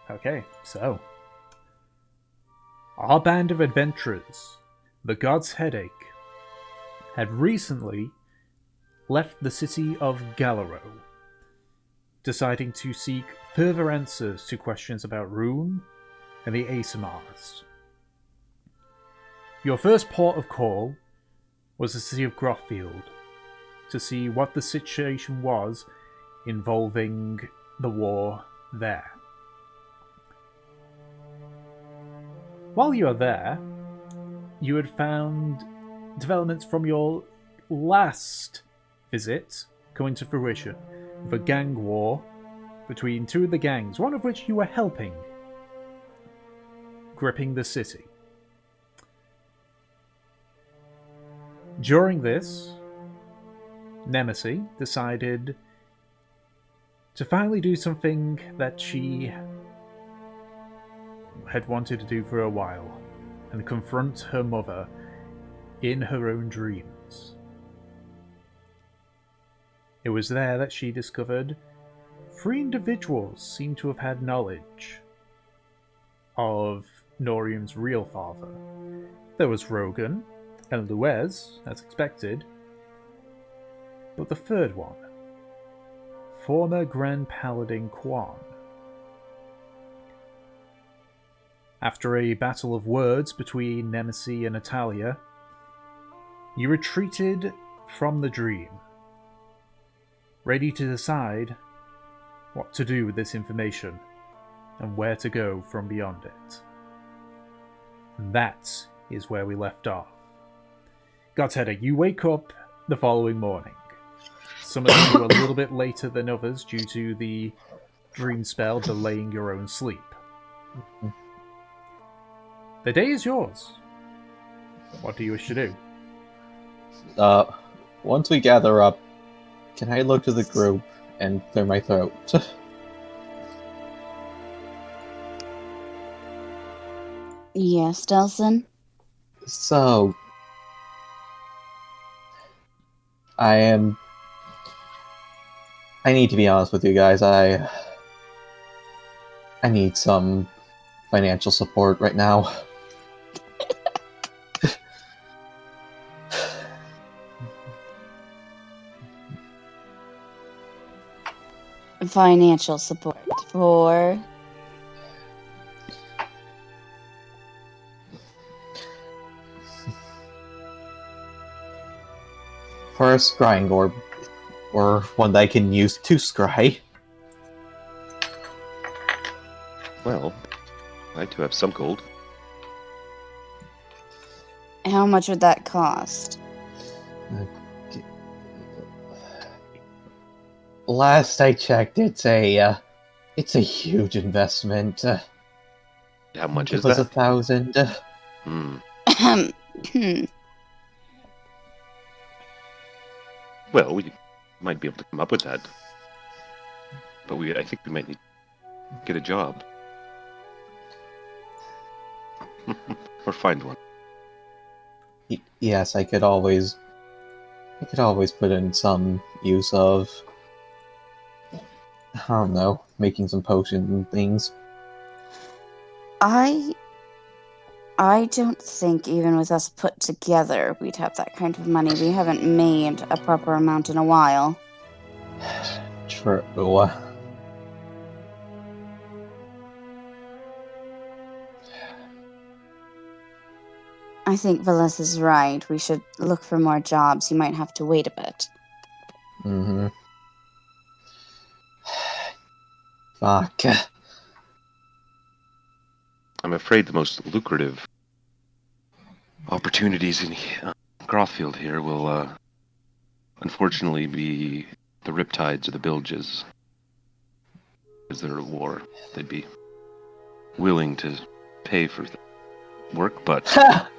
Okay, so our band of adventurers, the God's Headache, had recently left the city of Galaro, deciding to seek further answers to questions about Rheum and the ASMRs. Your first port of call was the city of Grotfield to see what the situation was involving the war there. While you are there, you had found developments from your last visit coming to fruition with a gang war between two of the gangs, one of which you were helping, gripping the city. During this, Nemesis decided to finally do something that she had wanted to do for a while and confront her mother in her own dreams. It was there that she discovered three individuals seem to have had knowledge of Norium's real father. There was Rogan and Luez, as expected, but the third one, former Grand Paladin Quan. After a battle of words between Nemesis and Natalia, you retreated from the dream, ready to decide what to do with this information and where to go from beyond it. And that is where we left off. Godheader, you wake up the following morning. Some of you a little bit later than others due to the dream spell delaying your own sleep. The day is yours. What do you wish to do? Once we gather up, can I look to the group and clear my throat? Yes, Delson? So, I need to be honest with you guys. I need some financial support right now. Financial support for... For a scrying orb, or one that I can use to scry. Well, I do have some gold. How much would that cost? Last I checked, it's a huge investment. How much is it was that? 1,000. Well, we might be able to come up with that. But I think we might need to get a job. Or find one. Yes, I could always put in some use of, I don't know, making some potions and things. I don't think even with us put together we'd have that kind of money. We haven't made a proper amount in a while. True. I think Veles is right. We should look for more jobs. You might have to wait a bit. Mm-hmm. Fuck. I'm afraid the most lucrative opportunities in Grothfield here will, unfortunately, be the Riptides or the Bilges. Because they're at war. They'd be willing to pay for work, but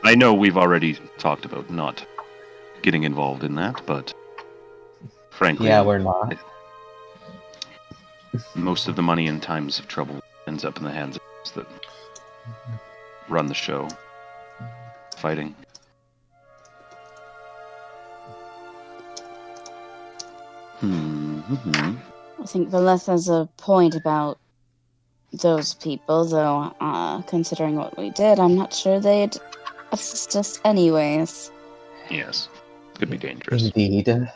I know we've already talked about not getting involved in that, but frankly... Yeah, we're not. Most of the money in times of trouble ends up in the hands of those that run the show. Fighting. I think Veles has a point about those people, though, considering what we did, I'm not sure they'd assist us anyways. Yes. Could be dangerous. Indeed.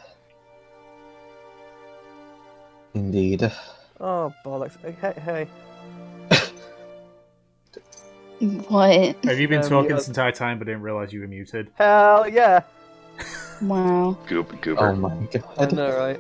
Indeed. Oh, bollocks. Hey. What? Have you been Um, talking yes. this entire time but didn't realize you were muted? Hell yeah. Wow. Goober. Oh my I god. know, right?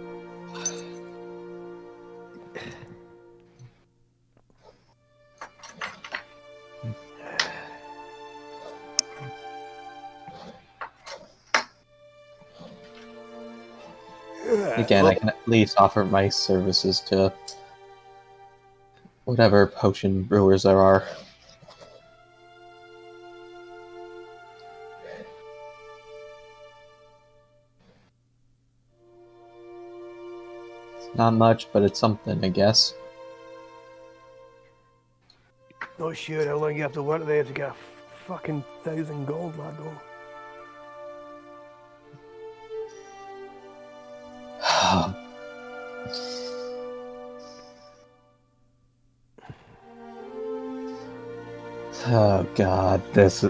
Again, I can at least offer my services to whatever potion brewers there are. It's not much, but it's something, I guess. Not sure how long you have to work there to get a fucking 1,000 gold, lad, though. Oh god, this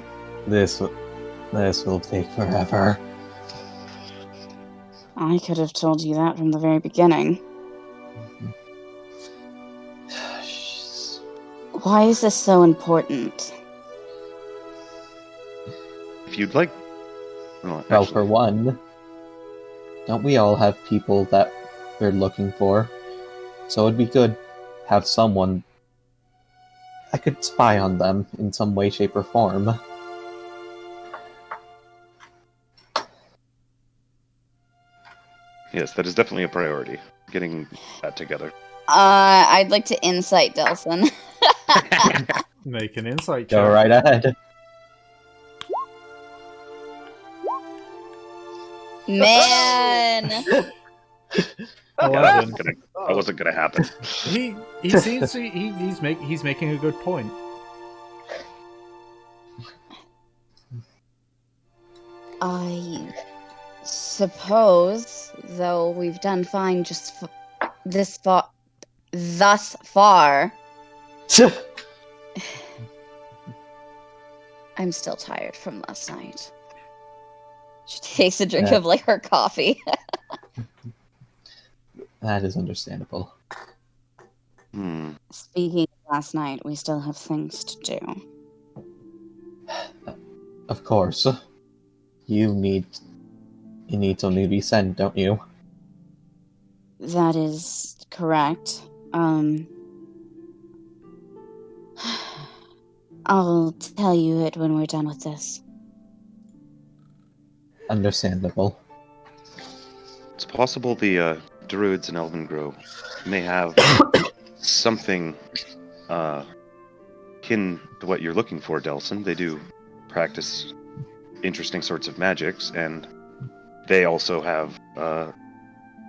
will take forever. I could have told you that from the very beginning. Why is this so important? If you'd like. Well, Well, actually, for one, don't we all have people that we're looking for? So it'd be good to have someone I could spy on them in some way, shape, or form. yes, that is definitely a priority. Getting that together. I'd like to insight Delson. Make an insight Go check. right ahead. Man! 11. That wasn't gonna happen. He seems to he's making a good point. I suppose, though we've done fine just thus far, I'm still tired from last night. She takes a drink Yeah. of like her coffee. That is understandable. Speaking of last night, we still have things to do. Of course. You need something to be sent, don't you? That is correct. I'll tell you it when we're done with this. Understandable. It's possible the druids in Elvengrow may have something kin to what you're looking for, Delson. They do practice interesting sorts of magics, and they also have,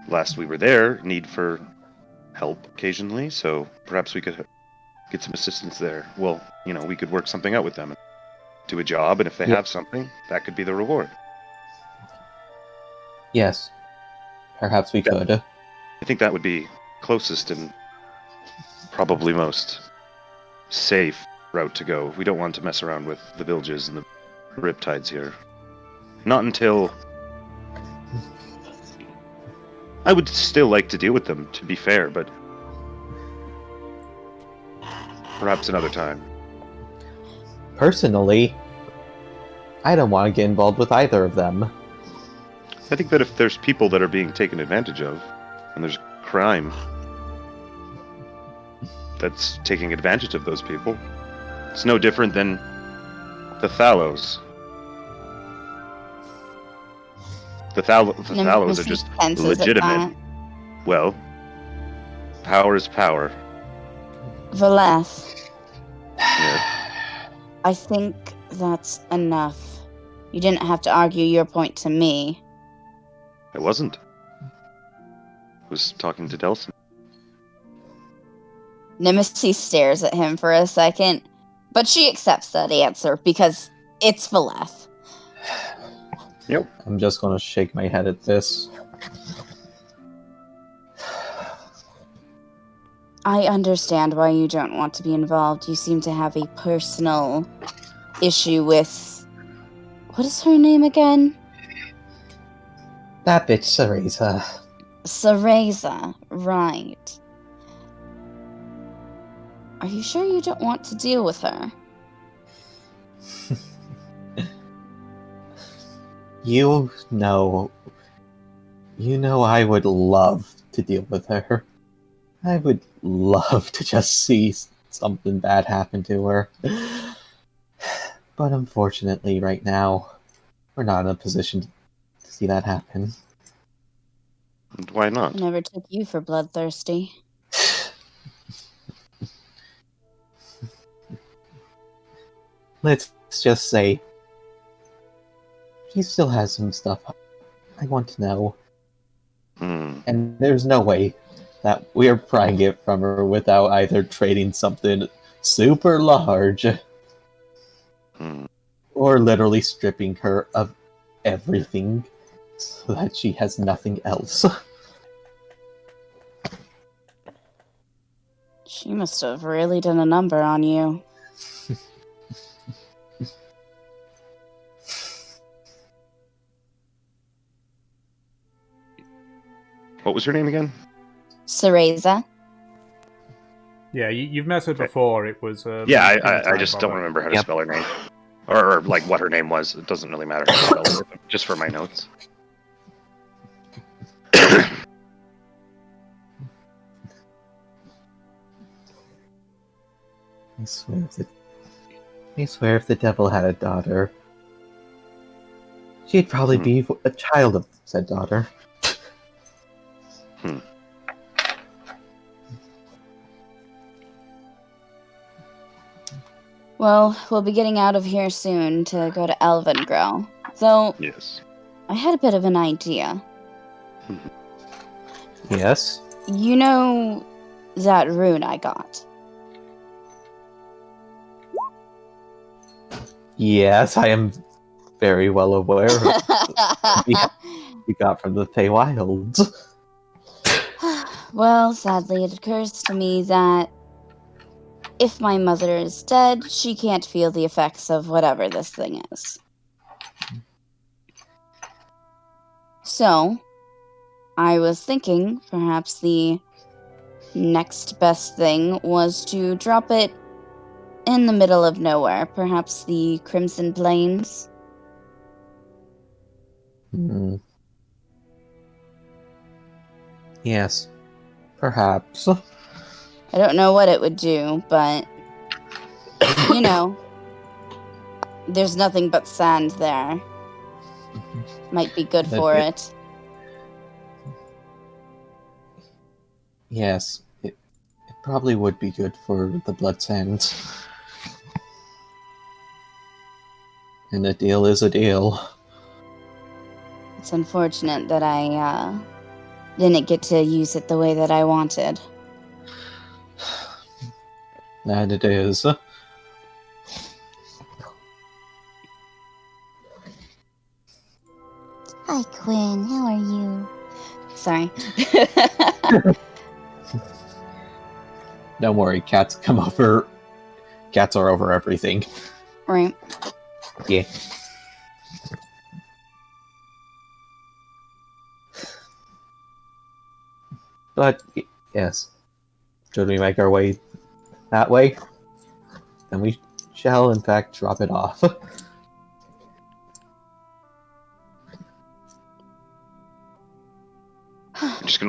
last we were there, need for help occasionally, so perhaps we could get some assistance there. Well, we could work something out with them. Do a job, and if they Yep. have something, that could be the reward. Yes. Perhaps we could. I think that would be closest and probably most safe route to go. We don't want to mess around with the bilges and the riptides here. Not until... I would still like to deal with them, to be fair, but perhaps another time. Personally, I don't want to get involved with either of them. I think that if there's people that are being taken advantage of, and there's crime that's taking advantage of those people, it's no different than the Thalos. The Thalos are just legitimate. Well, power is power. Valeth, Yeah. I think that's enough. You didn't have to argue your point to me. I wasn't. I was talking to Delson. Nemesis stares at him for a second, but she accepts that answer because it's Valeth. Yep. I'm just gonna shake my head at this. I understand why you don't want to be involved. You seem to have a personal issue with... What is her name again? That bitch, Cereza. Cereza, right. Are you sure you don't want to deal with her? You know I would love to deal with her. I would love to just see something bad happen to her. But unfortunately, right now, we're not in a position to see that happen. Why I not? never took you for bloodthirsty. Let's just say, he still has some stuff I want to know. And there's no way that we're prying it from her without either trading something super large or literally stripping her of everything so that she has nothing else. She must have really done a number on you. What was her name again? Cereza. Yeah, you've met her before. It was Yeah, in the I time just don't bomber. remember how to Yep. spell her name. Or, like, what her name was. It doesn't really matter how to spell it, just for my notes. I swear if the devil had a daughter, she'd probably be a child of said daughter. Well, we'll be getting out of here soon to go to Elvengrow. Though, Yes. I had a bit of an idea. Yes? You know that rune I got? Yes, I am very well aware of what you got from the Feywilds. Well, sadly, it occurs to me that if my mother is dead, she can't feel the effects of whatever this thing is. So, I was thinking perhaps the next best thing was to drop it in the middle of nowhere, perhaps the Crimson Plains. Yes, perhaps. I don't know what it would do, but you know, there's nothing but sand there. Might be good for it. Yes, it probably would be good for the blood sands. And a deal is a deal. It's unfortunate that I didn't get to use it the way that I wanted. That it is. Hi, Quinn. How are you? Sorry. Don't worry, cats come over. Cats are over everything. Right. Yeah. But, yes. Should we make our way that way? Then we shall, in fact, drop it off.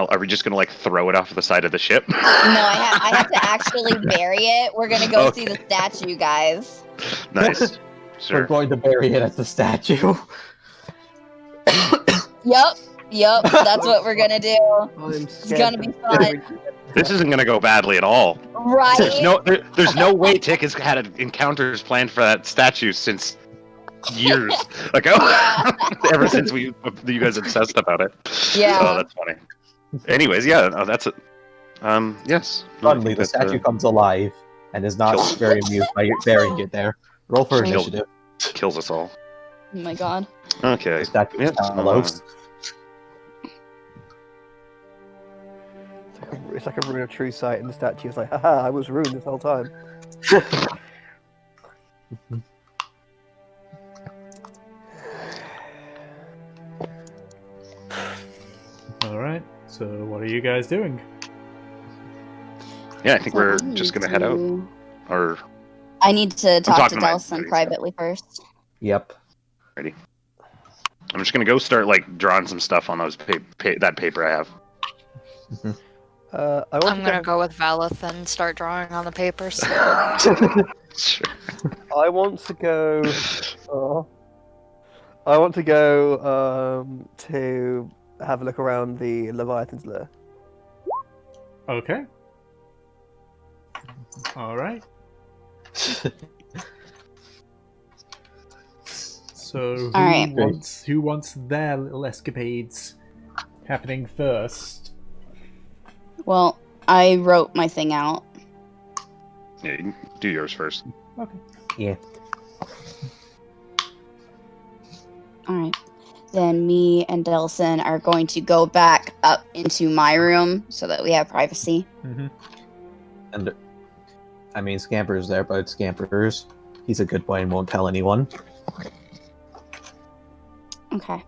Are we just gonna like throw it off the side of the ship? No, I have to actually bury it. We're gonna go see the statue, guys. Nice. Sure. We're going to bury it at the statue. Yep, that's what we're gonna do. It's gonna be fun. This isn't gonna go badly at all. Right? There's no way Tick has had encounters planned for that statue since years ago. Ever since you guys obsessed about it. Yeah. Oh, that's funny. Anyways, yeah, that's it. Yes. Suddenly, the statue comes alive and is not very amused by burying it there. Roll for initiative. Kills us all. Oh my god. Okay. The statue Yep, follows. It's like a rune of true sight, and the statue is like, haha, I was ruined this whole time. Alright, so what are you guys doing? Yeah, I think So we're I need just gonna head out. to- Or I need to talk talking to to my Delson buddies, privately first. Yep. I'm just gonna go start like drawing some stuff on those that paper I have. I'm gonna go with Valeth and start drawing on the papers. Sure. I want to go. I want to go to have a look around the Leviathan's lair. Okay. Alright. So Alright. who wants their little escapades happening first? Well, I wrote my thing out. Yeah, you can do yours first. Okay. Yeah. Alright. Then me and Delson are going to go back up into my room so that we have privacy. Mm-hmm. And I mean, Scamper's there, but Scamper's. He's a good boy and won't tell anyone. Okay.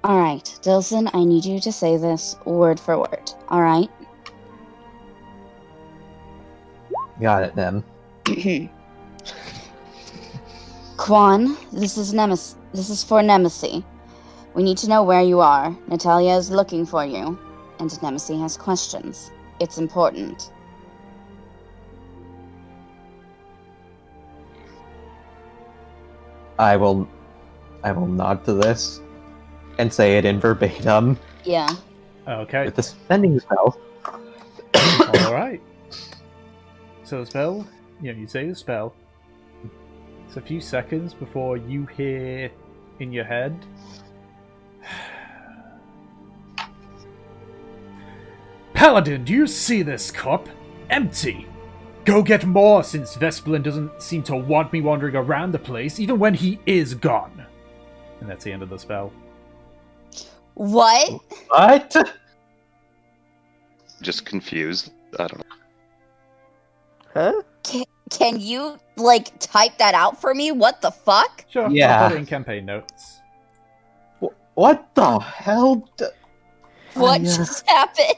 Alright, Delson, I need you to say this word for word. Alright? Got it then. Quan, this is Nemesis. This is for Nemesis. We need to know where you are. Natalia is looking for you, and Nemesis has questions. It's important. I will nod to this and say it in verbatim Yeah. Okay. with the sending spell. Alright. So the spell, you say the spell. It's a few seconds before you hear in your head. Paladin, do you see this cup? Empty. Go get more, since Vesplin doesn't seem to want me wandering around the place, even when he is gone. And that's the end of the spell. What? What? Just confused. I don't know. Huh? Can you, type that out for me? What the fuck? Sure, Yeah. I'll put it in campaign notes. What the hell? What yeah. just happened?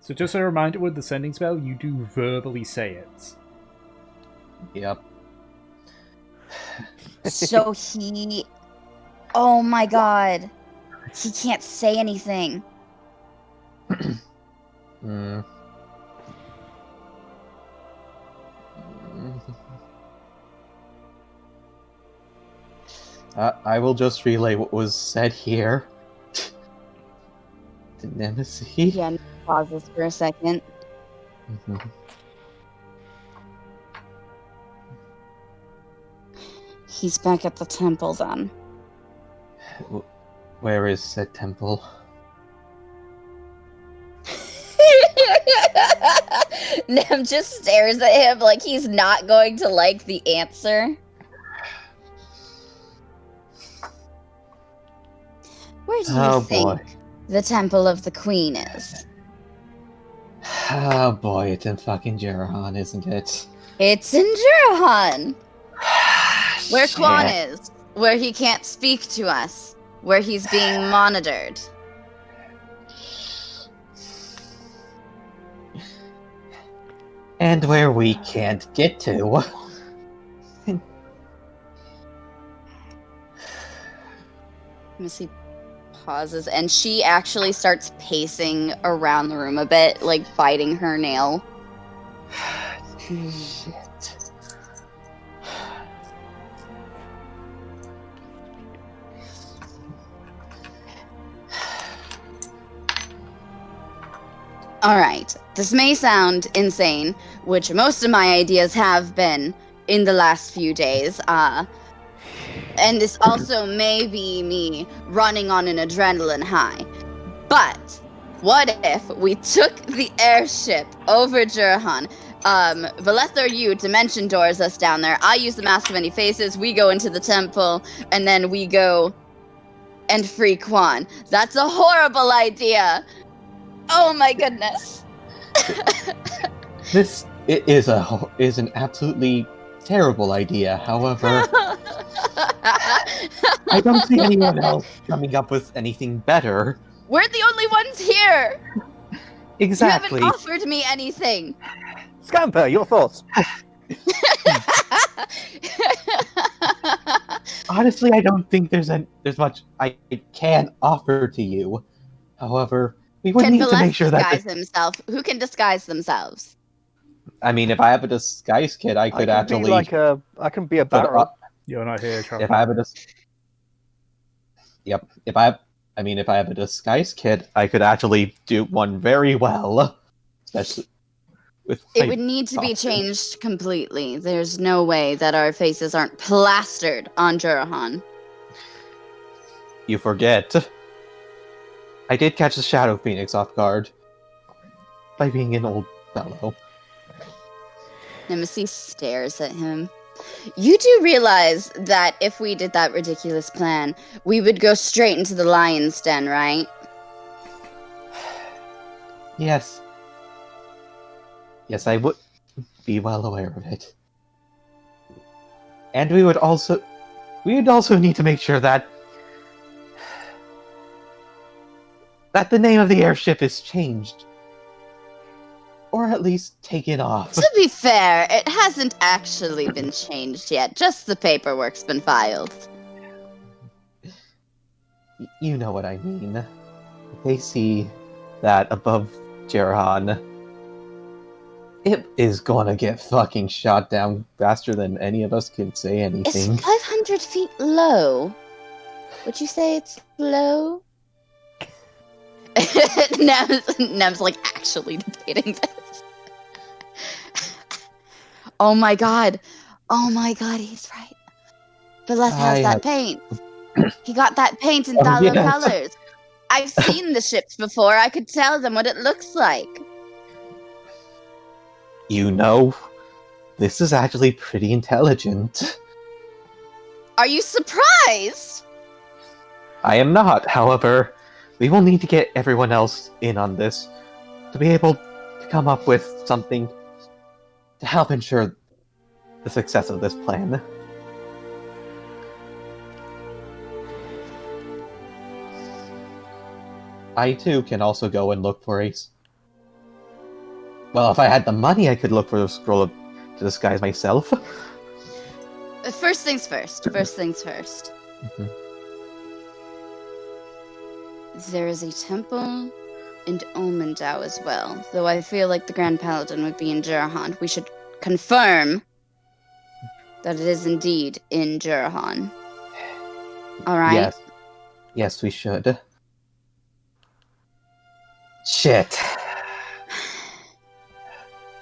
So just a reminder, with the sending spell, you do verbally say it. Yep. So he... Oh my god. He can't say anything. Mm. I will just relay what was said here. To Nemesis. Yeah, pauses for a second. Mhm. He's back at the temple then. Where is said temple? Nem just stares at him like he's not going to like the answer. Where do you Oh think boy. the temple of the queen is? Oh boy, it's in fucking Jerahan, isn't it? It's in Jerahan, where Shit. Quan is, where he can't speak to us, where he's being monitored. And where we can't get to. Missy pauses, and she actually starts pacing around the room a bit, like biting her nail. Shit. Alright, this may sound insane, which most of my ideas have been in the last few days, and this also may be me running on an adrenaline high, but What if we took the airship over Jurahan? Valeth, you dimension doors us down there. I use the Mask of Many Faces. We go into the temple, and then we go and free Quan. That's a horrible idea. Oh my goodness. This is an absolutely terrible idea. However, I don't see anyone else coming up with anything better. We're the only ones here. Exactly. You haven't offered me anything. Scamper, your thoughts? Honestly, I don't think there's much I can offer to you. However, we would Can need to Valeth make sure that. disguise himself? Who can disguise themselves? I mean, if I have a disguise kit, I could I actually. can be a put barrel. up- You're not here, Charlie. If I have a Yep. If I have a disguise kit, I could actually do one very well. Especially with. It would need to be costume. changed completely. There's no way that our faces aren't plastered on Jurahan. You forget. I did catch the Shadow Phoenix off guard by being an old fellow. Nemesis stares at him. You do realize that if we did that ridiculous plan, we would go straight into the lion's den, right? Yes. Yes, I would be well aware of it. And we would also need to make sure that the name of the airship is changed. Or at least taken off. To be fair, it hasn't actually been changed yet. Just the paperwork's been filed. You know what I mean. If they see that above Jerahan, it is gonna get fucking shot down faster than any of us can say anything. Is 500 feet low? Would you say it's low? Nem's like actually debating this. Oh my god, he's right. Valeth has that paint. He got that paint in Thallow yes. colors. I've seen the ships before. I could tell them what it looks like. You know, this is actually pretty intelligent. Are you surprised? I am not, however, we will need to get everyone else in on this to be able to come up with something to help ensure the success of this plan. I too can also go and look for well, if I had the money, I could look for a scroll to disguise myself. First things first. Mm-hmm. There is a temple in Omendau as well, though I feel like the Grand Paladin would be in Jurahan. We should confirm that it is indeed in Jurahan. Alright? Yes, we should. Shit.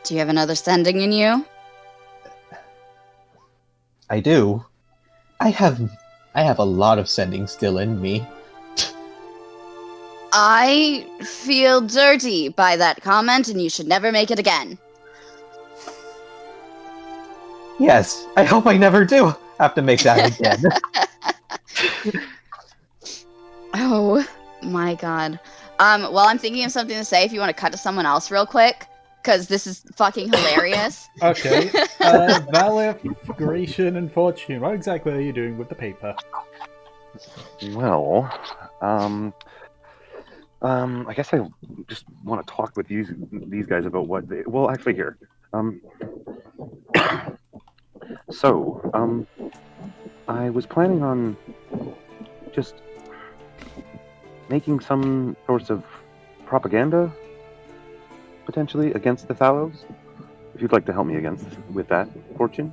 Do you have another sending in you? I do. I have a lot of sending still in me. I feel dirty by that comment, and you should never make it again. Yes, I hope I never do have to make that again. Oh my god. Well, I'm thinking of something to say if you want to cut to someone else real quick, because this is fucking hilarious. Okay. Valif, Gratian, and Fortune. What exactly are you doing with the paper? Well, I guess I just want to talk with these guys about what they. Well, actually, here. I was planning on just making some sorts of propaganda, potentially, against the Thallows. If you'd like to help me with that, Fortune.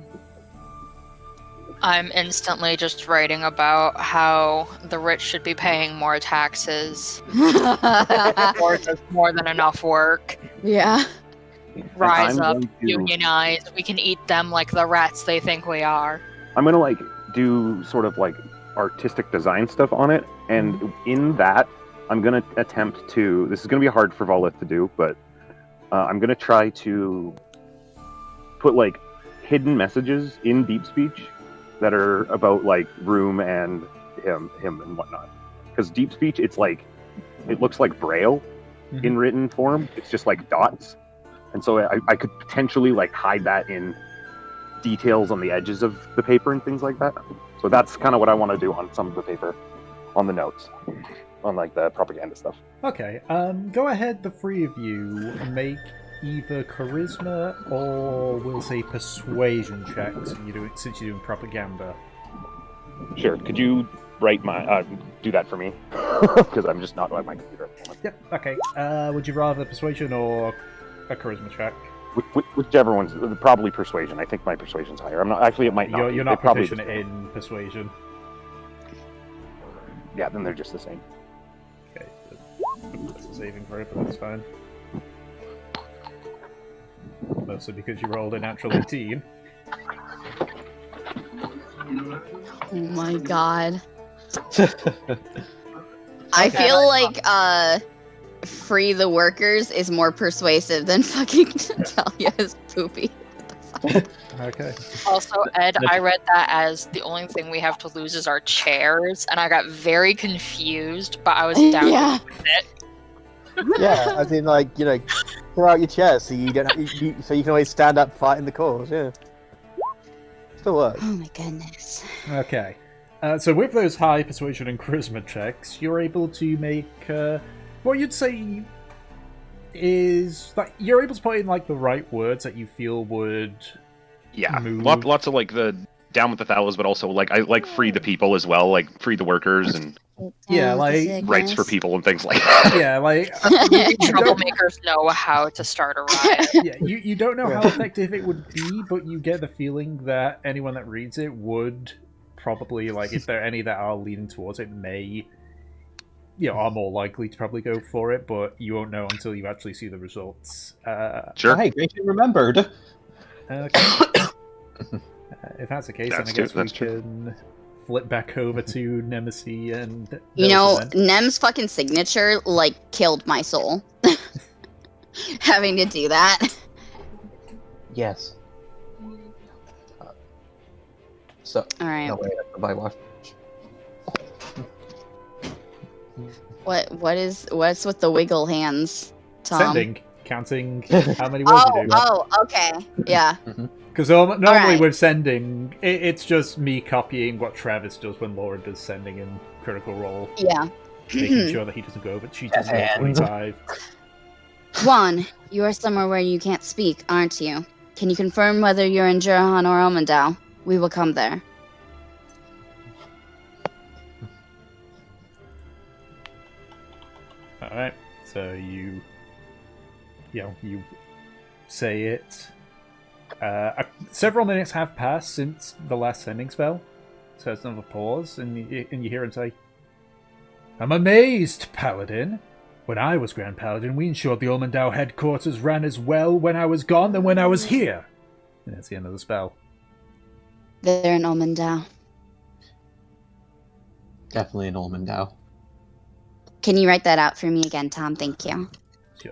I'm instantly just writing about how the rich should be paying more taxes. Or does more than enough work. Yeah. Rise up, going to- unionize. We can eat them like the rats they think we are. I'm gonna do sort of artistic design stuff on it, and in that I'm going to attempt to... This is going to be hard for Volith to do, but I'm going to try to put, like, hidden messages in deep speech that are about, like, Rheum and him and whatnot. Because deep speech, it's like... It looks like Braille in written form. It's just, like, dots. And so I could potentially, like, hide that in details on the edges of the paper and things like that. So that's kind of what I want to do on some of the paper, on the notes, on like the propaganda stuff. Okay, go ahead, the three of you, make either charisma or we'll say persuasion checks since you're doing propaganda. Sure. Could you write my do that for me? Because I'm just not at my computer at the moment. Yep. Okay. Would you rather persuasion or a charisma check? Whichever one's probably persuasion. I think my persuasion's higher. I'm not actually. It might not. You're not proficient in persuasion. Yeah, then they're just the same. Okay, that's a saving throw, but that's fine. Mostly because you rolled a natural 18. Oh my god. I feel like free the workers is more persuasive than fucking Natalia's poopy. Okay. Also, Ed, I read that as the only thing we have to lose is our chairs, and I got very confused, but I was down Yeah. with it. Yeah, as in, like, you know, throw out your chairs so you don't, so you can always stand up, fight in the cause. Yeah, still works. Oh my goodness. Okay. So with those high persuasion and charisma checks, you're able to make what you'd say is like you're able to put in like the right words that you feel would move. Lots of like the down with the fellas, but also like I like free the people as well, like free the workers and rights for people and things like that. Yeah, like troublemakers know how to start a riot. Yeah, you don't know how effective it would be, but you get the feeling that anyone that reads it would probably, like, if there are any that are leaning towards it, are more likely to probably go for it, but you won't know until you actually see the results. Sure. Oh, hey, great you remembered. Okay. If that's the case, That's then I guess true, we can flip back over to Nemesis and... You know, Nelson then. Nem's fucking signature, like, killed my soul. Having to do that. Yes. So, Alright. no, wait, I watch. What's with the wiggle hands, Tom? Sending. Counting how many words you do. Oh, okay. Yeah. Because normally Alright. with sending, it's just me copying what Travis does when Laura does sending in Critical Role. Yeah. Making sure that he doesn't go over. She doesn't go 25. Juan, you are somewhere where you can't speak, aren't you? Can you confirm whether you're in Jurahan or Omendau? We will come there. Alright, so you say it. Several minutes have passed since the last sending spell, so it's another pause, and you hear him say, "I'm amazed, Paladin. When I was Grand Paladin, we ensured the Omendau headquarters ran as well when I was gone than when I was here." And that's the end of the spell. They're in Omendau. Definitely an Omendau. Can you write that out for me again, Tom? Thank you. Sure.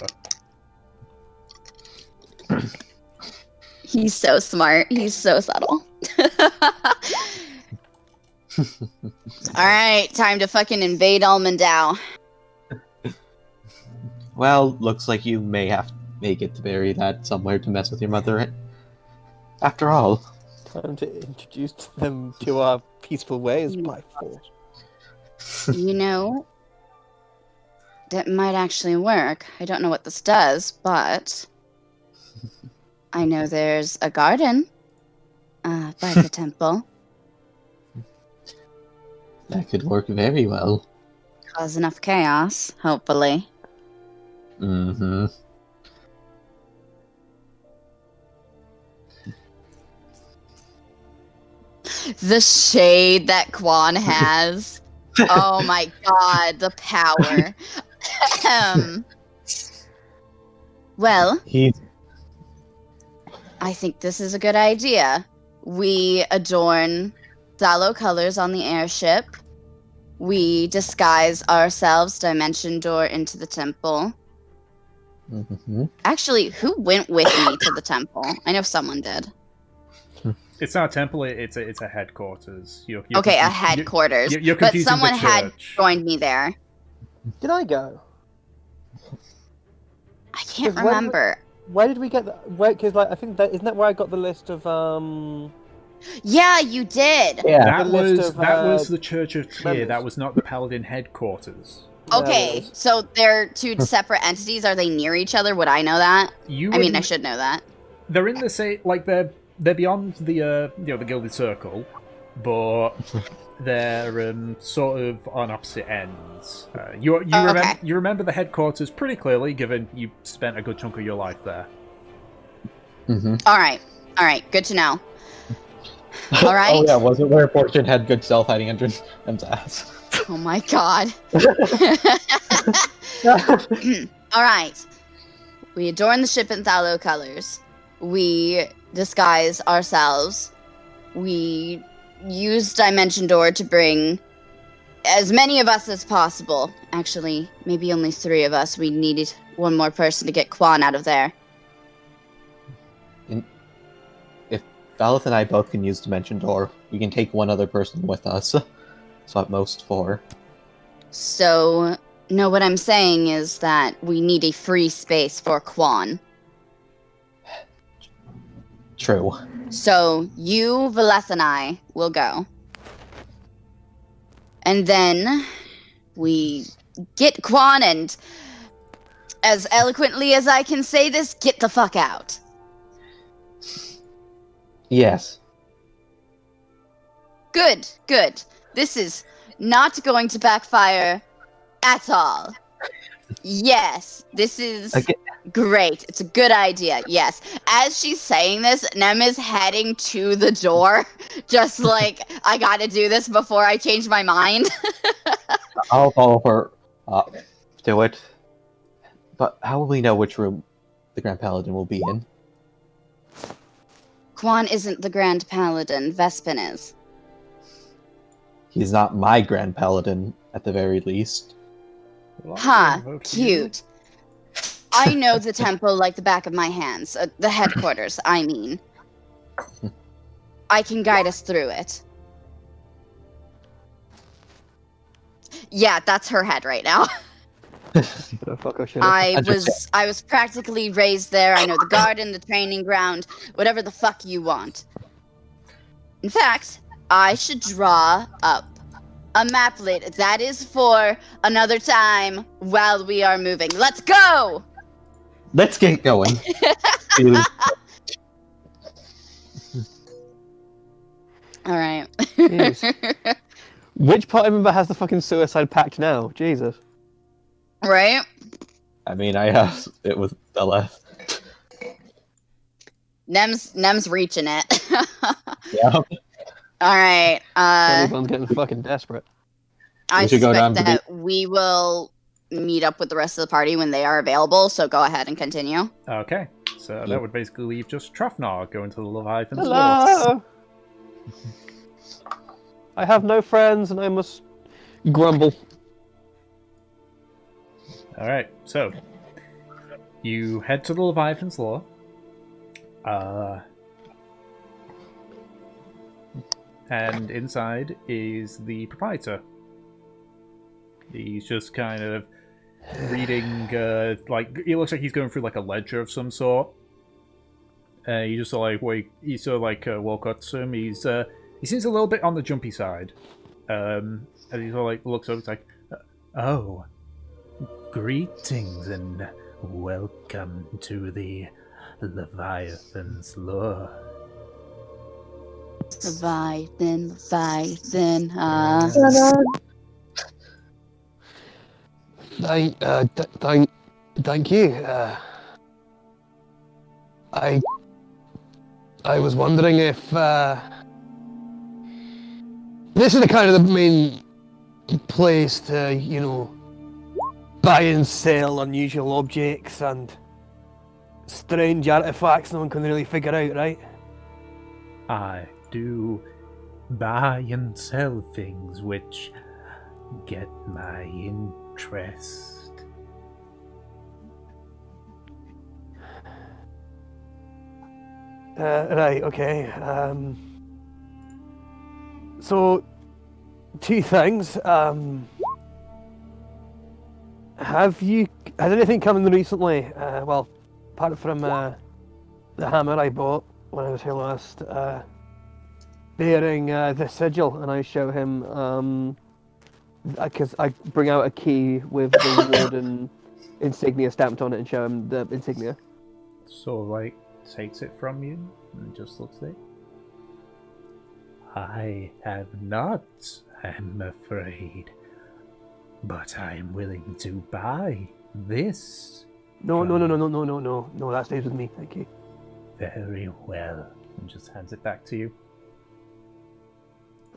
He's so smart. He's so subtle. Alright, time to fucking invade Omendau. Well, looks like you may get to bury that somewhere to mess with your mother. After all. Time to introduce them to our peaceful ways by force. You know, that might actually work. I don't know what this does, but I know there's a garden by the temple. That could work very well. Cause enough chaos, hopefully. Mm-hmm. The shade that Quan has. Oh my god, the power. Well, I think this is a good idea. We adorn Thalo colors on the airship, we disguise ourselves, dimension door into the temple. Mm-hmm. Actually, who went with me to the temple? I know someone did. It's not a temple. It's a headquarters. You're Okay, a confu- headquarters. You're But confusing someone the had church. joined me there. Did I go? I can't 'Cause when- remember. Where did we get that? Because I think that isn't that where I got the list of Yeah, you did. Yeah. That The list was of, that was the Church of Tyr. members. That was not the Paladin headquarters. Okay, members. so they're two separate entities. Are they near each other? Would I know that? I mean, I wouldn't- should know that. They're in the same, like they're beyond the the Gilded Circle, but they're sort of on opposite ends. You remember the headquarters pretty clearly, given you spent a good chunk of your life there. Mm-hmm. All right, good to know. All right. Oh yeah, was it where Fortune had good self hiding under him's ass? Oh my god. All right. We adorn the ship in Thallow colors. We disguise ourselves. We use Dimension Door to bring as many of us as possible. Actually, maybe only 3 of us. We needed one more person to get Quan out of there. If Valith and I both can use Dimension Door, we can take one other person with us. So at most 4. So, no, what I'm saying is that we need a free space for Quan. True. So, you, Valeth, and I will go. And then we get Quan and, as eloquently as I can say this, get the fuck out. Yes. Good. This is not going to backfire at all. Yes, this is great. It's a good idea. Yes. As she's saying this, Nem is heading to the door, just like, I gotta do this before I change my mind. I'll follow her to it. But how will we know which room the Grand Paladin will be in? Quan isn't the Grand Paladin. Vespin is. He's not my Grand Paladin, at the very least. Cute. I know the temple like the back of my hands. The headquarters, I mean. I can guide us through it. Yeah, that's her head right now. I was practically raised there. I know the garden, the training ground, whatever the fuck you want. In fact, I should draw up a maplet. That is for another time while we are moving. Let's go! Let's get going. Alright. Which party member has the fucking suicide pact now? Jesus. Right? I mean, I have it with Bella. Nem's reaching it. Yeah. Alright. Everyone's getting fucking desperate. I We should go down suspect to that we will meet up with the rest of the party when they are available, so go ahead and continue. Okay, so that would basically leave just Trafnar going to the Leviathan's Hello! I have no friends and I must grumble. Alright, so you head to the Leviathan's Law. And inside is the proprietor. He's just kind of reading, like, it looks like he's going through like a ledger of some sort. He just sort of like Walcott's him. He seems a little bit on the jumpy side. And he sort of like looks over, it's like, oh, greetings and welcome to the Leviathan's Law. Leviathan. Thank you. I was wondering if this is the kind of the main place to, you know, buy and sell unusual objects and strange artifacts no one can really figure out, right? I do buy and sell things which get my interest. Right, okay. So, two things. Has anything come in recently? Well, apart from the hammer I bought when I was here last, bearing the sigil, and I show him, because I bring out a key with the warden insignia stamped on it and show him the insignia. Sort of like takes it from you and just looks at it. I have not, I'm afraid. But I am willing to buy this. No, that stays with me, thank you. Very well. And just hands it back to you.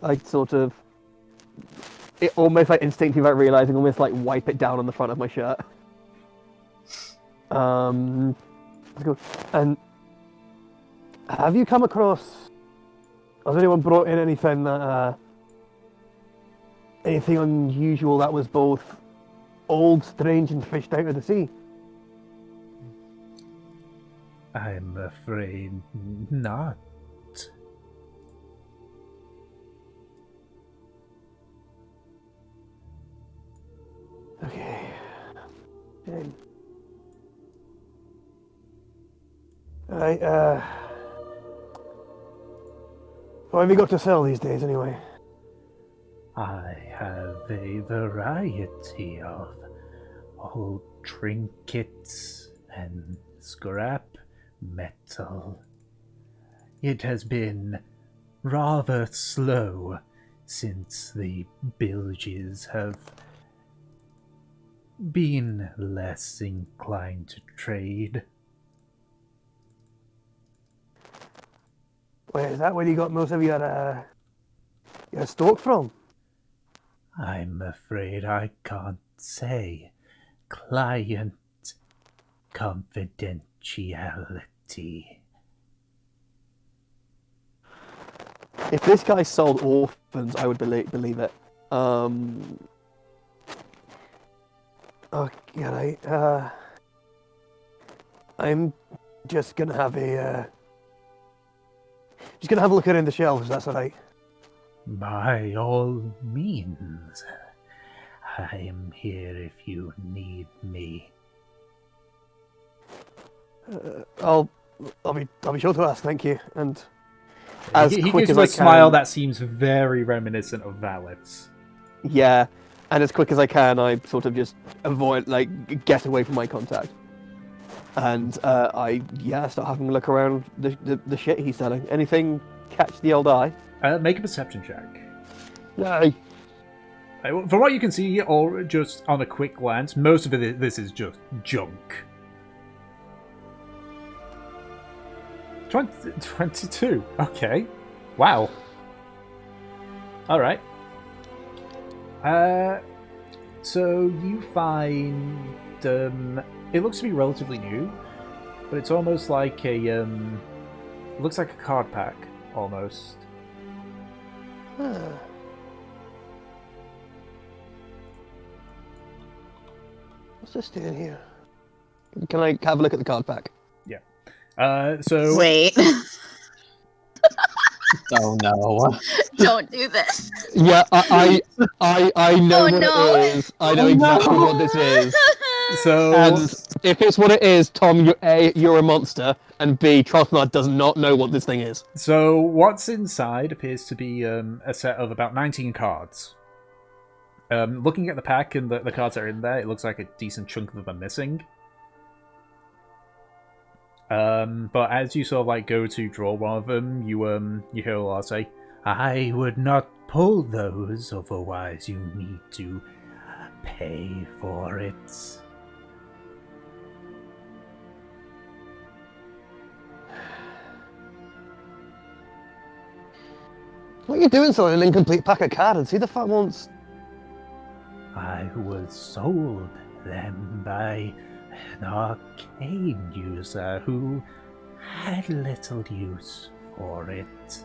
I sort of, it almost like instinctively without realizing, almost like wipe it down on the front of my shirt. Let's go. And have you come across, has anyone brought in anything that, anything unusual that was both old, strange, and fished out of the sea? I'm afraid not. Okay. Right, what have you got to sell these days, anyway? I have a variety of old trinkets and scrap metal. It has been rather slow since the bilges have been less inclined to trade. Wait, is that where you got most of your stock from? I'm afraid I can't say. Client confidentiality. If this guy sold orphans, I would believe it. Okay, right. I'm just gonna have a look around the shelves. That's all right. By all means, I am here if you need me. I'll be sure to ask. Thank you. And as He quick gives as you I a smile can, that seems very reminiscent of Valeth's. yeah. And as quick as I can, I sort of just avoid, like, get away from my contact. And I start having a look around the shit he's selling. Anything catch the old eye? Make a perception check. No. From what you can see, or just on a quick glance, most of this is just junk. 22. Okay. Wow. All right. So you find it looks to be relatively new, but it's almost like a it looks like a card pack almost. What's this doing here? Can I have a look at the card pack? Yeah. So Wait. Oh no. Don't do this. Yeah, I know Oh, what no. it is. I know exactly what this is. And if it's what it is, Tom, you're a monster, and B, Trothnard does not know what this thing is. So what's inside appears to be a set of about 19 cards. Looking at the pack and the cards that are in there, it looks like a decent chunk of them are missing. But as you sort of like go to draw one of them, you hear Olar say, "I would not pull those, otherwise you need to pay for it." What are you doing selling an incomplete pack of cards? Who the fuck wants... I was sold them by an arcane user who had little use for it.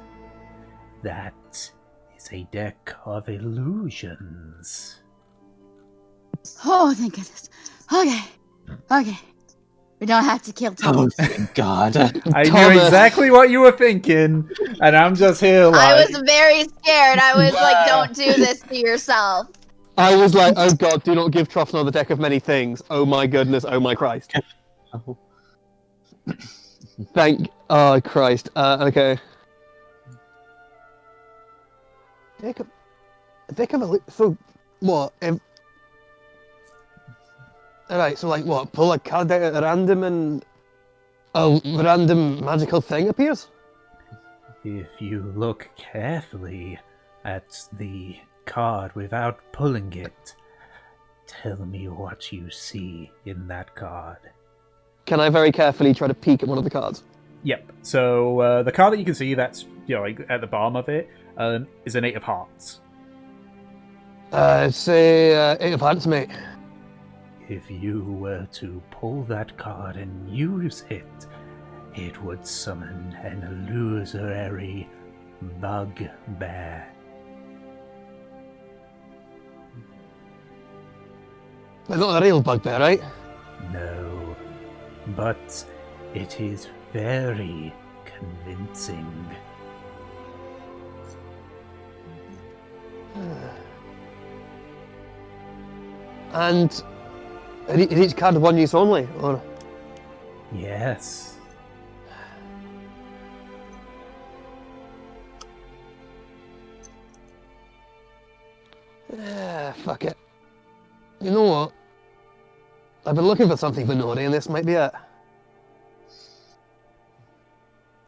That is a deck of illusions. Oh, thank goodness. Okay. We don't have to kill Oh, Thomas. thank God. I knew Thomas. exactly what you were thinking, and I'm just here I like... was very scared. I was like, Yeah. don't do this to yourself. I was like, oh god, do not give Trofnor the deck of many things. Oh my goodness, oh my Christ. Oh. Oh Christ. Okay. So, what? Alright, so like what? Pull a card out at random and a random magical thing appears? If you look carefully at the card without pulling it, tell me what you see in that card. Can I very carefully try to peek at one of the cards? Yep. So the card that you can see that's like at the bottom of it is an 8 of Hearts. Say 8 of Hearts, mate. If you were to pull that card and use it, it would summon an illusory bugbear. But not a real bugbear, right? No, but it is very convincing. And is each card one use only, or? Yes. Fuck it. You know what? I've been looking for something for Nori, and this might be it.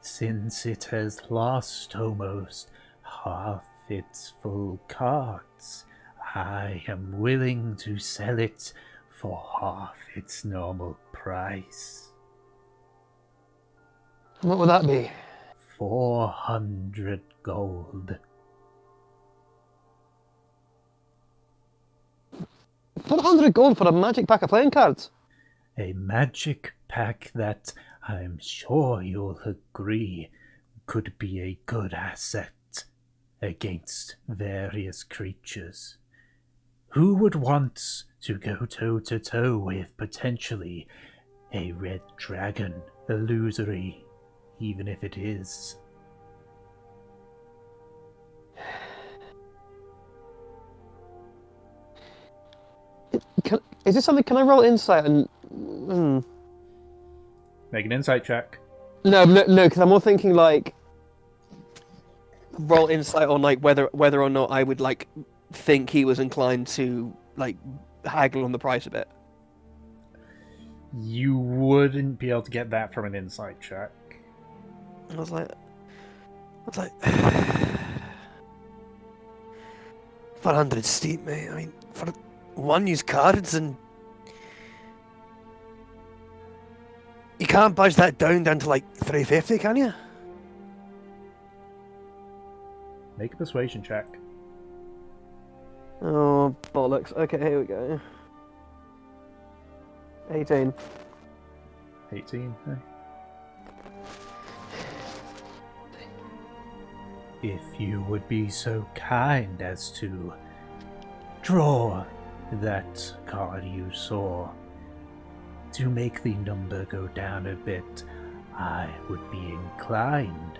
Since it has lost almost half its full cards, I am willing to sell it for half its normal price. What would that be? 400 gold. 400 gold for a magic pack of playing cards? A magic pack that I'm sure you'll agree could be a good asset against various creatures. Who would want to go toe-to-toe with potentially a red dragon, illusory, even if it is? Is this something? Can I roll insight and? Make an insight check. No, because I'm more thinking like roll insight on like whether or not I would like think he was inclined to like haggle on the price a bit. You wouldn't be able to get that from an insight check. I was like, 400 steep, mate. I mean, for one use cards, and you can't budge that down to like 350, can you? Make a persuasion check. Oh, bollocks. Okay, here we go. 18. 18. eh? If you would be so kind as to draw that card you saw, to make the number go down a bit, I would be inclined.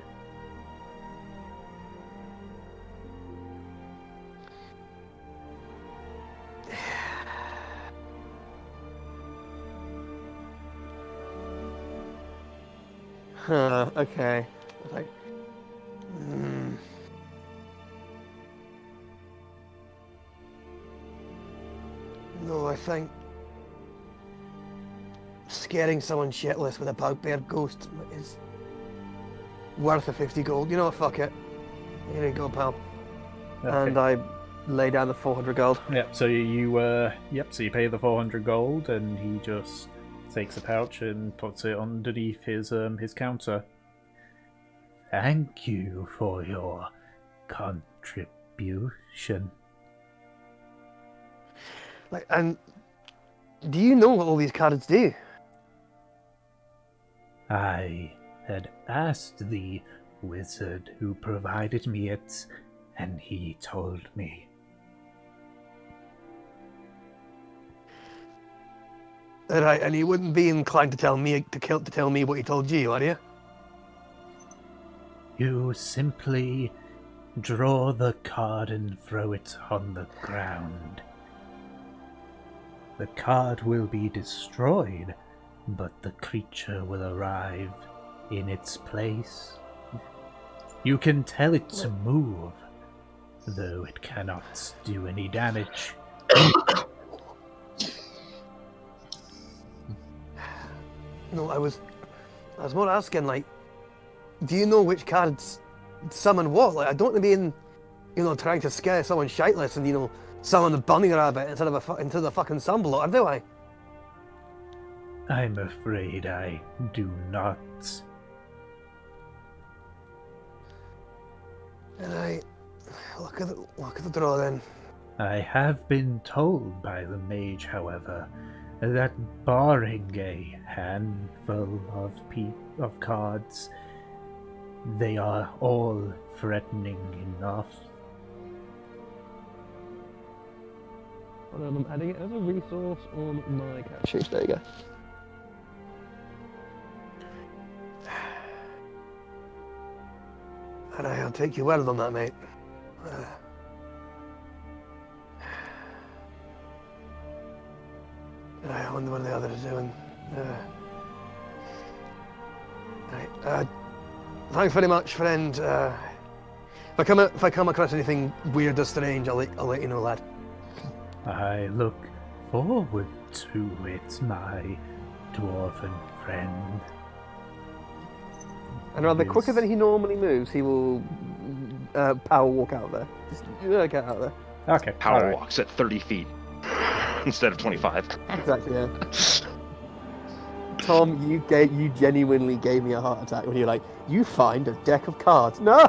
Okay. Like, No, I think scaring someone shitless with a bugbear ghost is worth a 50 gold. You know what? Fuck it. Here you go, pal. Okay. And I lay down the 400 gold. Yep, so you pay the 400 gold, and he just takes a pouch and puts it underneath his counter. Thank you for your contribution. Like, and do you know what all these cards do? I had asked the wizard who provided me it and he told me. Right, and you wouldn't be inclined to tell me what he told you, are you? You simply draw the card and throw it on the ground. The card will be destroyed, but the creature will arrive in its place. You can tell it to move, though it cannot do any damage. No, I was more asking, like, do you know which cards summon what? Like, I don't want to be in, trying to scare someone shitless and, summon a bunny rabbit instead of a fucking sunblotter, do I? I'm afraid I do not. And I look at the draw then. I have been told by the mage, however, that barring a handful of cards, they are all threatening enough. I'm adding it as a resource on my cat sheet. There you go. And I'll take your word on that, mate. I wonder what the others are doing. Right. Thanks very much, friend. If I come across anything weird or strange, I'll let you know, lad. I look forward to it, my dwarven friend. And rather quicker than he normally moves, he will power walk out there. Just get out there. Okay. Power alright. walks at 30 feet instead of 25. Exactly, yeah. Tom, you genuinely gave me a heart attack when you're like, you find a deck of cards. No!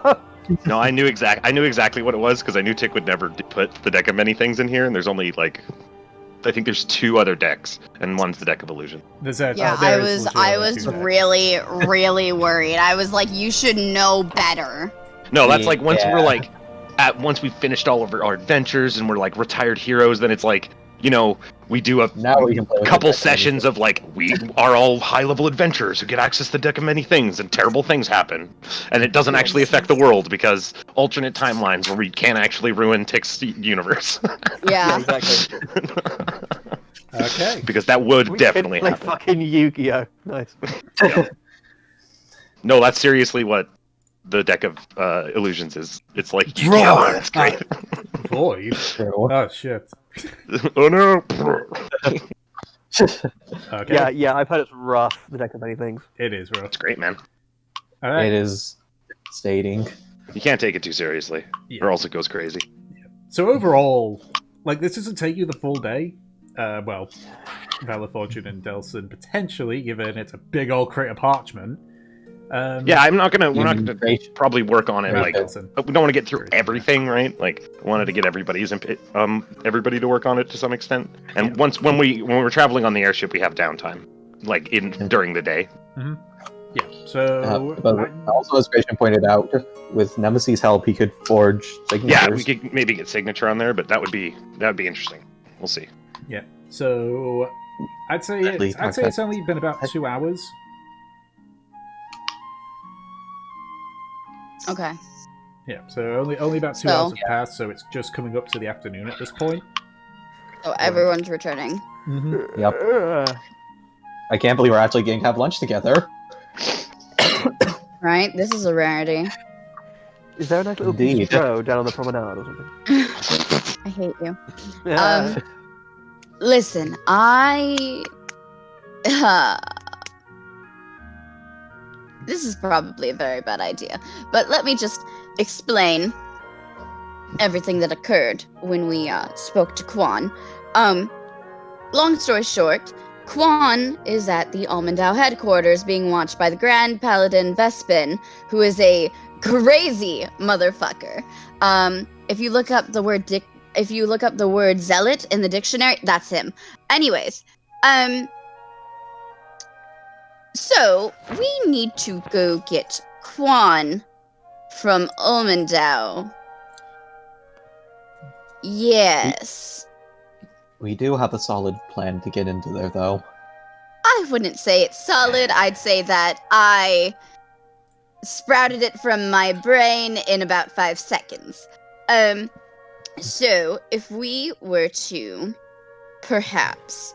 No, I knew exactly what it was because I knew Tick would never put the deck of many things in here, and there's only I think there's 2 other decks, and one's the deck of illusion. I was really, really worried. I was like, you should know better. No, that's like once we're once we've finished all of our adventures and we're like retired heroes, then it's like, we do a couple sessions of we are all high-level adventurers who get access to the deck of many things, and terrible things happen, and it doesn't actually affect the world because alternate timelines where we can't actually ruin Tick's universe. Yeah. Exactly. Okay. Because that would definitely play happen. fucking Yu-Gi-Oh! Nice. No, that's seriously what the deck of illusions is. It's like Draw! It's great. Void? Oh, shit. Oh no! Okay. Yeah, I've heard it's rough, the deck of many things. It is rough. It's great, man. Alright. It is stating. You can't take it too seriously, or else it goes crazy. So overall, this doesn't take you the full day. Well, Valor Fortune and Delson potentially, given it's a big old crate of parchment. Yeah, we're not gonna probably work on it. Delson. We don't want to get through everything, right? I wanted to get everybody to work on it to some extent. And when we're traveling on the airship, we have downtime, during the day. Mm-hmm. Yeah. So, but also, as Gratian pointed out, with Nemesis' help, he could forge signatures. Yeah, we could maybe get signature on there, but that would be interesting. We'll see. Yeah. So, I'd say it's only been about 2 hours. Okay. Yeah. So only about 2 hours have passed. So it's just coming up to the afternoon at this point. So everyone's returning. Mm-hmm. Yep. I can't believe we're actually getting to have lunch together. Right? This is a rarity. Is there a nice little bistro down on the promenade or something? I hate you. Yeah. Listen, this is probably a very bad idea, but let me just explain everything that occurred when we spoke to Quan. Long story short, Quan is at the Almondau headquarters being watched by the Grand Paladin Vespin, who is a crazy motherfucker. If you look up the word zealot in the dictionary, that's him. Anyways, so we need to go get Quan from Almondau Yes. We do have a solid plan to get into there, though. I wouldn't say it's solid. I'd say that I sprouted it from my brain in about 5 seconds. So if we were to perhaps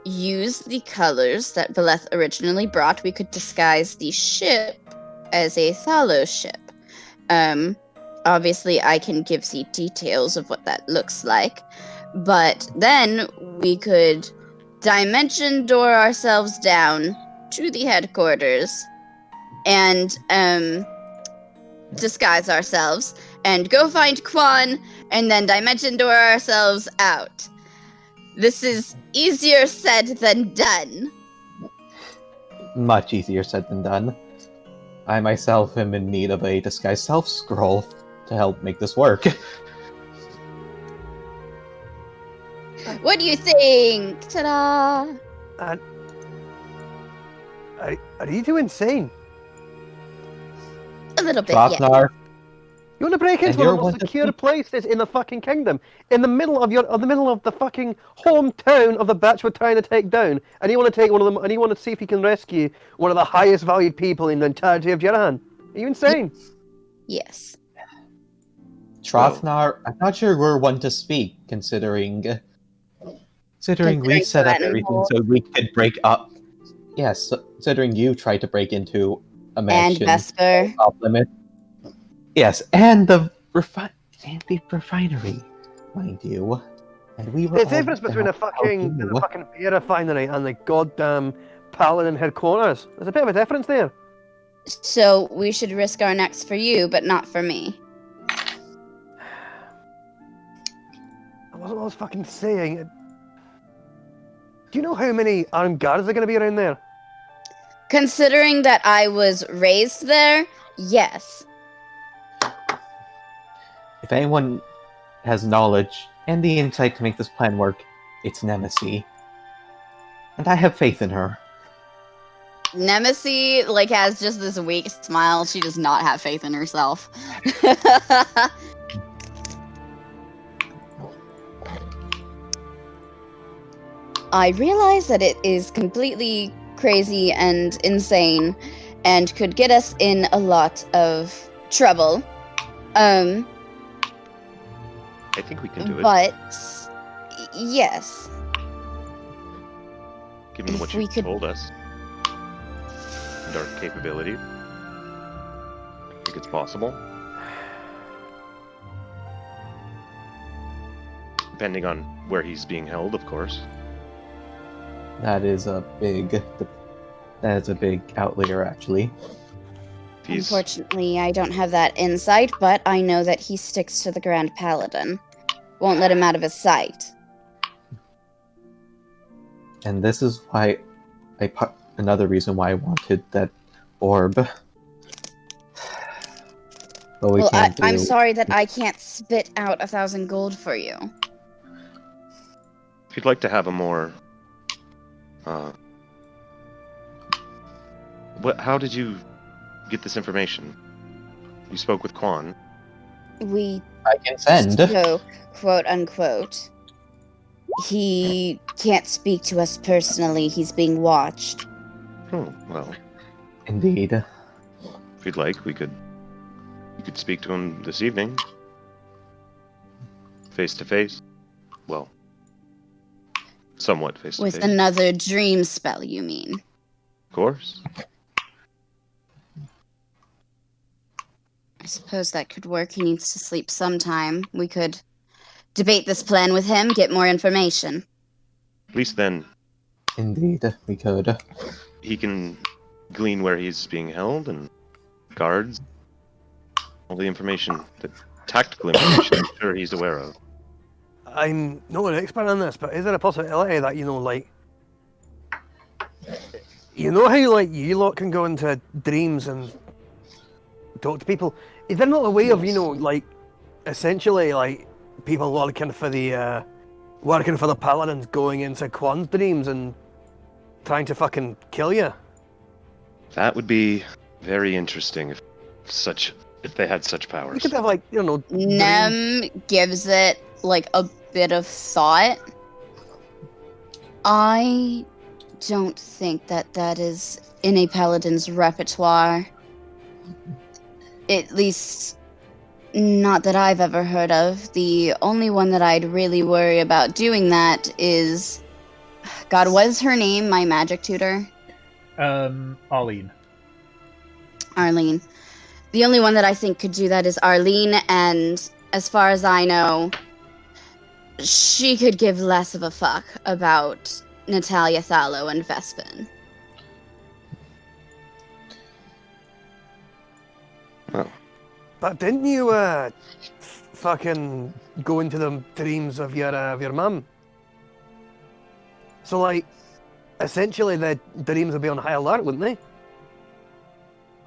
use the colors that Valeth originally brought, we could disguise the ship as a Thalos ship. Obviously I can give the details of what that looks like, but then we could dimension door ourselves down to the headquarters and disguise ourselves and go find Quan and then dimension door ourselves out. This is easier said than done. Much easier said than done. I myself am in need of a disguise self scroll to help make this work. What do you think? Ta-da! Are you two insane? A little bit, yeah. Drafnar, You want to break And into you're one of the one most to secure speak. places in the fucking kingdom, in the middle of the fucking hometown of the batch we're trying to take down, and you want to take one of them, and you want to see if you can rescue one of the highest valued people in the entirety of Jerahan. Are you insane? Yes. Drafnar, I'm not sure we're one to speak, considering we set up Platinum everything Hole. so we could break up. Yes, considering you tried to break into a And mansion Vesper. off limit. Yes, and the refinery, mind you. And we were There's a all difference between down a to help fucking beer refinery and the goddamn paladin headquarters. There's a bit of a difference there. So we should risk our necks for you, but not for me. That wasn't what I was fucking saying. Do you know how many armed guards are going to be around there? Considering that I was raised there, yes. If anyone has knowledge and the insight to make this plan work, it's Nemesis. And I have faith in her. Nemesis, has just this weak smile. She does not have faith in herself. I realize that it is completely crazy and insane and could get us in a lot of trouble. I think we can do it. But yes. Given if what we you've could- told us and our capability, I think it's possible. Depending on where he's being held, of course. That is a big outlier, actually. If he's Unfortunately, I don't have that insight, but I know that he sticks to the Grand Paladin. Won't let him out of his sight. And this is why another reason why I wanted that orb. But we Well, can't do. I'm sorry that I can't spit out 1,000 gold for you. if you'd like to have a more how did you get this information? You spoke with Quan. We I can send. spoke, quote unquote. He can't speak to us personally. He's being watched. Oh, well, Indeed. if you'd like, you could speak to him this evening. Face to face. Well, somewhat face to With face. another dream spell, you mean? Of course. I suppose that could work. He needs to sleep sometime. We could debate this plan with him, get more information. At least then Indeed, we could. he can glean where he's being held and guards. All the information, the tactical information, I'm sure he's aware of. I'm not an expert on this, but is there a possibility that, how, you lot can go into dreams and talk to people? Is there not a way of, essentially, people working for the paladins going into Quan's dreams and trying to fucking kill you? That would be very interesting if they had such powers. You could have, dreams. Nem gives it like a bit of thought, I don't think that that is in a paladin's repertoire. At least, not that I've ever heard of. The only one that I'd really worry about doing that is... God, what is her name, my magic tutor? Arlene. Arlene. The only one that I think could do that is Arlene, and as far as I know, she could give less of a fuck about Natalia Thallow and Vespin. Well, But didn't you fucking go into the dreams of your mum? So like, essentially the dreams would be on high alert, wouldn't they?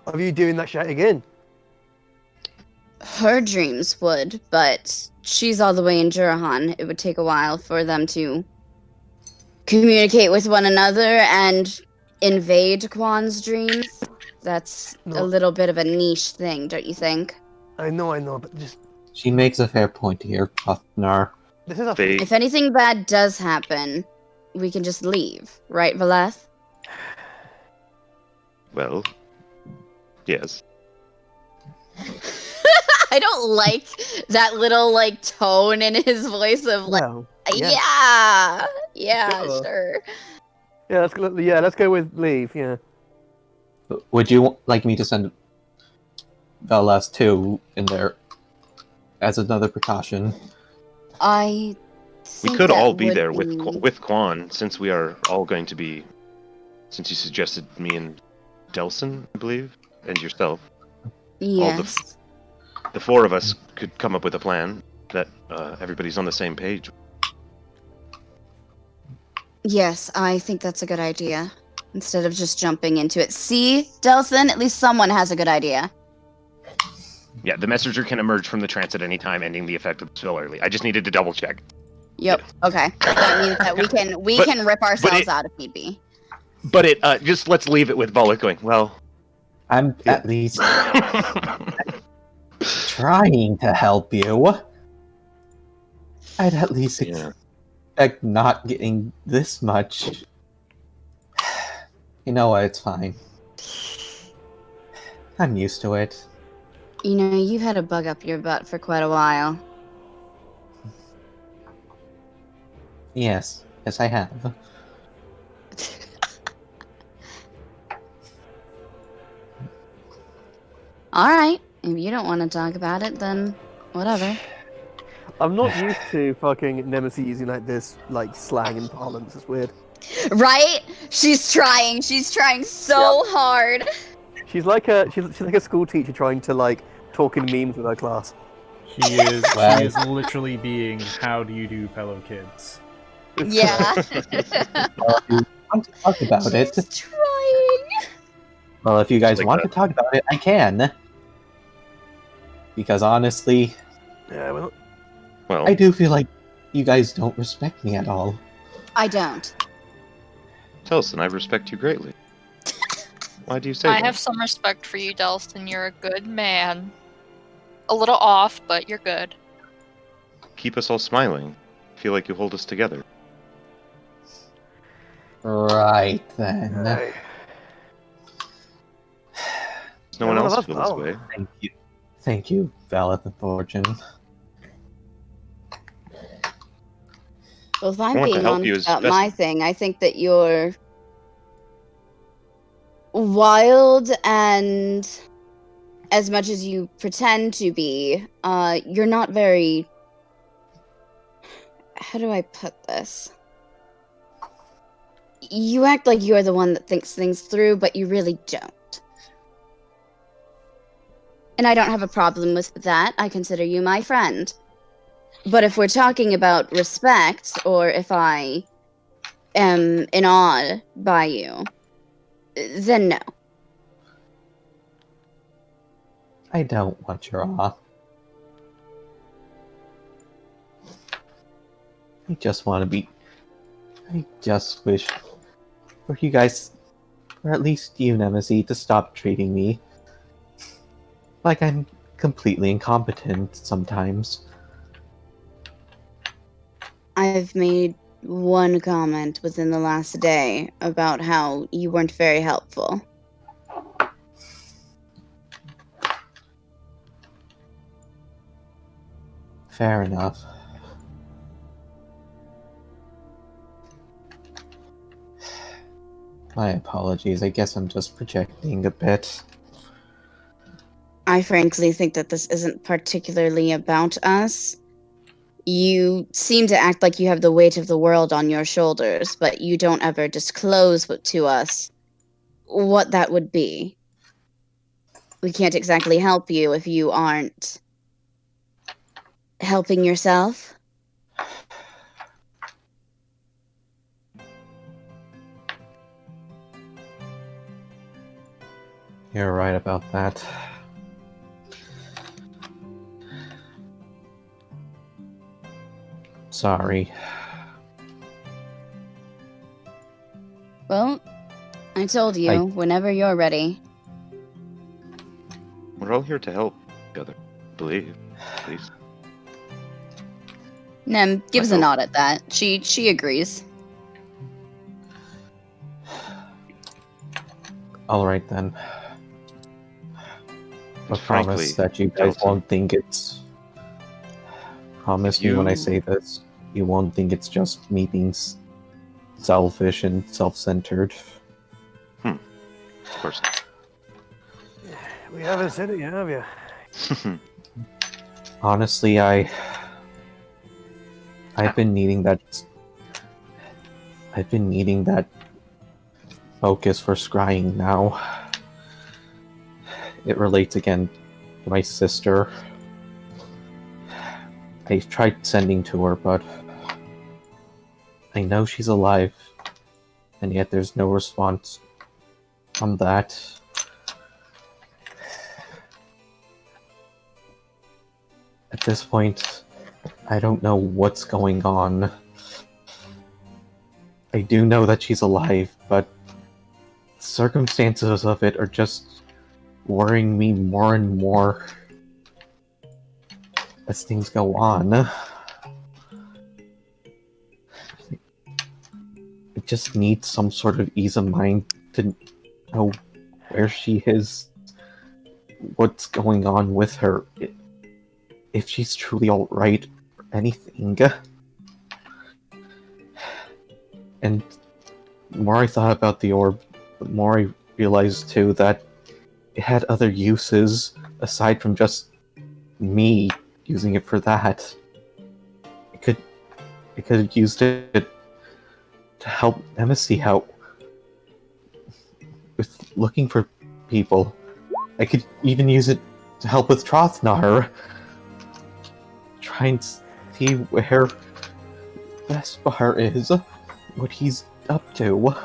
Are you doing that shit again? Her dreams would, but she's all the way in Jurahan. It would take a while for them to communicate with one another and invade Kwan's dreams. That's a No. little bit of a niche thing, don't you think? I know, but just She makes a fair point here, Puffnar. this is a they If anything bad does happen, we can just leave, right, Valeth? well, yes. I don't like that little like tone in his voice of like, well. yeah, Sure. sure. Yeah, let's go with leave. Yeah. Would you like me to send Velas 2 in there as another precaution? I We think could that all be would there be- with Quan, since we are all going to be. Since you suggested me and Delson, I believe, and yourself, Yes. the four of us could come up with a plan that everybody's on the same page. Yes, I think that's a good idea. Instead of just jumping into it. See, Delson, at least someone has a good idea. Yeah, the messenger can emerge from the trance at any time, ending the effect of the spell early. I just needed to double check. Yep. Okay. That means that we But- can rip ourselves it- out if need be. But it just let's leave it with Volok going, well. I'm at least trying to help you. I'd at least Yeah. expect not getting this much. You know what? It's fine. I'm used to it. You know, you've had a bug up your butt for quite a while. Yes, I have. Alright. If you don't want to talk about it, then whatever. I'm not used to fucking Nemesis using like this, like slang and parlance. It's weird. Right? She's trying so hard. She's like a school teacher trying to like talk in memes with her class. She is Wow. she is literally being how do you do, fellow kids? Yeah. Want to talk about it? She's trying. Well, if you guys Like want that. to talk about it, I can. Because honestly, Yeah, well, Well, I do feel like you guys don't respect me at all. I don't. Delson, I respect you greatly. Why do you say I that? have some respect for you, Delston. You're a good man. A little off, but you're good. Keep us all smiling. Feel like you hold us together. Right then. aye. No one Yeah, else well, feel this oh. way. Thank you, Valeth and Fortune. Well, if I I'm want to being help honest you as about best- my thing, I think that you're wild, and as much as you pretend to be, you're not very... How do I put this? You act like you're the one that thinks things through, but you really don't. And I don't have a problem with that. I consider you my friend. But if we're talking about respect, or if I am in awe by you, then no. I don't want your awe. I just want to be... I just wish for you guys, or at least you, Nemesis, to stop treating me like I'm completely incompetent sometimes. I've made one comment within the last day about how you weren't very helpful. Fair enough. My apologies. I guess I'm just projecting a bit. I frankly think that this isn't particularly about us. You seem to act like you have the weight of the world on your shoulders, but you don't ever disclose to us what that would be. We can't exactly help you if you aren't helping yourself. You're right about that. Sorry. Well, I told you, whenever you're ready. We're all here to help each other, I believe. At least. Nem gives a hope. nod at that. She agrees. Alright then. I promise frankly, that you guys Delta, won't think it's... Promise if me when I you- say this, you won't think it's just me being selfish and self-centered. Of course. We haven't said it yet, have you? Honestly, I've been needing that... I've been needing that focus for scrying now. It relates again to my sister. I tried sending to her, but I know she's alive, and yet there's no response on that. At this point, I don't know what's going on. I do know that she's alive, but circumstances of it are just worrying me more and more as things go on. I just need some sort of ease of mind to know where she is, what's going on with her, if she's truly alright, or anything. And the more I thought about the orb, the more I realized too that it had other uses aside from just me using it for that. It could have used it to help Nemesis out with looking for people. I could even use it to help with Trothnar. Try and see where Vespar is, what he's up to.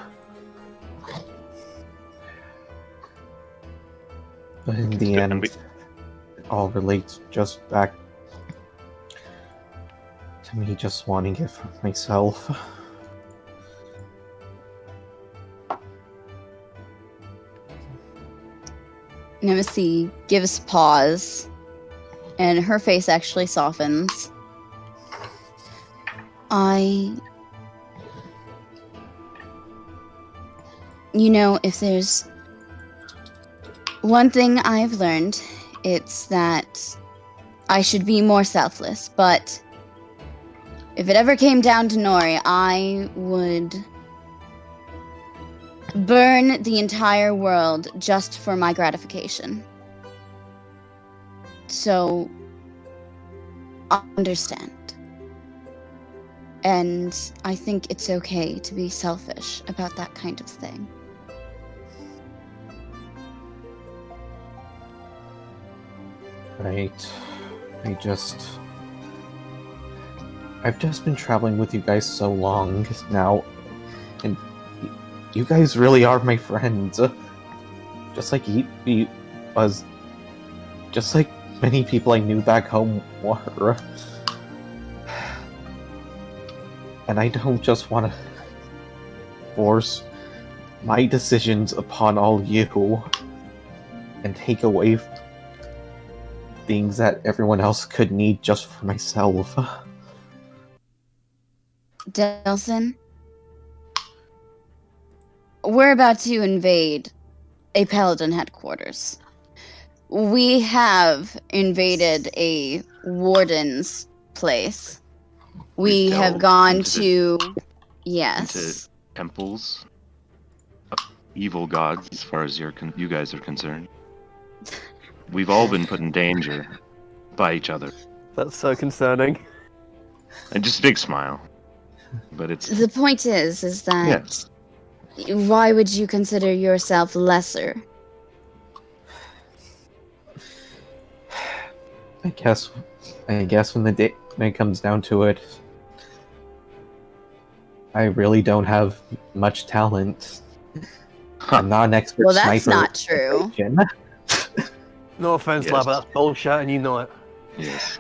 But in the end, it all relates just back to me just wanting it for myself. Nemesis gives pause, and her face actually softens. You know, if there's one thing I've learned, it's that I should be more selfless, but if it ever came down to Nori, I would burn the entire world just for my gratification. So, I understand. And I think it's okay to be selfish about that kind of thing. Right. I've just been traveling with you guys so long now, and you guys really are my friends. Just like he was, just like many people I knew back home were. And I don't just want to force my decisions upon all you and take away things that everyone else could need just for myself. Delson, we're about to invade a Paladin headquarters. We have invaded a warden's place. We We've have delved gone into to... Yes. into temples of evil gods, as far as you guys are concerned. We've all been put in danger by each other. That's so concerning. And just a big smile. But it's The point is that... yes. Why would you consider yourself lesser? I guess when it comes down to it, I really don't have much talent. Huh. I'm not an expert Well, that's sniper. not true. No offense, Yes. lad, but that's bullshit and you know it. Yes.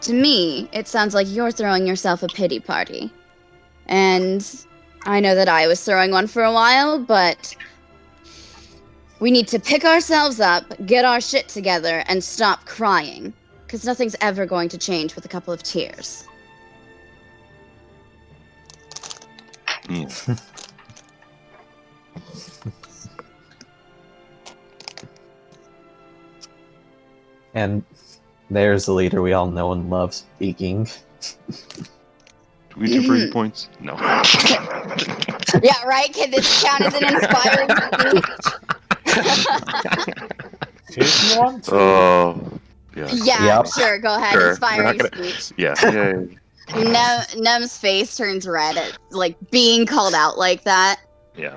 To me, it sounds like you're throwing yourself a pity party. And I know that I was throwing one for a while, but we need to pick ourselves up, get our shit together, and stop crying. Because nothing's ever going to change with a couple of tears. Yeah. And there's the leader we all know and love speaking. Do we get your birthday points? No. Yeah, right? Can this count as an inspiring speech? If you want to. Oh. Yeah. Yeah, Yep. sure, go ahead. Sure. We're Inspiring not gonna- speech. Yeah. Nem's face turns red at, like, being called out like that. Yeah.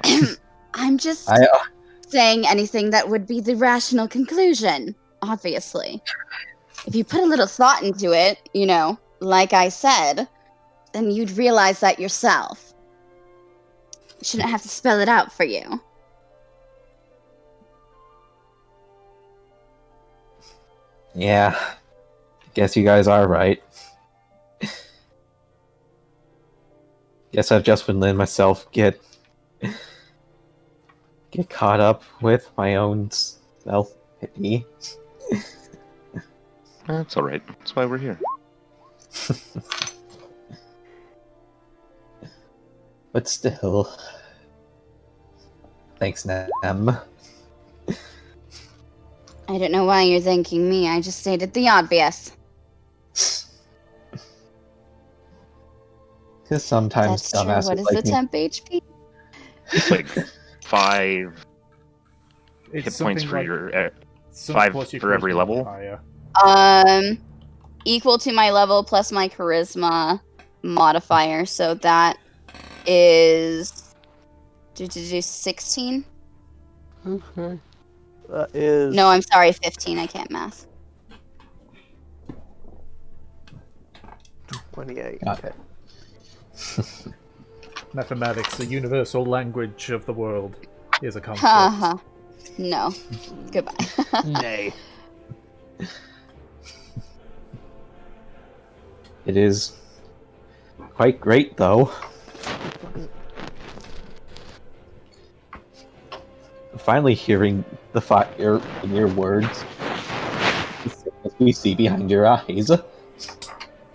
I'm just I saying anything that would be the rational conclusion, obviously. If you put a little thought into it, you know, like I said, then you'd realize that yourself. I shouldn't have to spell it out for you. yeah, guess you guys are right. Guess I've just been letting myself get caught up with my own self-pity. That's all right. That's why we're here. But still, thanks, Nem. I don't know why you're thanking me. I just stated the obvious. Because sometimes That's true. dumbasses What is like the me. temp HP? It's like 5 It's hit points something for like your some 5 plus your for every charisma level? modifier. Equal to my level plus my charisma modifier, so that is 16? Okay. That is... No, I'm sorry, 15. I can't math. 28. Got Okay. Mathematics, the universal language of the world, is a concept. Haha. No. Goodbye. Nay. It is quite great, though. Finally hearing the fire in your words, as we see behind your eyes.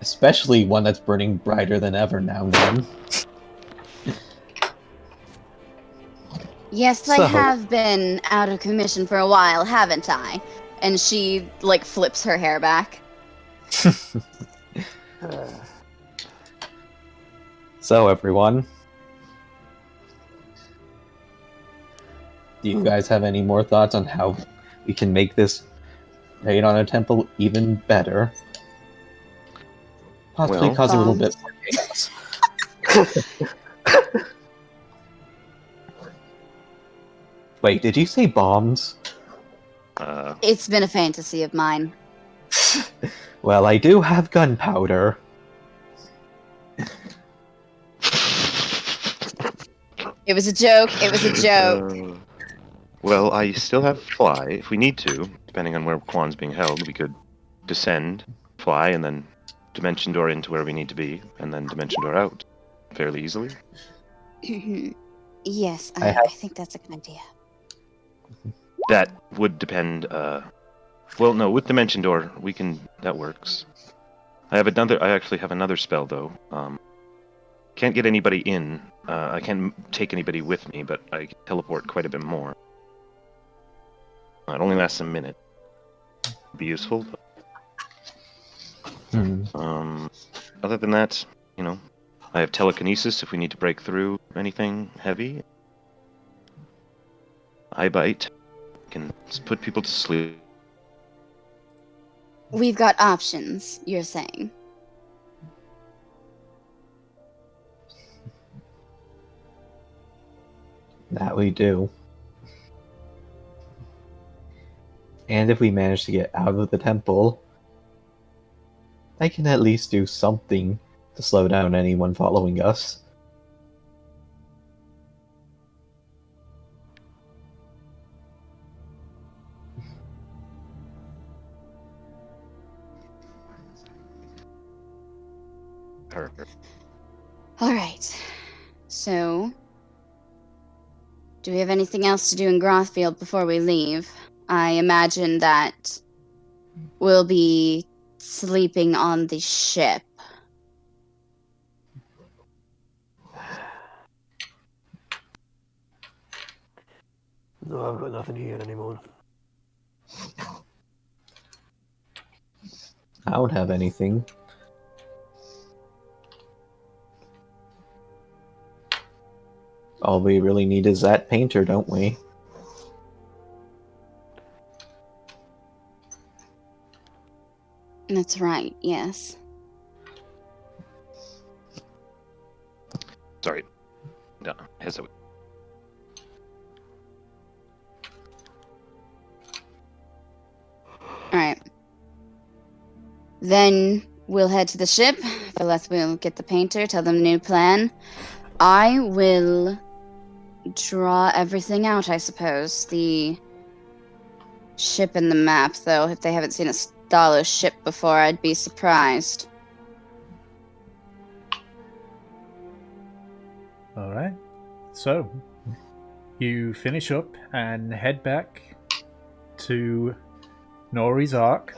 Especially one that's burning brighter than ever now and then. Yes, I So- have been out of commission for a while, haven't I? And she, like, flips her hair back. So, everyone, do you guys have any more thoughts on how we can make this raid on a temple even better? Possibly Well, cause a little bit more chaos. Wait, did you say bombs? It's been a fantasy of mine. Well, I do have gunpowder. It was a joke. It was a joke. Well, I still have fly. If we need to, depending on where Quan's being held, we could descend, fly, and then dimension door into where we need to be, and then dimension door out fairly easily. Yes, I I have- think that's a good idea. That would depend. Well, no, with dimension door, we can. That works. I actually have another spell though. Can't get anybody in. I can't take anybody with me, but I can teleport quite a bit more. It only lasts a minute. Be useful. Other than that, I have telekinesis if we need to break through anything heavy. Eye bite can put people to sleep. We've got options, you're saying. That we do. And if we manage to get out of the temple, I can at least do something to slow down anyone following us. Alright. So, do we have anything else to do in Grothfield before we leave? I imagine that we'll be sleeping on the ship. No, I've got nothing here anymore. I don't have anything. All we really need is that painter, don't we? That's right, yes. Sorry. No, hesitate. Alright. Then we'll head to the ship. Phileth will get the painter, tell them the new plan. I will draw everything out, I suppose. The ship and the map, though. If they haven't seen a Stalos ship before, I'd be surprised. Alright. So, you finish up and head back to Nori's Ark.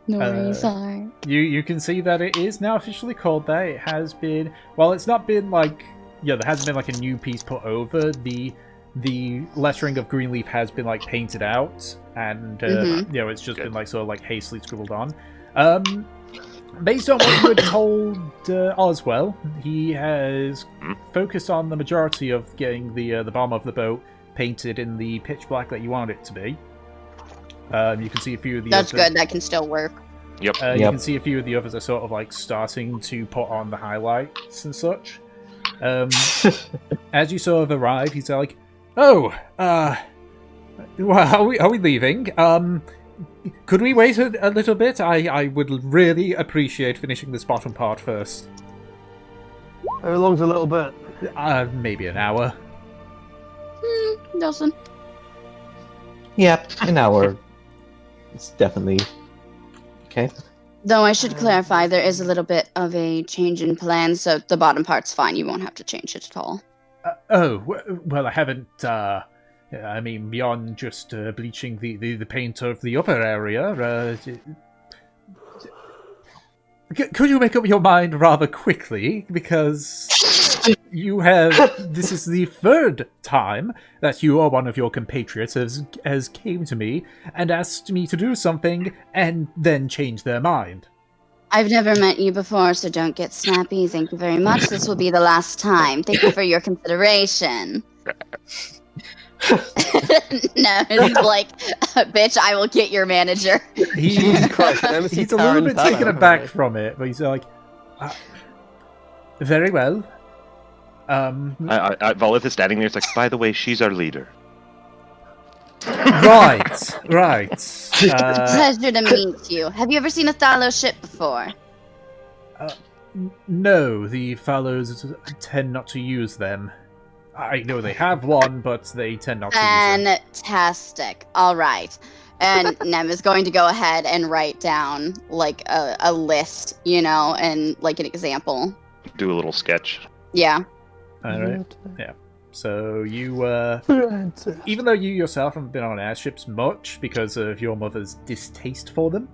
Nori's Ark. You can see that it is now officially called that. It has been... Well, it's not been like... Yeah, there hasn't been like a new piece put over. The lettering of Greenleaf has been like painted out, and it's just been like sort of like hastily scribbled on. Based on what you had told Oswell, he has focused on the majority of getting the bottom of the boat painted in the pitch black that you want it to be. You can see a few of the That's good, that can still work. You can see a few of the others are sort of like starting to put on the highlights and such. As you sort of arrive, he's like, well, are we leaving? Could we wait a little bit? I would really appreciate finishing this bottom part first. How long's a little bit? Maybe an hour. Doesn't. Yep, an hour. It's definitely okay. Though I should clarify, there is a little bit of a change in plan, so the bottom part's fine. You won't have to change it at all. Well, I haven't, beyond just bleaching the paint of the upper area, could you make up your mind rather quickly? Because this is the third time that you or one of your compatriots has came to me and asked me to do something and then change their mind. I've never met you before, so don't get snappy. Thank you very much. This will be the last time. Thank you for your consideration. No, it's like, bitch, I will get your manager. He's a little bit taken aback from it, but he's like, very well. Volith is standing there. It's like, by the way, she's our leader. Right. Pleasure to meet you. Have you ever seen a Thalos ship before? No, the fellows tend not to use them. I know they have one, but they tend not to use them. Fantastic. All right. And Nem is going to go ahead and write down, like, a list, and, like, an example. Do a little sketch. Yeah. All right. Yeah. So you, even though you yourself haven't been on airships much because of your mother's distaste for them,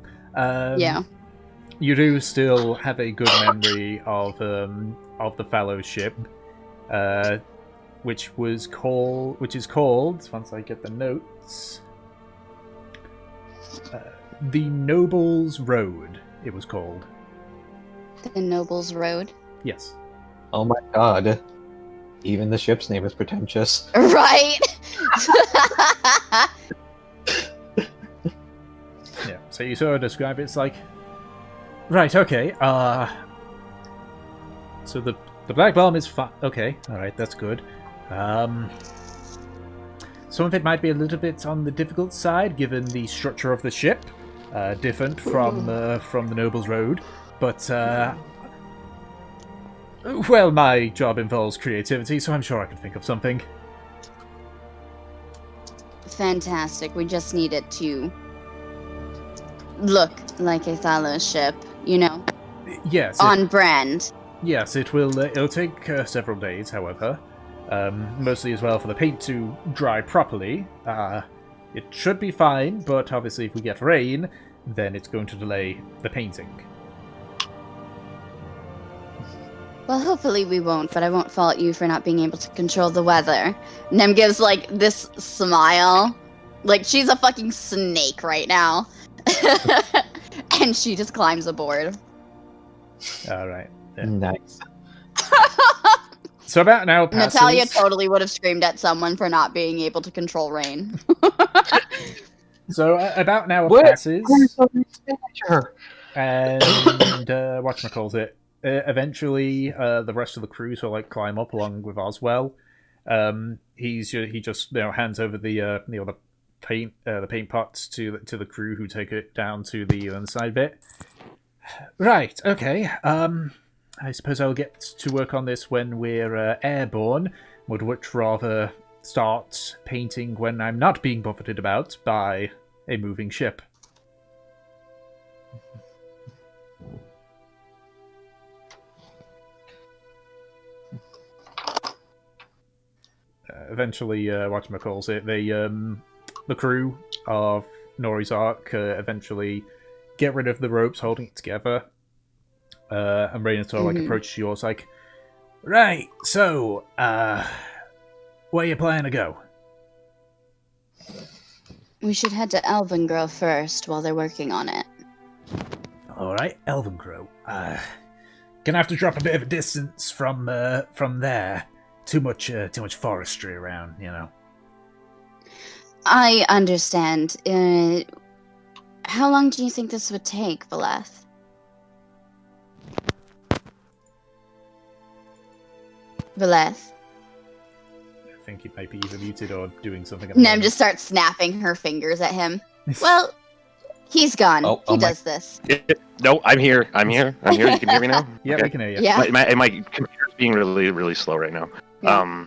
you do still have a good memory of the Fellowship, which is called, once I get the notes, the Nobles Road. It was called. The Nobles Road. Yes. Oh my god. Even the ship's name is pretentious. Right. Yeah. So you sort of describe it. It's like, right. Okay. So the black bomb is fine. Okay. All right. That's good. Some of it might be a little bit on the difficult side, given the structure of the ship, different from the Nobles Road. But well, my job involves creativity, so I'm sure I can think of something. Fantastic. We just need it to look like a Thalos ship, you know, Yes. on brand. Yes, it will. It'll take several days, however. Mostly as well for the paint to dry properly. It should be fine, but obviously if we get rain, then it's going to delay the painting. Well, hopefully we won't, but I won't fault you for not being able to control the weather. Nem gives, like, this smile. Like, she's a fucking snake right now. And she just climbs aboard. Alright. Yeah. Nice. So about an hour passes. Natalia totally would have screamed at someone for not being able to control rain. So about an hour passes. And whatchamacallit, eventually the rest of the crew sort of like climb up along with Oswell. He just hands over the paint pots to the crew, who take it down to the inside bit. Right, okay. I suppose I'll get to work on this when we're airborne. Would much rather start painting when I'm not being buffeted about by a moving ship. Eventually, whatchamacallit, the crew of Nori's Ark eventually get rid of the ropes holding it together. And Raina sort of like approaches yours like, right, so, where you planning to go? We should head to Elvengrow first while they're working on it. Alright, Elvengrow. Gonna have to drop a bit of a distance from there. Too much forestry around, you know. I understand. How long do you think this would take, Valeth? Valeth? I think he might be either muted or doing something. Nem just starts snapping her fingers at him. Well, he's gone. He does this. No, I'm here. You can hear me now? Yeah, okay. we can hear you. Yeah. My computer's being really, really slow right now. Yeah.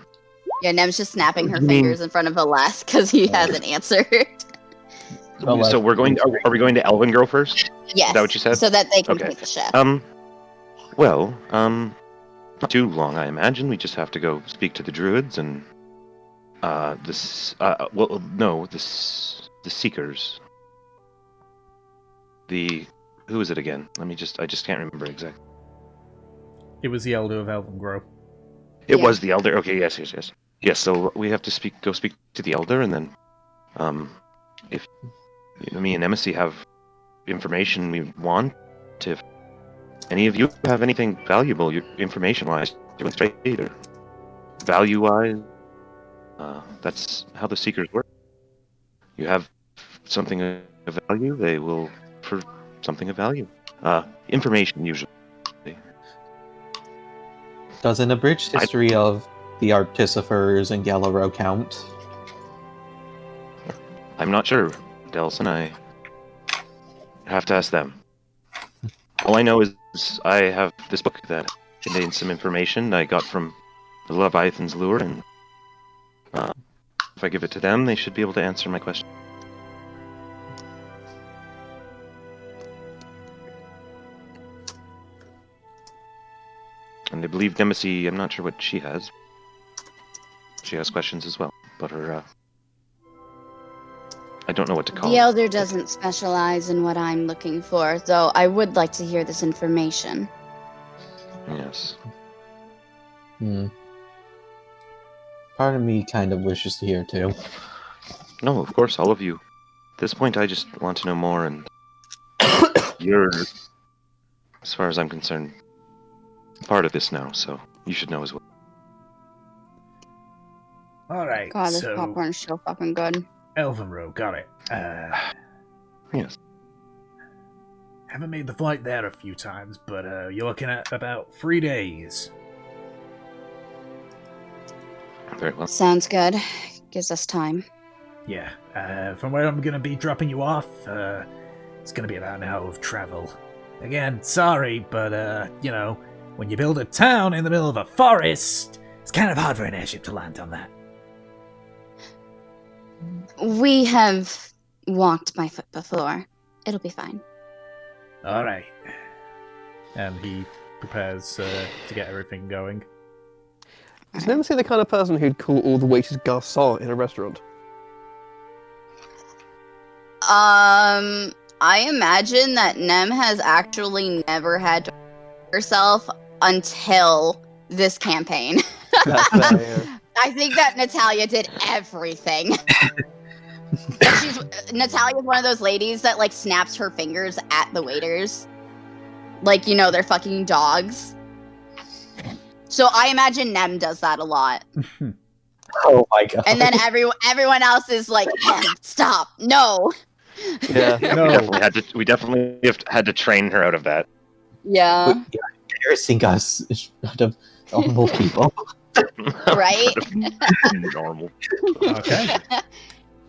Yeah, Nem's just snapping her fingers in front of Valeth because he hasn't answered. So we're going. Are we going to Elvengrow first? Yes. Is that what you said? So that they can take the ship. Not too long, I imagine. We just have to go speak to the druids and the Seekers. Who is it again? I just can't remember exactly. It was the Elder of Elvengrow. It was the Elder. Okay, yes. Yes, so we have to go speak to the Elder, and then if me and Nemesis have information we want, if any of you have anything valuable, information-wise, straight or value-wise, that's how the Seekers work. You have something of value, they will for something of value. Information, usually. Does an abridged history of the Artificers and Galero count? I'm not sure, Delson. I have to ask them. All I know is I have this book that contains some information I got from the Leviathan's Lure, and if I give it to them, they should be able to answer my question. And I believe Nemesis, I'm not sure what she has. She has questions as well, but her... don't know what to call The it. Elder doesn't specialize in what I'm looking for, though I would like to hear this information. Yes. Part of me kind of wishes to hear too. No, of course, all of you. At this point, I just want to know more, and you're, as far as I'm concerned, part of this now, so you should know as well. All right. God, this so popcorn is so fucking good. Elvengrow, got it. Yes. Haven't made the flight there a few times, but you're looking at about 3 days. Very well. Sounds good. Gives us time. Yeah. From where I'm gonna be dropping you off, it's gonna be about an hour of travel. Again, sorry, but you know, when you build a town in the middle of a forest, it's kind of hard for an airship to land on that. We have walked by foot before. It'll be fine. All right. And he prepares to get everything going. Is Nemesis the kind of person who'd call all the waiters garçon in a restaurant? I imagine that Nem has actually never had to herself until this campaign. That's fair, yeah. I think that Natalia did everything. Natalia's one of those ladies that like snaps her fingers at the waiters. Like, you know, they're fucking dogs. So I imagine Nem does that a lot. Oh my god. And then everyone else is like, Nem, stop, no. Yeah. No. We definitely had to train her out of that. Yeah. Embarrassing us in front of normal people. Right? Normal. Okay.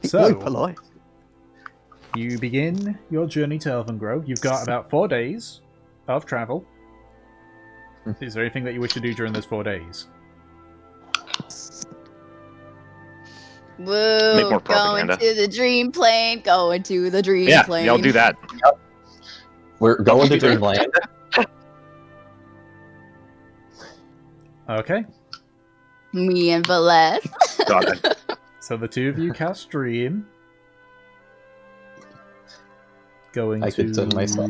Very So, polite. you begin your journey to Elvengrow. You've got about 4 days of travel. Is there anything that you wish to do during those 4 days? Woo, Make more going propaganda. to the dream plane, going to the dream Yeah, plane. y'all do that. We're going to Dreamland. Okay. Me and Valeth. God, So the two of you cast Dream. Going I to... could send myself.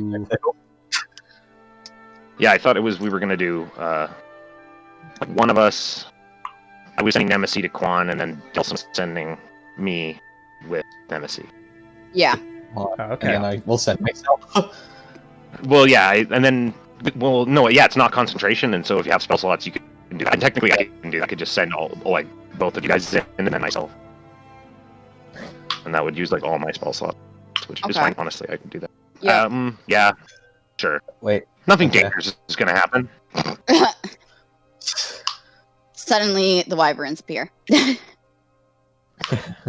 yeah, I thought we were gonna do like one of us. I was sending Nemesis to Quan, and then Delson was sending me with Nemesis. Yeah. Okay. And I will send myself. Well, yeah, no, yeah, it's not concentration, and so if you have spell slots, you can do that. And technically, I can do that. I could just send like both of you guys in, and then myself, and that would use like all my spell slots, which is Okay. fine. Honestly, I can do that. Yeah. Yeah, sure. Wait. Nothing Okay. dangerous is gonna happen. Suddenly, the wyverns appear. All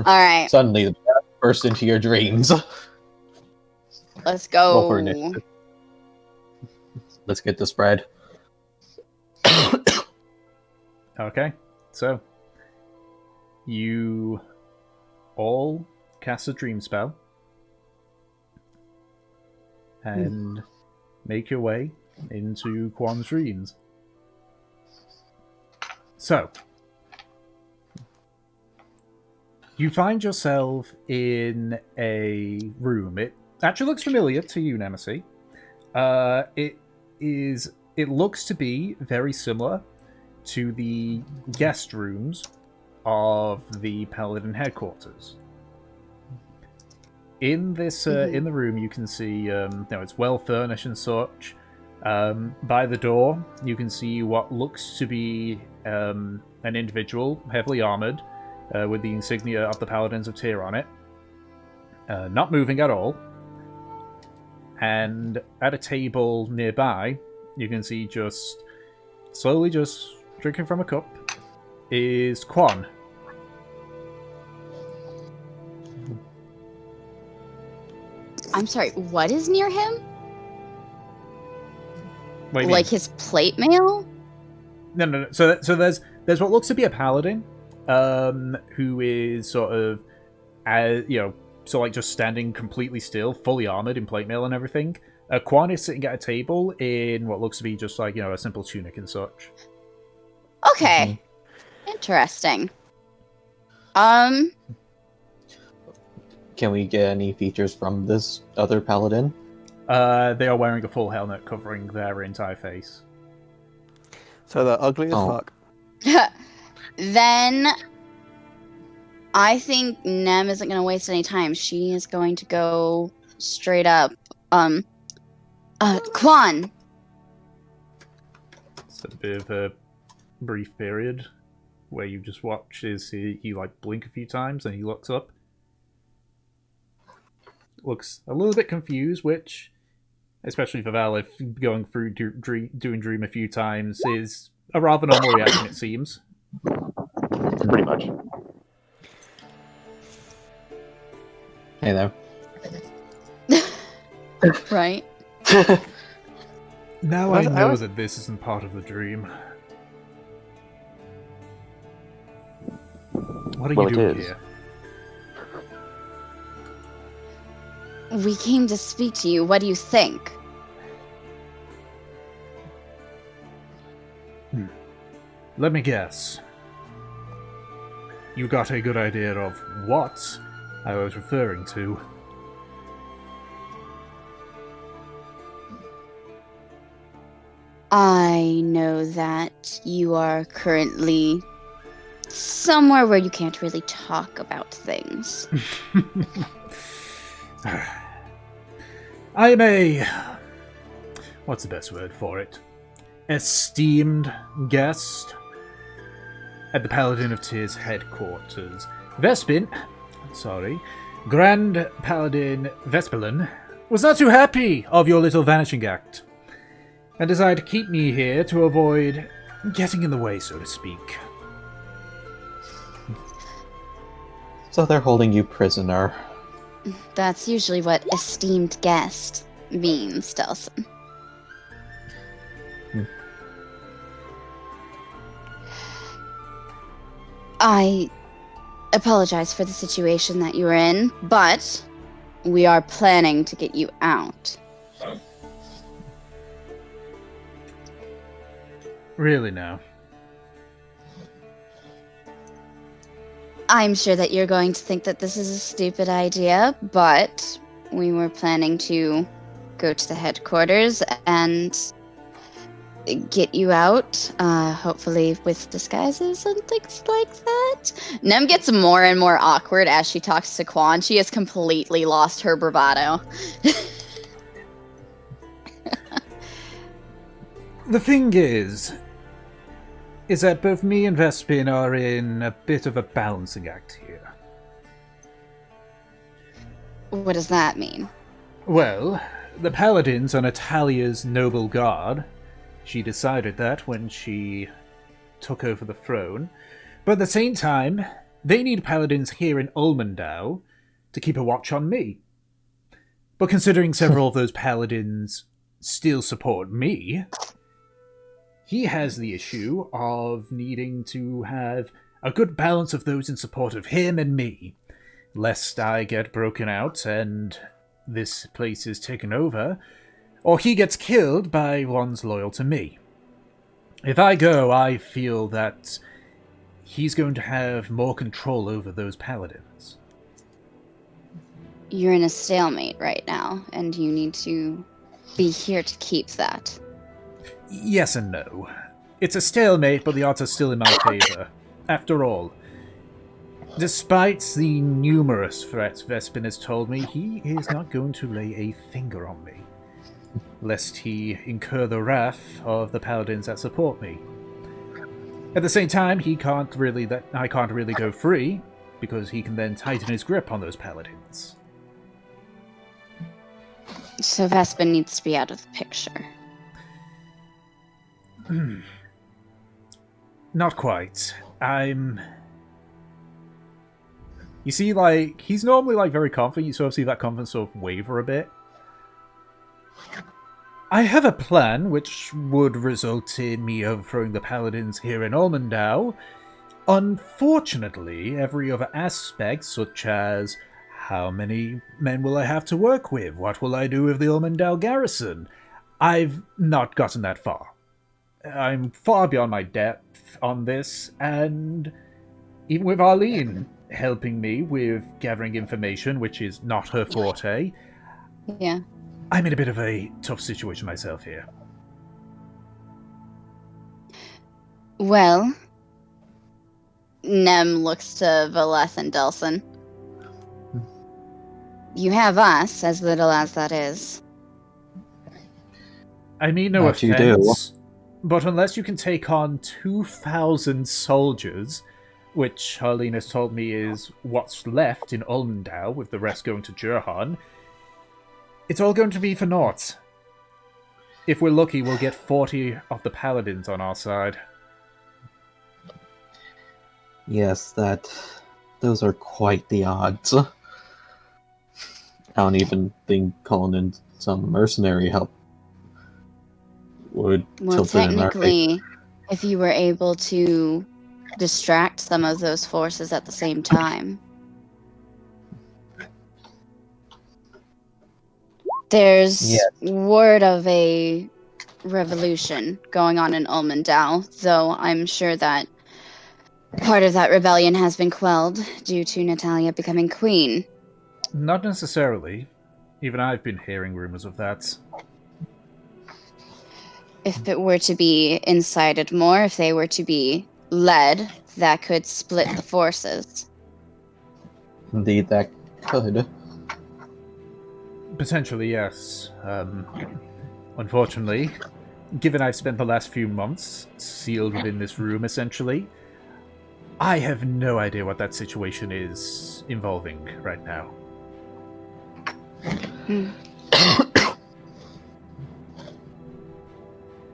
right, Suddenly, the bat burst into your dreams. let's Roll for go. initiative. Let's get this spread. Okay. So, you all cast a dream spell and make your way into Quan's dreams. So, you find yourself in a room. It actually looks familiar to you, Nemesis. It looks to be very similar to the guest rooms of the Paladin headquarters. In this, in the room, you can see, it's well furnished and such. By the door, you can see what looks to be an individual, heavily armored, with the insignia of the Paladins of Tyr on it, not moving at all. And at a table nearby, you can see just slowly just drinking from a cup is Quan. I'm sorry, what is near him? What do you Like mean? his plate mail? No. So there's what looks to be a paladin, who is sort of, so like just standing completely still, fully armored in plate mail and everything. Quan is sitting at a table in what looks to be just like a simple tunic and such. Okay. Interesting. Can we get any features from this other paladin? They are wearing a full helmet covering their entire face. So they're ugly as Oh. fuck. Then I think Nem isn't going to waste any time. She is going to go straight up. Quan. It's a bit of a brief period where you just watch as he like blink a few times and he looks up. Looks a little bit confused, which, especially for Val, if going through doing Dream a few times, is a rather normal reaction, it seems. Pretty much. Hey there. Right. Now I know that this isn't part of the dream. What are you doing here? We came to speak to you. What do you think? Let me guess. You got a good idea of what I was referring to. I know that you are currently somewhere where you can't really talk about things. I'm a... what's the best word for it? Esteemed guest at the Paladin of Tyr's headquarters. Grand Paladin Vespelin was not too happy of your little vanishing act, and decided to keep me here to avoid getting in the way, so to speak. So they're holding you prisoner. That's usually what esteemed guest means, Delson. I apologize for the situation that you're in, but we are planning to get you out. Really now? I'm sure that you're going to think that this is a stupid idea, but we were planning to go to the headquarters and get you out, hopefully with disguises and things like that. Nem gets more and more awkward as she talks to Quan. She has completely lost her bravado. The thing is that both me and Vespin are in a bit of a balancing act here. What does that mean? Well, the Paladins are Natalia's noble guard. She decided that when she took over the throne. But at the same time, they need Paladins here in Ulmendow to keep a watch on me. But considering several of those Paladins still support me, he has the issue of needing to have a good balance of those in support of him and me, lest I get broken out and this place is taken over, or he gets killed by ones loyal to me. If I go, I feel that he's going to have more control over those paladins. You're in a stalemate right now, and you need to be here to keep that. Yes and no. It's a stalemate, but the odds are still in my favor. After all, despite the numerous threats Vespin has told me, he is not going to lay a finger on me, lest he incur the wrath of the paladins that support me. At the same time, I can't really go free, because he can then tighten his grip on those paladins. So Vespin needs to be out of the picture. Not quite. You see, like, he's normally, like, very confident. You sort of see that confidence sort of waver a bit. I have a plan which would result in me overthrowing the paladins here in Ulmendow. Unfortunately, every other aspect, such as how many men will I have to work with, what will I do with the Ulmendow garrison, I've not gotten that far. I'm far beyond my depth on this, and even with Arlene, helping me with gathering information, which is not her forte. Yeah. I'm in a bit of a tough situation myself here. Well, Nem looks to Valeth and Delson. You have us, as little as that is. I mean no That you do. offense, but unless you can take on 2,000 soldiers, which Harleen has told me is what's left in Ulmendow, with the rest going to Jurhan, it's all going to be for naught. If we're lucky, we'll get 40 of the paladins on our side. Yes, those are quite the odds. I don't even think calling in some mercenary help would Well, tilt it in our favor. technically, if you were able to distract some of those forces at the same time. There's Yes. word of a revolution going on in Ulmendow, though I'm sure that part of that rebellion has been quelled due to Natalia becoming queen. Not necessarily. Even I've been hearing rumors of that. If it were to be incited more, if they were to be led, that could split the forces. Indeed, that could. Potentially, yes. Unfortunately, given I've spent the last few months sealed within this room, essentially, I have no idea what that situation is involving right now.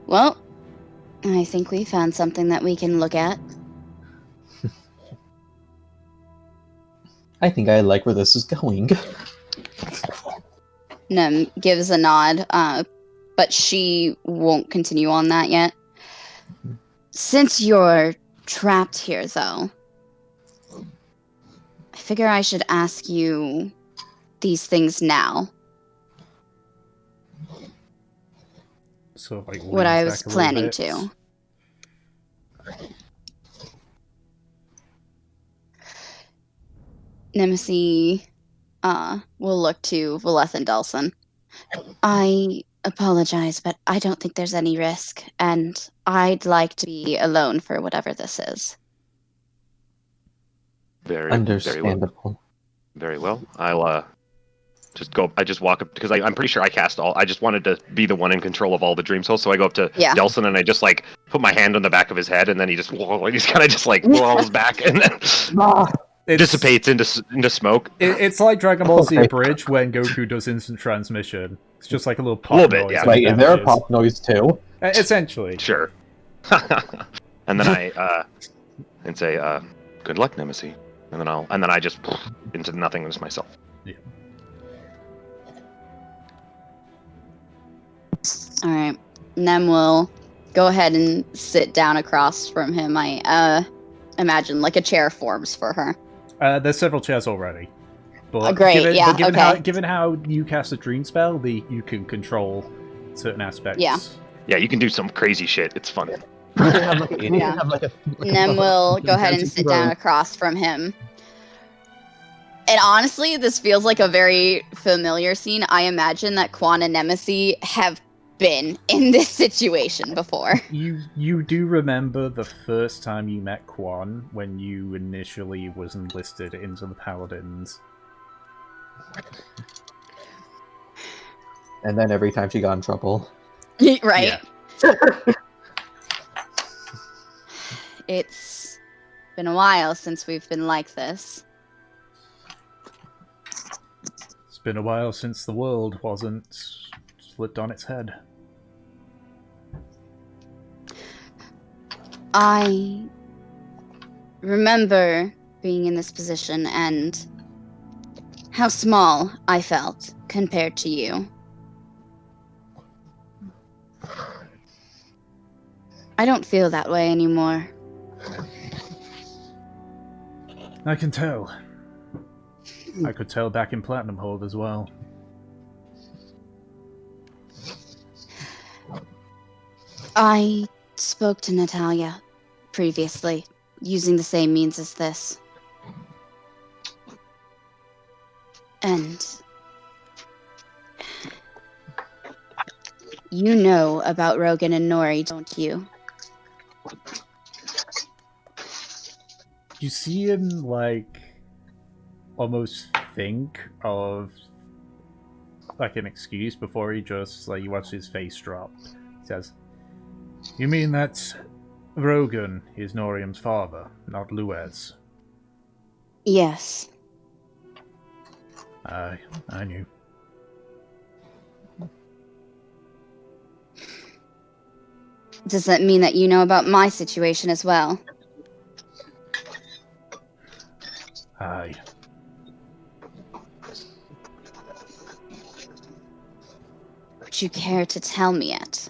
Well, I think we found something that we can look at. I think I like where this is going. Nem gives a nod, but she won't continue on that yet. Since you're trapped here, though, I figure I should ask you these things now. So, like, What I leans was back a little planning bit. to. Nemesis will look to Valeth and Delson. I apologize, but I don't think there's any risk, and I'd like to be alone for whatever this is. Very Understandable. Very well. I'll just go. I just walk up because I'm pretty sure I cast all. I just wanted to be the one in control of all the dream souls, so I go up to Delson and I just like put my hand on the back of his head, and then he's kind of just like rolls back and then dissipates into smoke. It's like Dragon Ball Z Okay. Bridge when Goku does instant transmission. It's just like a little pop A little bit, noise. yeah. and Wait, it is there a vanishes. pop noise too? Essentially. Sure. And then I and say, "Good luck, Nemesis." And then I just into nothingness myself. Yeah. All right. Nem will go ahead and sit down across from him. I imagine like a chair forms for her. There's several chairs already. But Great, given how you cast a dream spell, you can control certain aspects. Yeah. Yeah, you can do some crazy shit. It's fun. You can have like, you Yeah. can have like a Nem will go ahead and magic sit down throne. across from him. And honestly, this feels like a very familiar scene. I imagine that Quan and Nemesis have been in this situation before. You do remember the first time you met Quan when you initially was enlisted into the Paladins. And then every time she got in trouble. Right? It's been a while since we've been like this. It's been a while since the world wasn't flipped on its head. I remember being in this position and how small I felt compared to you. I don't feel that way anymore. I can tell. I could tell back in Platinum Hold as well. I spoke to Natalia previously, using the same means as this. And you know about Rogan and Nori, don't you? You see him, like, almost think of, like, an excuse before he just, like, you watch his face drop. He says, "You mean that Rogan is Norium's father, not Luez?" Yes. I knew. Does that mean that you know about my situation as well? Aye. Would you care to tell me yet?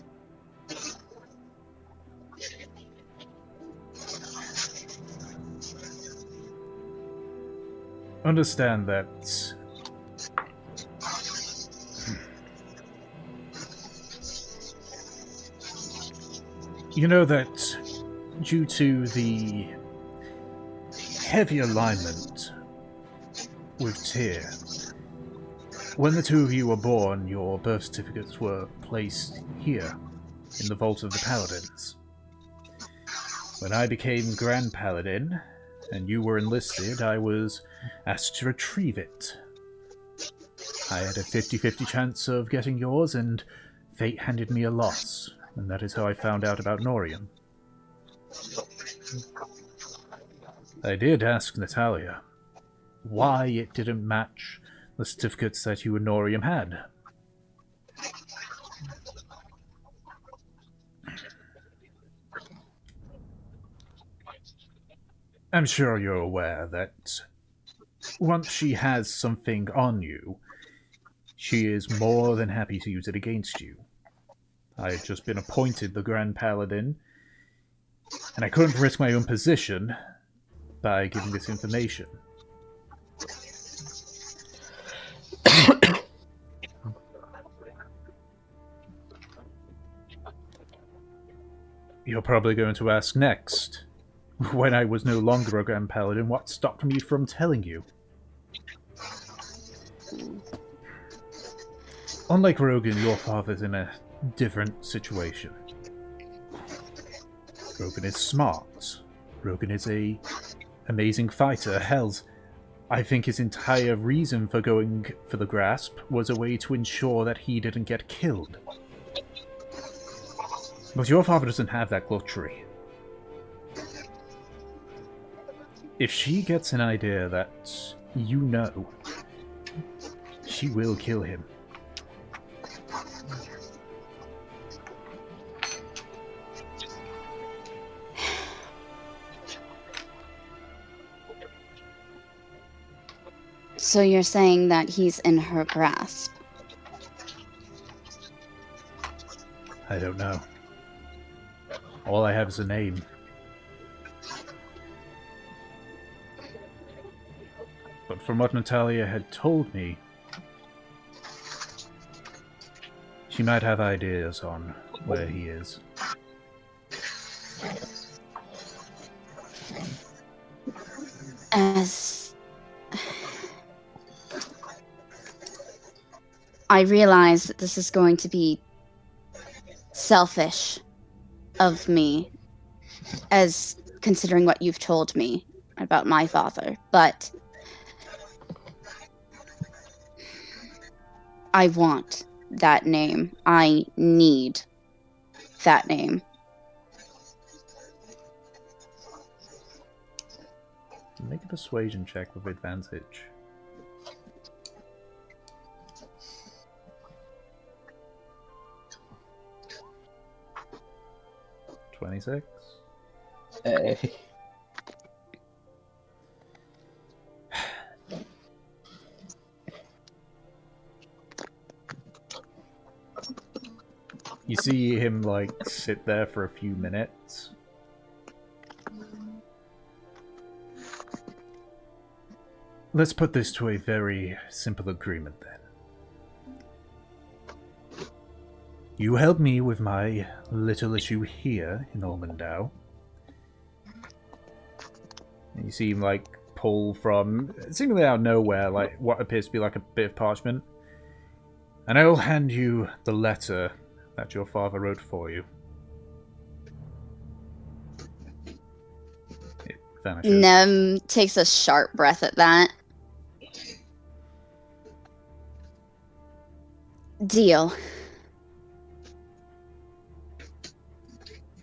Understand that you know that due to the heavy alignment with Tyr, when the two of you were born, your birth certificates were placed here, in the Vault of the Paladins. When I became Grand Paladin, and you were enlisted, I was asked to retrieve it. I had a 50-50 chance of getting yours, and fate handed me a loss, and that is how I found out about Norium. I did ask Natalia why it didn't match the certificates that you and Norium had. I'm sure you're aware that once she has something on you, she is more than happy to use it against you. I had just been appointed the Grand Paladin, and I couldn't risk my own position by giving this information. You're probably going to ask next, when I was no longer a Grand Paladin, what stopped me from telling you? Unlike Rogan, your father's in a different situation. Rogan is smart. Rogan is a amazing fighter. Hells, I think his entire reason for going for the grasp was a way to ensure that he didn't get killed. But your father doesn't have that luxury. If she gets an idea that you know, she will kill him. So you're saying that he's in her grasp? I don't know. All I have is a name. But from what Natalia had told me, she might have ideas on where he is. As I realize that this is going to be selfish of me, as considering what you've told me about my father, but I want that name. I need that name. Make a persuasion check with advantage. $26. Hey. You see him, like, sit there for a few minutes. Let's put this to a very simple agreement, then. You help me with my little issue here in Ormondau. And you see him, like, pull from, seemingly out of nowhere, like what appears to be like a bit of parchment. And I will hand you the letter that your father wrote for you. It vanishes. Nem takes a sharp breath at that. Deal.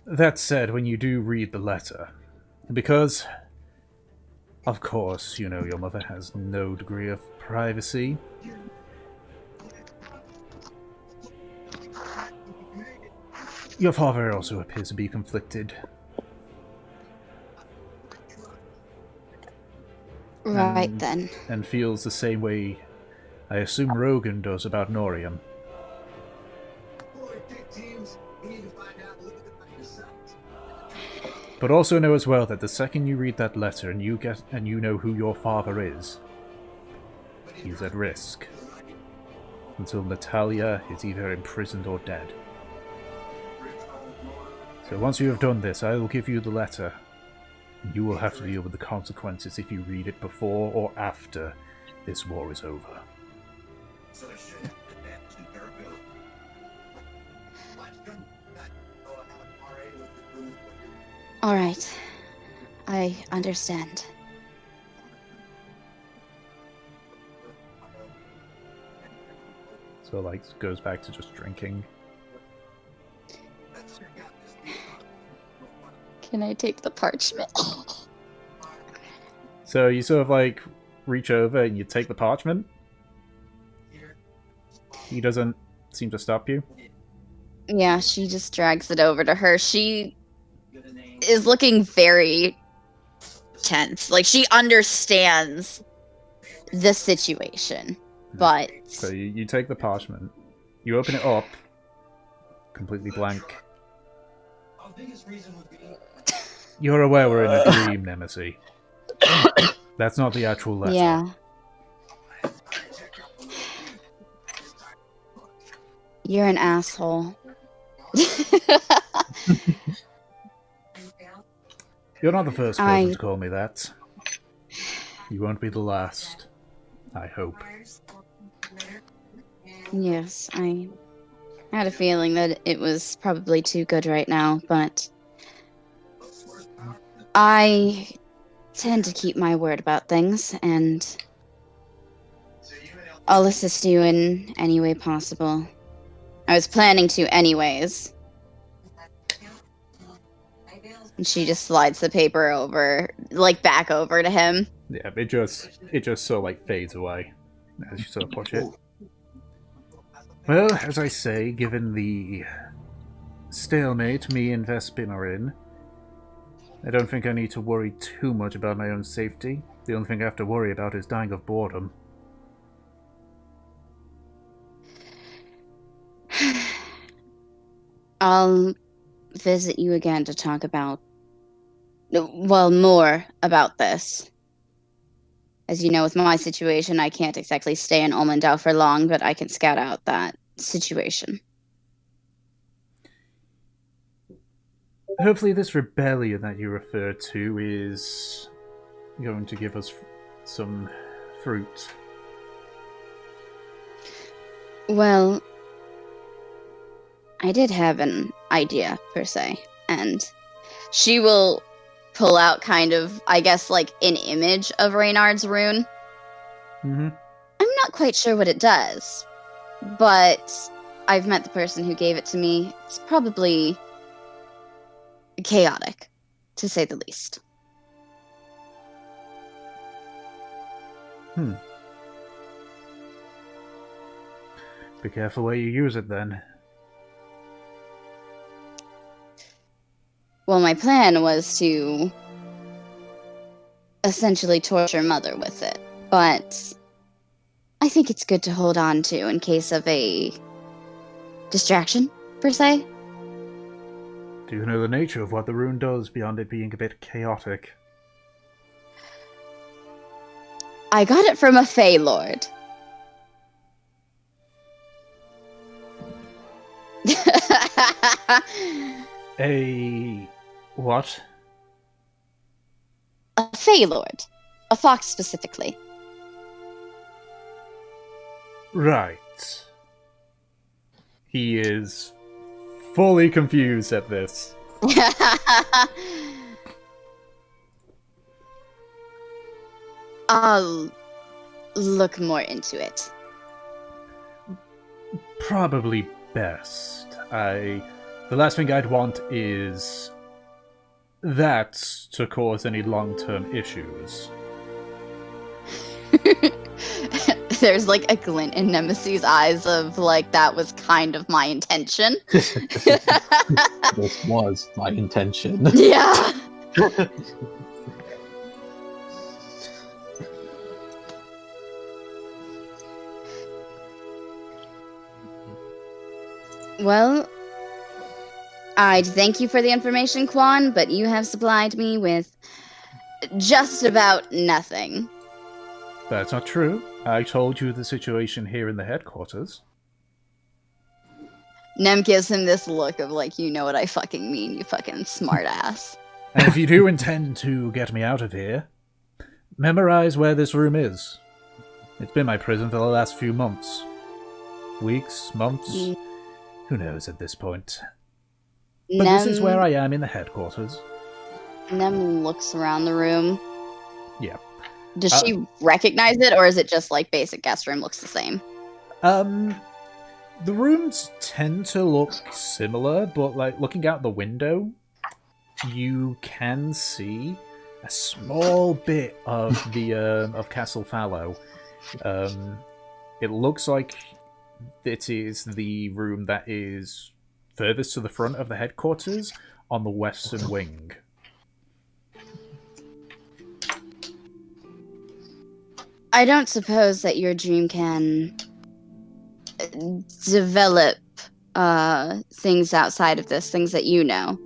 That said, when you do read the letter, because, of course, you know your mother has no degree of privacy, your father also appears to be conflicted. Right then. And feels the same way I assume Rogan does about Norium. But also know as well that the second you read that letter and you know who your father is, he's at risk. Until Natalia is either imprisoned or dead. So once you have done this, I will give you the letter. And you will have to deal with the consequences if you read it before or after this war is over. All right. I understand. So, like, goes back to just drinking. Can I take the parchment? So you sort of, like, reach over and you take the parchment. He doesn't seem to stop you. Yeah, she just drags it over to her. She is looking very tense. Like, she understands the situation, but... So you take the parchment. You open it up. Completely blank. You're aware we're in a dream, Nemesis. That's not the actual letter. Yeah. You're an asshole. You're not the first person to call me that. You won't be the last. I hope. Yes, I had a feeling that it was probably too good right now, but I tend to keep my word about things, and I'll assist you in any way possible. I was planning to anyways. And she just slides the paper over, like, back over to him. Yeah, it just sort of, like, fades away as you sort of push it. Well, as I say, given the stalemate me and Vespin are in, I don't think I need to worry too much about my own safety. The only thing I have to worry about is dying of boredom. I'll visit you again to talk about, well, more about this. As you know, with my situation, I can't exactly stay in Olmendau for long, but I can scout out that situation. Hopefully this rebellion that you refer to is going to give us some fruit. Well, I did have an idea, per se, and she will pull out kind of, I guess, like, an image of Reynard's rune. Mm-hmm. I'm not quite sure what it does, but I've met the person who gave it to me. It's probably chaotic, to say the least. Be careful where you use it, then. Well, my plan was to essentially torture Mother with it, but I think it's good to hold on to in case of a distraction, per se. Do you know the nature of what the rune does beyond it being a bit chaotic? I got it from a Fey Lord. A... what? A Fey Lord. A fox specifically. Right. He is fully confused at this. I'll look more into it. Probably best. The last thing I'd want is that to cause any long-term issues. There's like a glint in Nemesis's eyes of like, that was kind of my intention. This was my intention. Yeah. Well, I'd thank you for the information, Quan, but you have supplied me with just about nothing. That's not true. I told you the situation here in the headquarters. Nem gives him this look of like, you know what I fucking mean, you fucking smartass. And if you do intend to get me out of here, memorize where this room is. It's been my prison for the last few months. Weeks, months, who knows at this point. But this is where I am in the headquarters. Nem looks around the room. Yeah. Does she recognize it, or is it just like basic guest room looks the same? The rooms tend to look similar, but like looking out the window, you can see a small bit of the of Castle Fallow. It looks like it is the room that is furthest to the front of the headquarters on the western wing. I don't suppose that your dream can develop things outside of this, things that you know.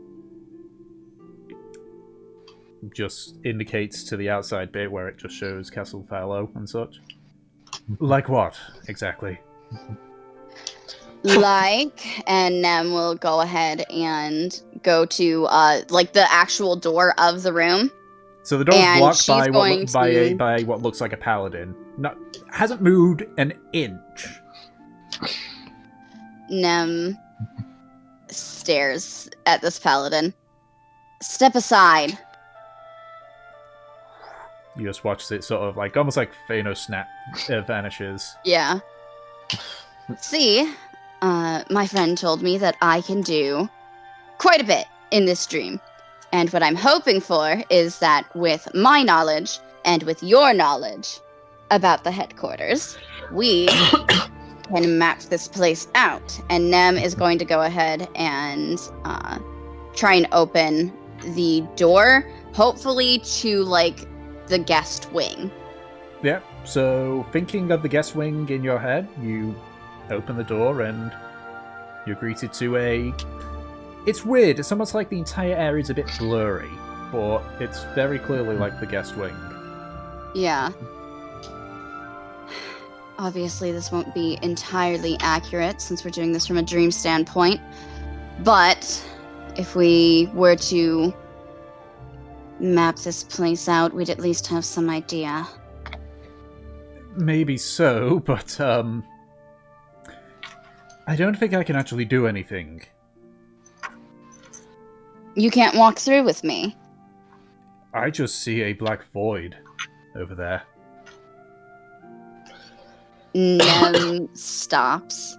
Just indicates to the outside bit where it just shows Castle Fallow and such. Like what, exactly? And Nem will go ahead and go to like the actual door of the room. So the door's And blocked she's by going by what looks like a paladin. Hasn't moved an inch. Nem stares at this paladin. Step aside. You just watch it sort of like, almost like Thanos snap, vanishes. Yeah. See, my friend told me that I can do quite a bit in this dream. And what I'm hoping for is that with my knowledge and with your knowledge about the headquarters, we can map this place out. And Nem is going to go ahead and try and open the door, hopefully to like the guest wing. Yeah, so thinking of the guest wing in your head, you open the door and you're greeted to a... It's weird, it's almost like the entire area is a bit blurry, but it's very clearly like the guest wing. Yeah. Obviously, this won't be entirely accurate since we're doing this from a dream standpoint, but if we were to map this place out, we'd at least have some idea. Maybe so, but I don't think I can actually do anything. You can't walk through with me. I just see a black void over there. Nem stops.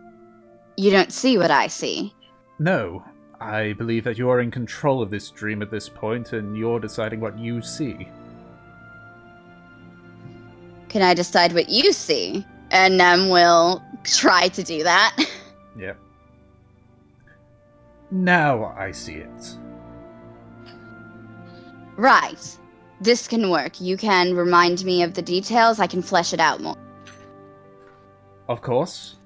You don't see what I see. No, I believe that you are in control of this dream at this point, and you're deciding what you see. Can I decide what you see? And Nem will try to do that. Yep. Now I see it. Right. This can work. You can remind me of the details. I can flesh it out more. Of course.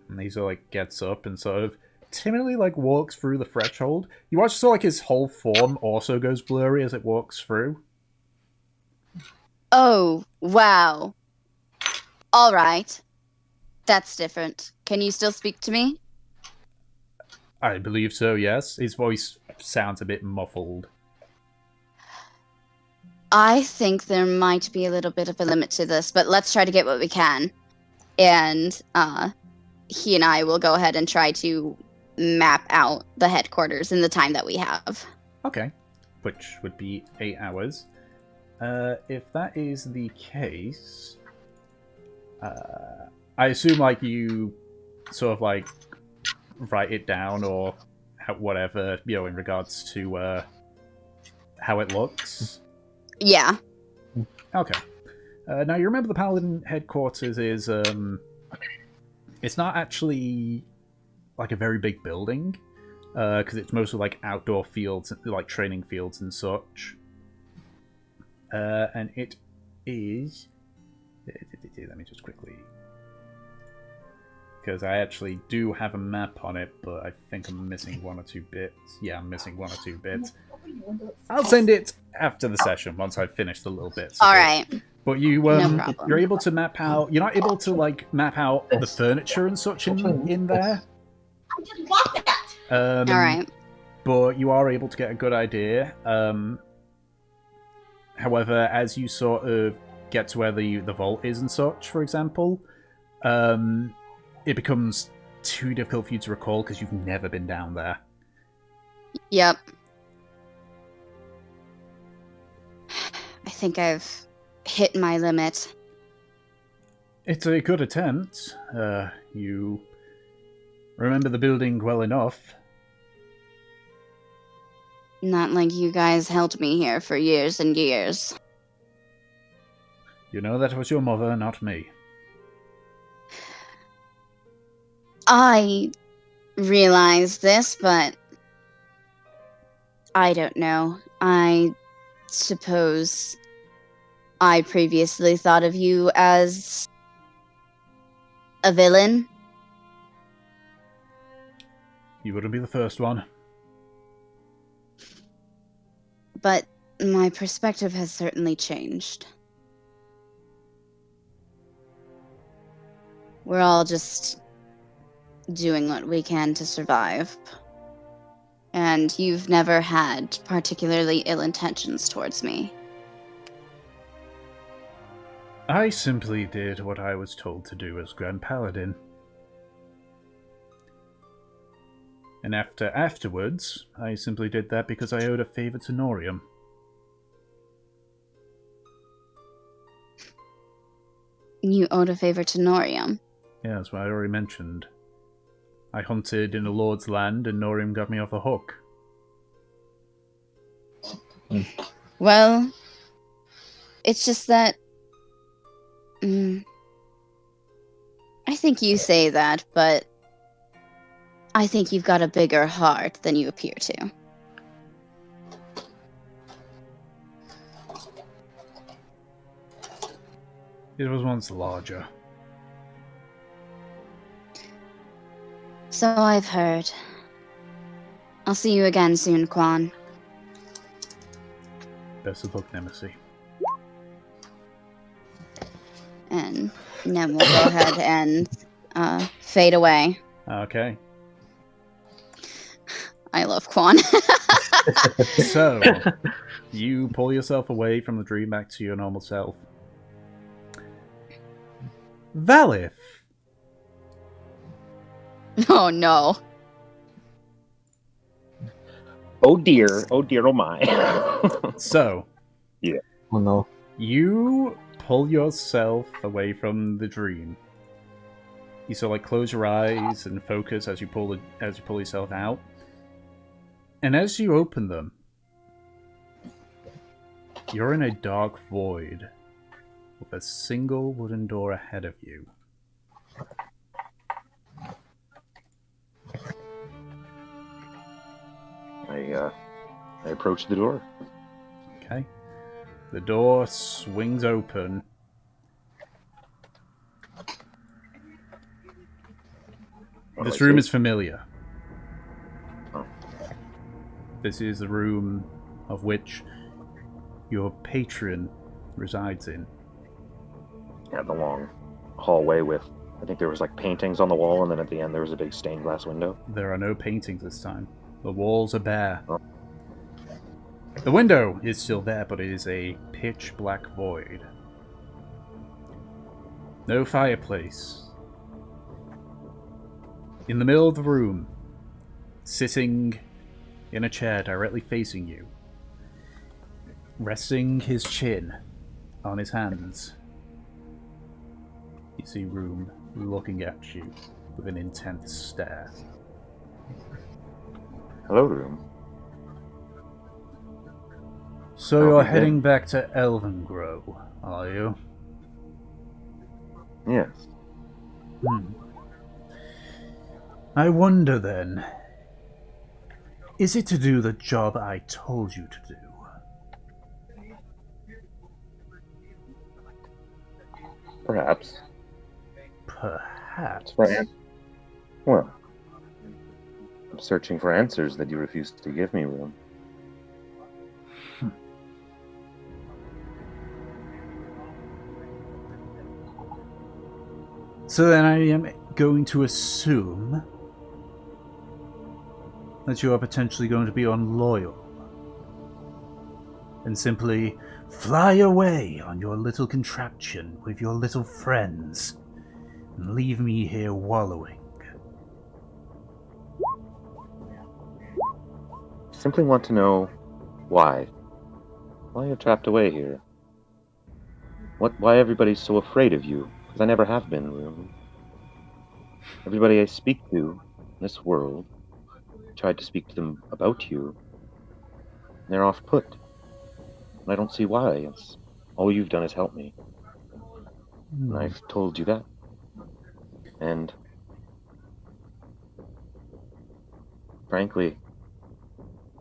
And he sort of like gets up and sort of timidly like walks through the threshold. You watch so like his whole form also goes blurry as it walks through. Oh, wow. All right. That's different. Can you still speak to me? I believe so, yes. His voice sounds a bit muffled. I think there might be a little bit of a limit to this, but let's try to get what we can. And he and I will go ahead and try to map out the headquarters in the time that we have. Okay. Which would be 8 hours. If that is the case, I assume like you sort of like write it down or whatever, you know, in regards to how it looks. Yeah. Okay. Now you remember the Paladin headquarters is it's not actually like a very big building, because it's mostly like outdoor fields, like training fields and such. And it is. Let me just quickly, because I actually do have a map on it, but I think I'm missing 1 or 2 bits. Yeah, I'm missing 1 or 2 bits. I'll send it after the session once I've finished the little bits. All right. But you, No problem. you're able to map out. You're not able to like map out the furniture and such in there. All right. But you are able to get a good idea. However, as you sort of get to where the vault is and such, for example, it becomes too difficult for you to recall because you've never been down there. Yep. I think I've hit my limit. It's a good attempt. You remember the building well enough. Not like you guys held me here for years and years. You know that was your mother, not me. I realize this, but I don't know. I suppose I previously thought of you as a villain. You wouldn't be the first one. But my perspective has certainly changed. We're all just doing what we can to survive. And you've never had particularly ill intentions towards me. I simply did what I was told to do as Grand Paladin. And afterwards, I simply did that because I owed a favor to Norium. You owed a favor to Norium? Yeah, that's what I already mentioned. I hunted in a lord's land and Norium got me off the hook. Well, it's just that... I think you say that, but I think you've got a bigger heart than you appear to. It was once larger. So I've heard. I'll see you again soon, Quan. Best of luck, Nemesis. And then we'll go ahead and fade away. Okay. I love Quan. So, you pull yourself away from the dream back to your normal self. Valith! Oh no. Oh dear, oh my. So, Oh no. you pull yourself away from the dream. You sort of like close your eyes and focus as you pull yourself out. And as you open them, you're in a dark void with a single wooden door ahead of you. I approach the door. Okay. The door swings open. This room is familiar. Oh. This is the room of which your patron resides in. Yeah, the long hallway with, I think there was like paintings on the wall, and then at the end there was a big stained glass window. There are no paintings this time. The walls are bare. Oh. The window is still there, but it is a pitch black void. No fireplace. In the middle of the room, sitting in a chair directly facing you, resting his chin on his hands, you see Rheum looking at you with an intense stare. Hello, Rheum. So How you're have you heading been? back to Elvengrow, are you? Yes. I wonder then, is it to do the job I told you to do? Perhaps. Perhaps. Well, I'm searching for answers that you refused to give me, Rheum. So then I am going to assume that you are potentially going to be unloyal and simply fly away on your little contraption with your little friends and leave me here wallowing. Simply want to know why. Why you're trapped away here. Why everybody's so afraid of you? Because I never have been, Rheum. Everybody I speak to in this world, tried to speak to them about you, and they're off put. And I don't see why. It's all you've done is help me. And I've told you that. And frankly,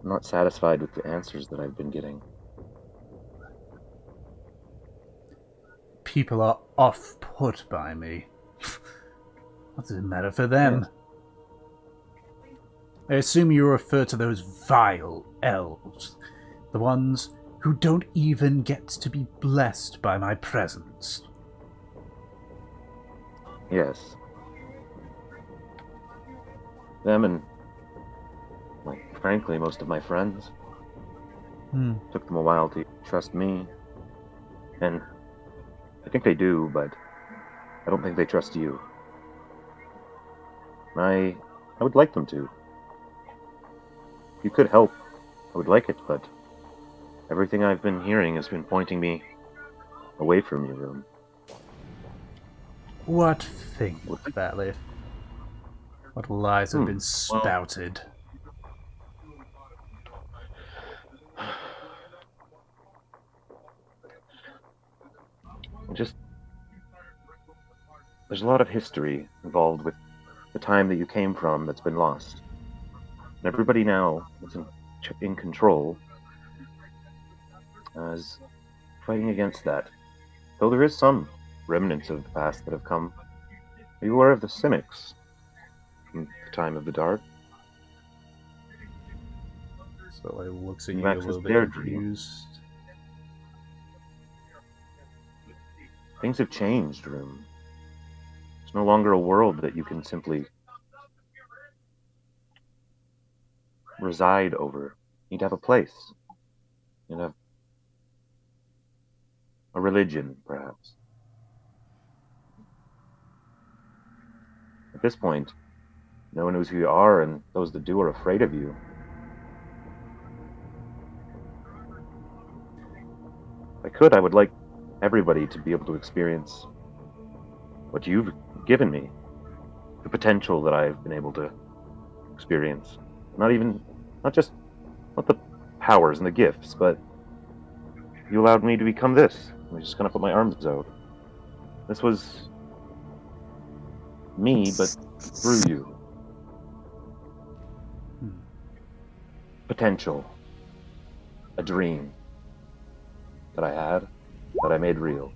I'm not satisfied with the answers that I've been getting. People are off-put by me. What does it matter for them? I assume you refer to those vile elves. The ones who don't even get to be blessed by my presence. Yes. Them and, well, frankly, most of my friends. Took them a while to trust me. And I think they do, but I don't think they trust you. I would like them to. If you could help, I would like it, but everything I've been hearing has been pointing me away from you, Rheum. What thing, Valif? What lies have been spouted? There's a lot of history involved with the time that you came from that's been lost. And everybody now that's in control is fighting against that. Though there is some remnants of the past that have come. Are you aware of the cynics from the time of the Dark? So it looks at You you a access little their bit confused. Things have changed, Rheum. It's no longer a world that you can simply reside over. You need to have a place. You have a religion, perhaps. At this point, no one knows who you are, and those that do are afraid of you. If I could, I would like everybody to be able to experience what you've given me, the potential that I've been able to experience. Not the powers and the gifts, but you allowed me to become this. I'm just gonna put my arms out. This was me, but through you. Potential. A dream that I had, that I made real.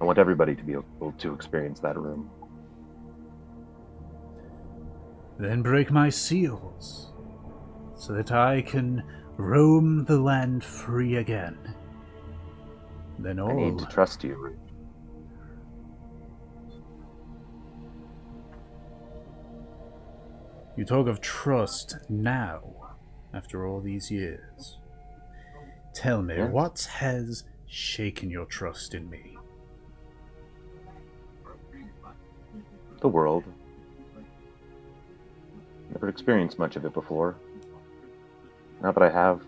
I want everybody to be able to experience that room. Then break my seals, so that I can roam the land free again. Then all... I need to trust you. You talk of trust now. after all these years. Tell me, Yes? what has shaken your trust in me? The world. Never experienced much of it before. Now that I have,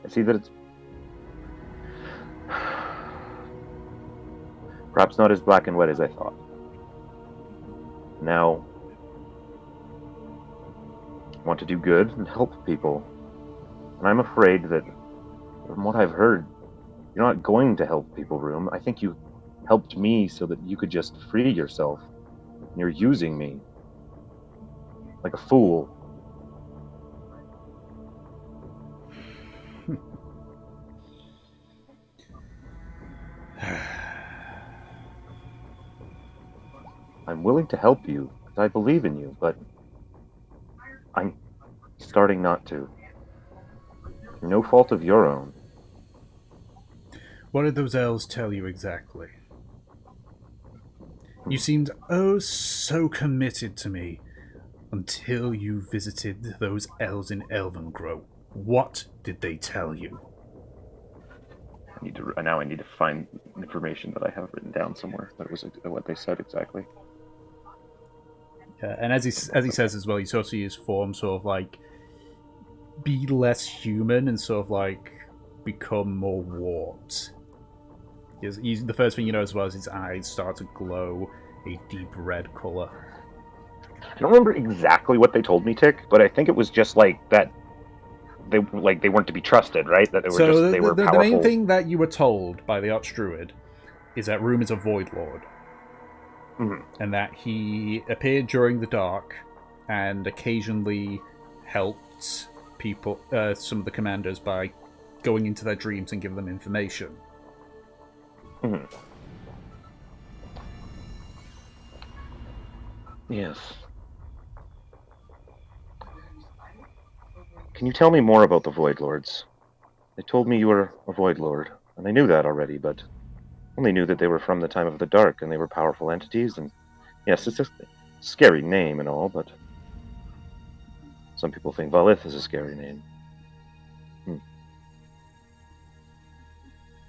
I see that it's perhaps not as black and white as I thought. Now, I want to do good and help people. And I'm afraid that, from what I've heard, you're not going to help people, Rheum. I think you helped me so that you could just free yourself. And you're using me. Like a fool. I'm willing to help you, because I believe in you, but I'm starting not to. Through no fault of your own. What did those elves tell you exactly? You seemed oh so committed to me until you visited those elves in Elvengrow. What did they tell you? Now I need to find information that I have written down somewhere. That was what they said exactly. And as he says as well, you sort of see his form sort of like be less human and sort of like become more warped. The first thing you know as well is his eyes start to glow a deep red color. I don't remember exactly what they told me, Tick, but I think it was just like that. They weren't to be trusted, right? That they were So were the powerful. main thing that you were told by the Archdruid is that Rheum is a Void Lord. Mm-hmm. And that he appeared during the dark and occasionally helped people, some of the commanders, by going into their dreams and giving them information. Mm-hmm. Yes. Can you tell me more about the Void Lords? They told me you were a Void Lord, and I knew that already, but only knew that they were from the time of the Dark, and they were powerful entities, and yes, it's a scary name and all, but some people think Valith is a scary name.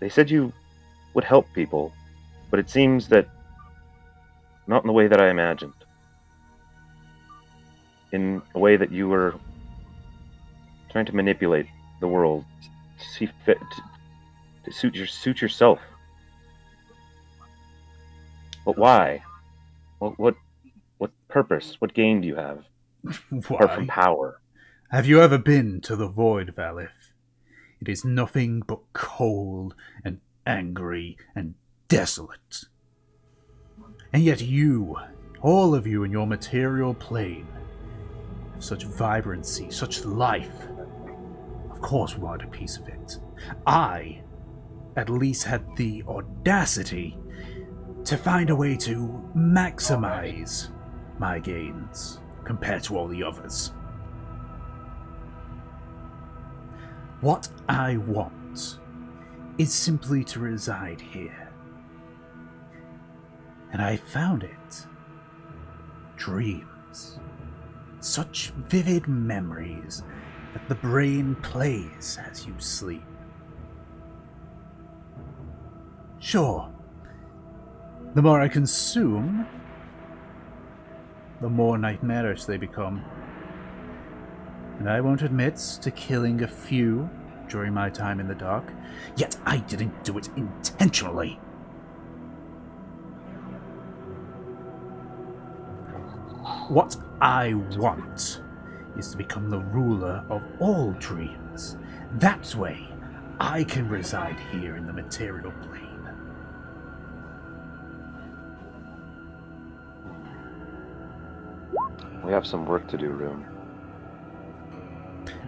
They said you would help people, but it seems that not in the way that I imagined. In a way that you were trying to manipulate the world to see fit to suit yourself. But why? What purpose? What gain do you have apart from Why? power? Have you ever been to the Void, Valith? It is nothing but cold and angry and desolate. And yet you, all of you in your material plane, have such vibrancy, such life. Of course we want a piece of it. I, at least, had the audacity to find a way to maximize my gains compared to all the others. What I want is simply to reside here. And I found it. Dreams. Such vivid memories that the brain plays as you sleep. Sure, the more I consume, the more nightmarish they become. And I won't admit to killing a few during my time in the dark, yet I didn't do it intentionally. What I want is to become the ruler of all dreams. That way, I can reside here in the material plane. We have some work to do, Rheum.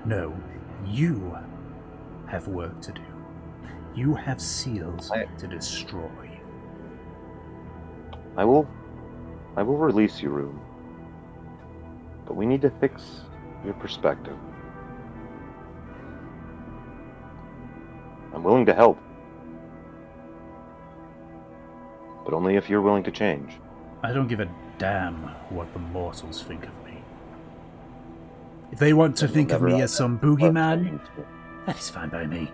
No, you have work to do. You have seals to destroy. I will release you, Rheum. But we need to fix your perspective. I'm willing to help. But only if you're willing to change. I don't give a damn what the mortals think of me. If they want to Then think of we'll me never as some have our boogeyman, plans to- that is fine by me.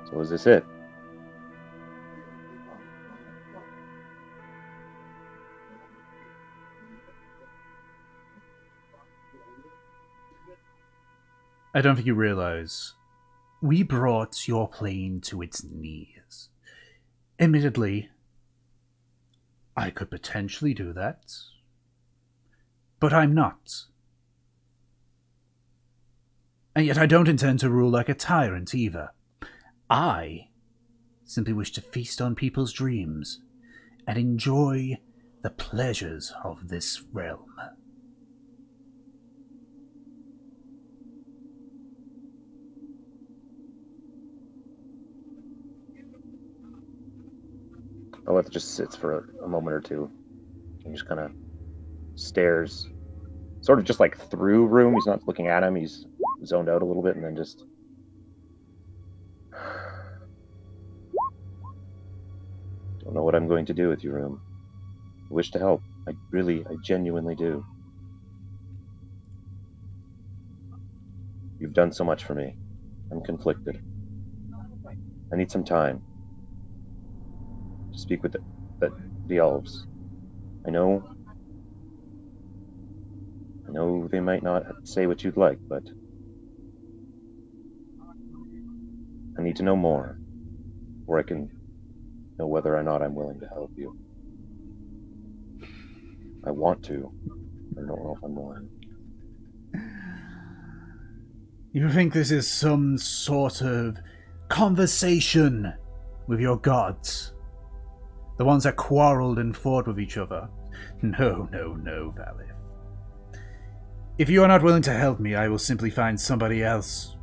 So is this it? I don't think you realize. We brought your plane to its knees. Admittedly, I could potentially do that, but I'm not. And yet I don't intend to rule like a tyrant either. I simply wish to feast on people's dreams and enjoy the pleasures of this realm. Oleth just sits for a moment or two and just kind of stares, sort of just like through Rheum. He's not looking at him. He's zoned out a little bit, and then just don't know what I'm going to do with you, Rheum. I wish to help. I genuinely do. You've done so much for me. I'm conflicted. I need some time to speak with the elves. I know they might not say what you'd like, but I need to know more before I can know whether or not I'm willing to help you. I want to. I don't know if I'm willing. You think this is some sort of conversation with your gods? The ones that quarreled and fought with each other? No, Valif. If you are not willing to help me, I will simply find somebody else.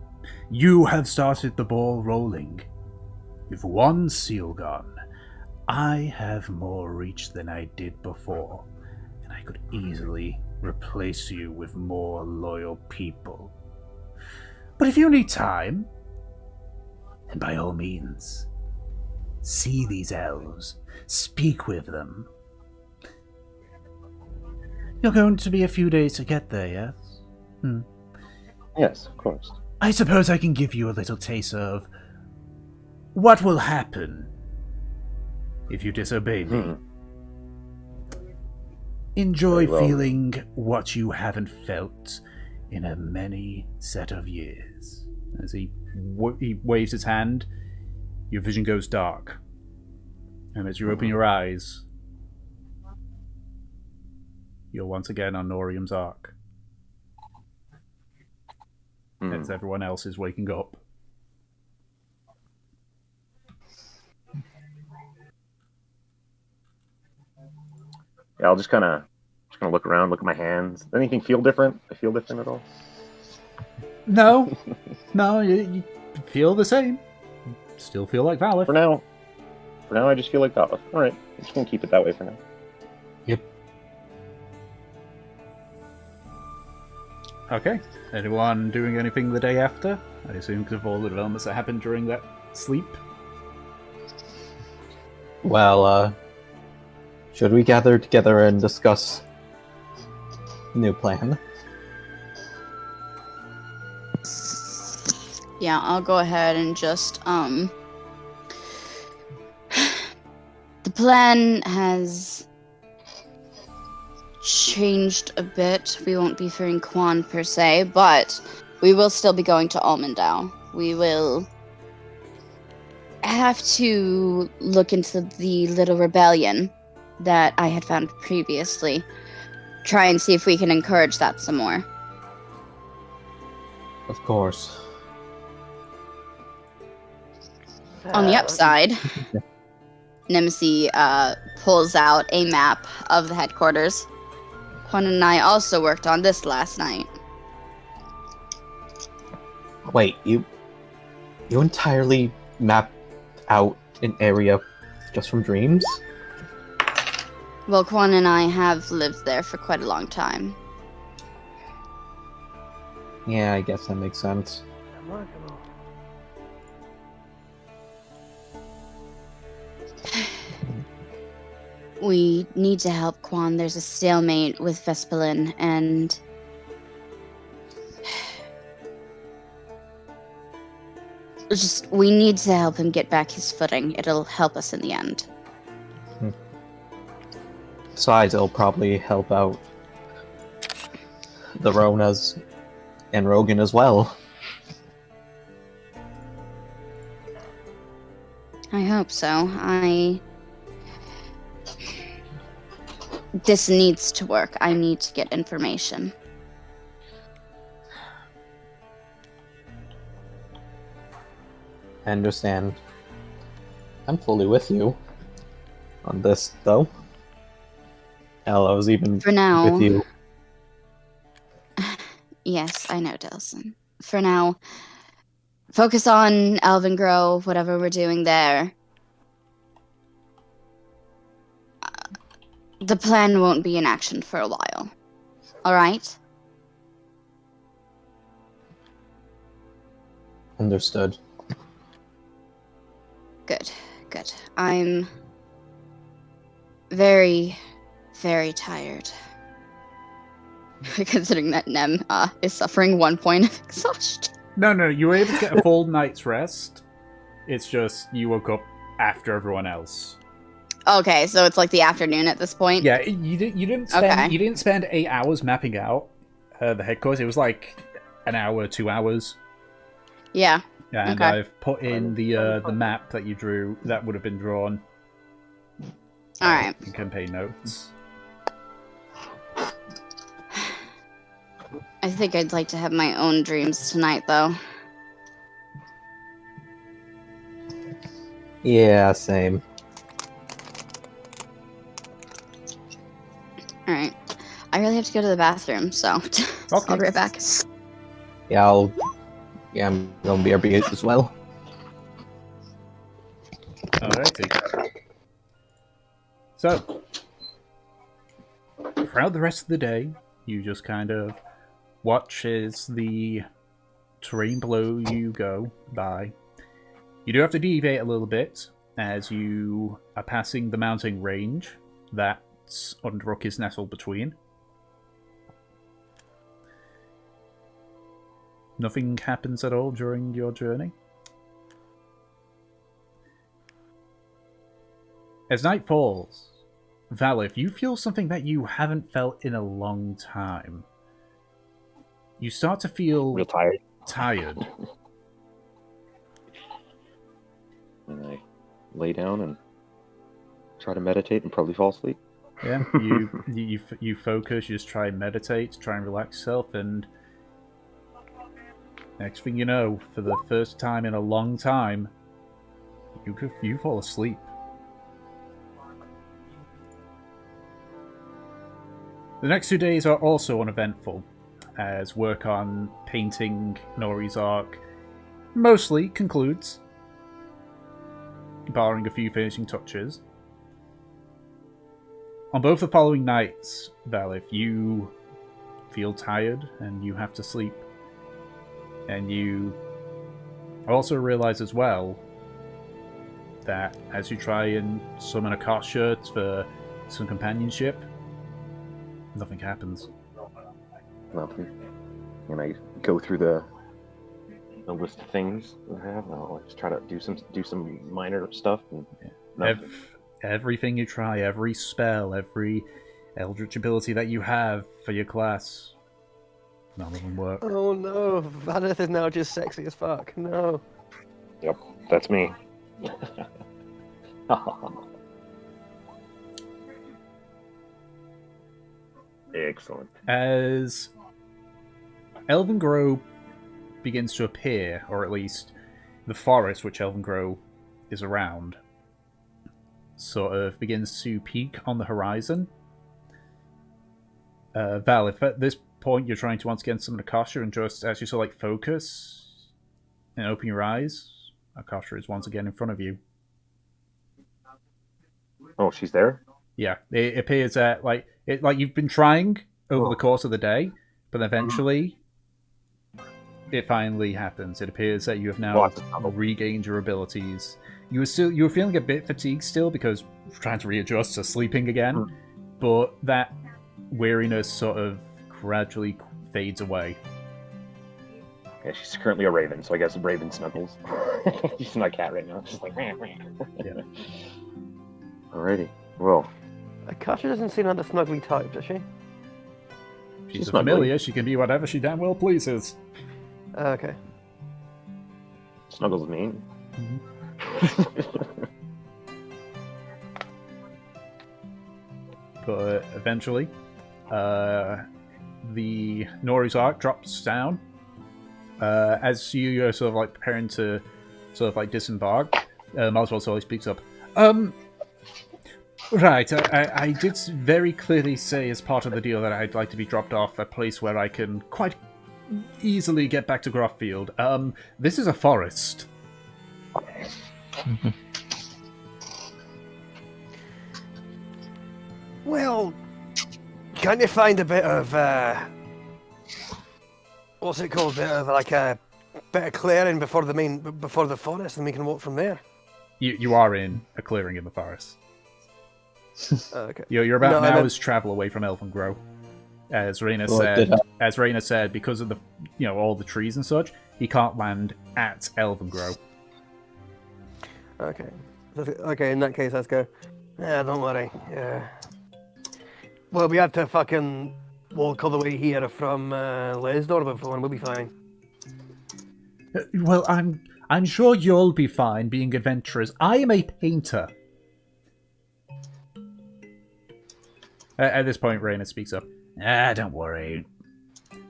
You have started the ball rolling. With one seal gone, I have more reach than I did before, and I could easily replace you with more loyal people. But if you need time, then by all means, see these elves, speak with them. You're going to be a few days to get there, yes? Yes, of course. I suppose I can give you a little taste of what will happen if you disobey me. Enjoy Very well. feeling what you haven't felt in a many set of years. As he waves his hand, your vision goes dark. And as you open your eyes, you're once again on Norium's Ark. As everyone else is waking up. Yeah, I'll just kind of look around, look at my hands. Does anything feel different? I feel different at all? No, you feel the same. Still feel like Valif. For now, I just feel like Valif. All right, I'm just gonna keep it that way for now. Yep. Okay. Anyone doing anything the day after? I assume because of all the developments that happened during that sleep. Well, should we gather together and discuss new plan? Yeah, I'll go ahead and just, the plan has changed a bit. We won't be freeing Quan per se, but we will still be going to Almondale. We will have to look into the little rebellion that I had found previously. Try and see if we can encourage that some more. Of course. On the upside, Nemesis pulls out a map of the headquarters. Quan and I also worked on this last night. Wait, you entirely mapped out an area just from dreams? Well, Quan and I have lived there for quite a long time. Yeah, I guess that makes sense. We need to help Quan. There's a stalemate with Vespelin, and we need to help him get back his footing. It'll help us in the end. Besides, it'll probably help out the Ronas and Rogan as well. I hope so. This needs to work. I need to get information. I understand. I'm fully with you on this, though. Hell, I was even For now. with you. Yes, I know, Delson. For now, focus on Elvengrow, whatever we're doing there. The plan won't be in action for a while. All right? Understood. Good, good. I'm very, very tired. Considering that Nem is suffering 1 point of exhaustion. No, you were able to get a full night's rest. It's just you woke up after everyone else. Okay, so it's like the afternoon at this point? Yeah, you didn't spend 8 hours mapping out the headquarters. It was like an hour, 2 hours. Yeah. And okay. I've put in the map that you drew that would have been drawn. Alright. In campaign notes. I think I'd like to have my own dreams tonight, though. Yeah, same. Alright. I really have to go to the bathroom, so Okay. I'll be right back. Yeah, I'm gonna be RB as well. Alrighty. So, throughout the rest of the day, you just kind of watch as the terrain below you go by. You do have to deviate a little bit as you are passing the mountain range that Underrook is nestled between. Nothing happens at all during your journey. As night falls, Valif, you feel something that you haven't felt in a long time. You start to feel Real tired. tired. And I lay down and try to meditate and probably fall asleep. Yeah, you focus, you just try and meditate, try and relax yourself, and next thing you know, for the first time in a long time, you fall asleep. The next 2 days are also uneventful, as work on painting Nori's arc mostly concludes, barring a few finishing touches. On both the following nights, Valif, you feel tired and you have to sleep. And you also realize as well that as you try and summon a Akasha for some companionship, nothing happens. Nothing. And I go through the list of things that I have. I'll just try to do some minor stuff. And Everything you try, every spell, every eldritch ability that you have for your class, none of them work. Oh no, Vaneth is now just sexy as fuck. No. Yep, that's me. Excellent. As Elvengrow begins to appear, or at least the forest which Elvengrow is around, sort of begins to peak on the horizon. Val, if at this point you're trying to once again summon Akasha and just as you sort of like focus and open your eyes, Akasha is once again in front of you. Oh, she's there? Yeah, it appears that like you've been trying over the course of the day, but eventually it finally happens. It appears that you have now regained your abilities, you were feeling a bit fatigued still because trying to readjust to sleeping again, Mm. but that weariness sort of gradually fades away. Yeah, she's currently a raven, so I guess Raven snuggles. She's not a cat right now. She's like, Yeah. Alrighty. Well, Akasha doesn't seem like the snuggly type, does she? She's a snuggly. familiar. She can be whatever she damn well pleases. Okay. Snuggles mean. But eventually, the Nori's arc drops down. As you're sort of like preparing to sort of like disembark, Oswald sort of speaks up. Right, I did very clearly say as part of the deal that I'd like to be dropped off a place where I can quite easily get back to Groffield. This is a forest. Well, can't you find a bit of what's it called? Bit of like a bit of clearing before the forest, and we can walk from there. You are in a clearing in the forest. Okay. You're about No, an I meant- hour's travel away from Elvengrow. As Raina Well, said, because of the all the trees and such, he can't land at Elvengrow. Okay. Okay, in that case, let's go. Yeah, don't worry. Yeah. Well, we had to fucking walk all the way here from Lesdor before, and we'll be fine. Well, I'm sure you'll be fine being adventurers. I am a painter. At this point, Raina speaks up. Don't worry.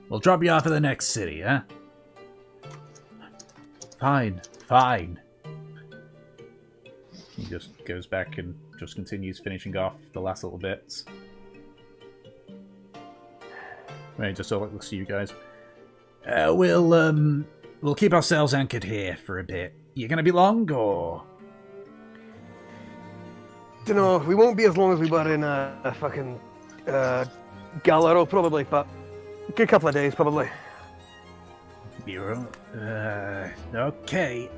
We'll drop you off at the next city, huh? Fine. He just goes back and just continues finishing off the last little bits. Right, just sort of looks to you guys. We'll keep ourselves anchored here for a bit. You gonna be long, or...? Dunno, we won't be as long as we were in a fucking Galero, probably, but a good couple of days, probably. Okay.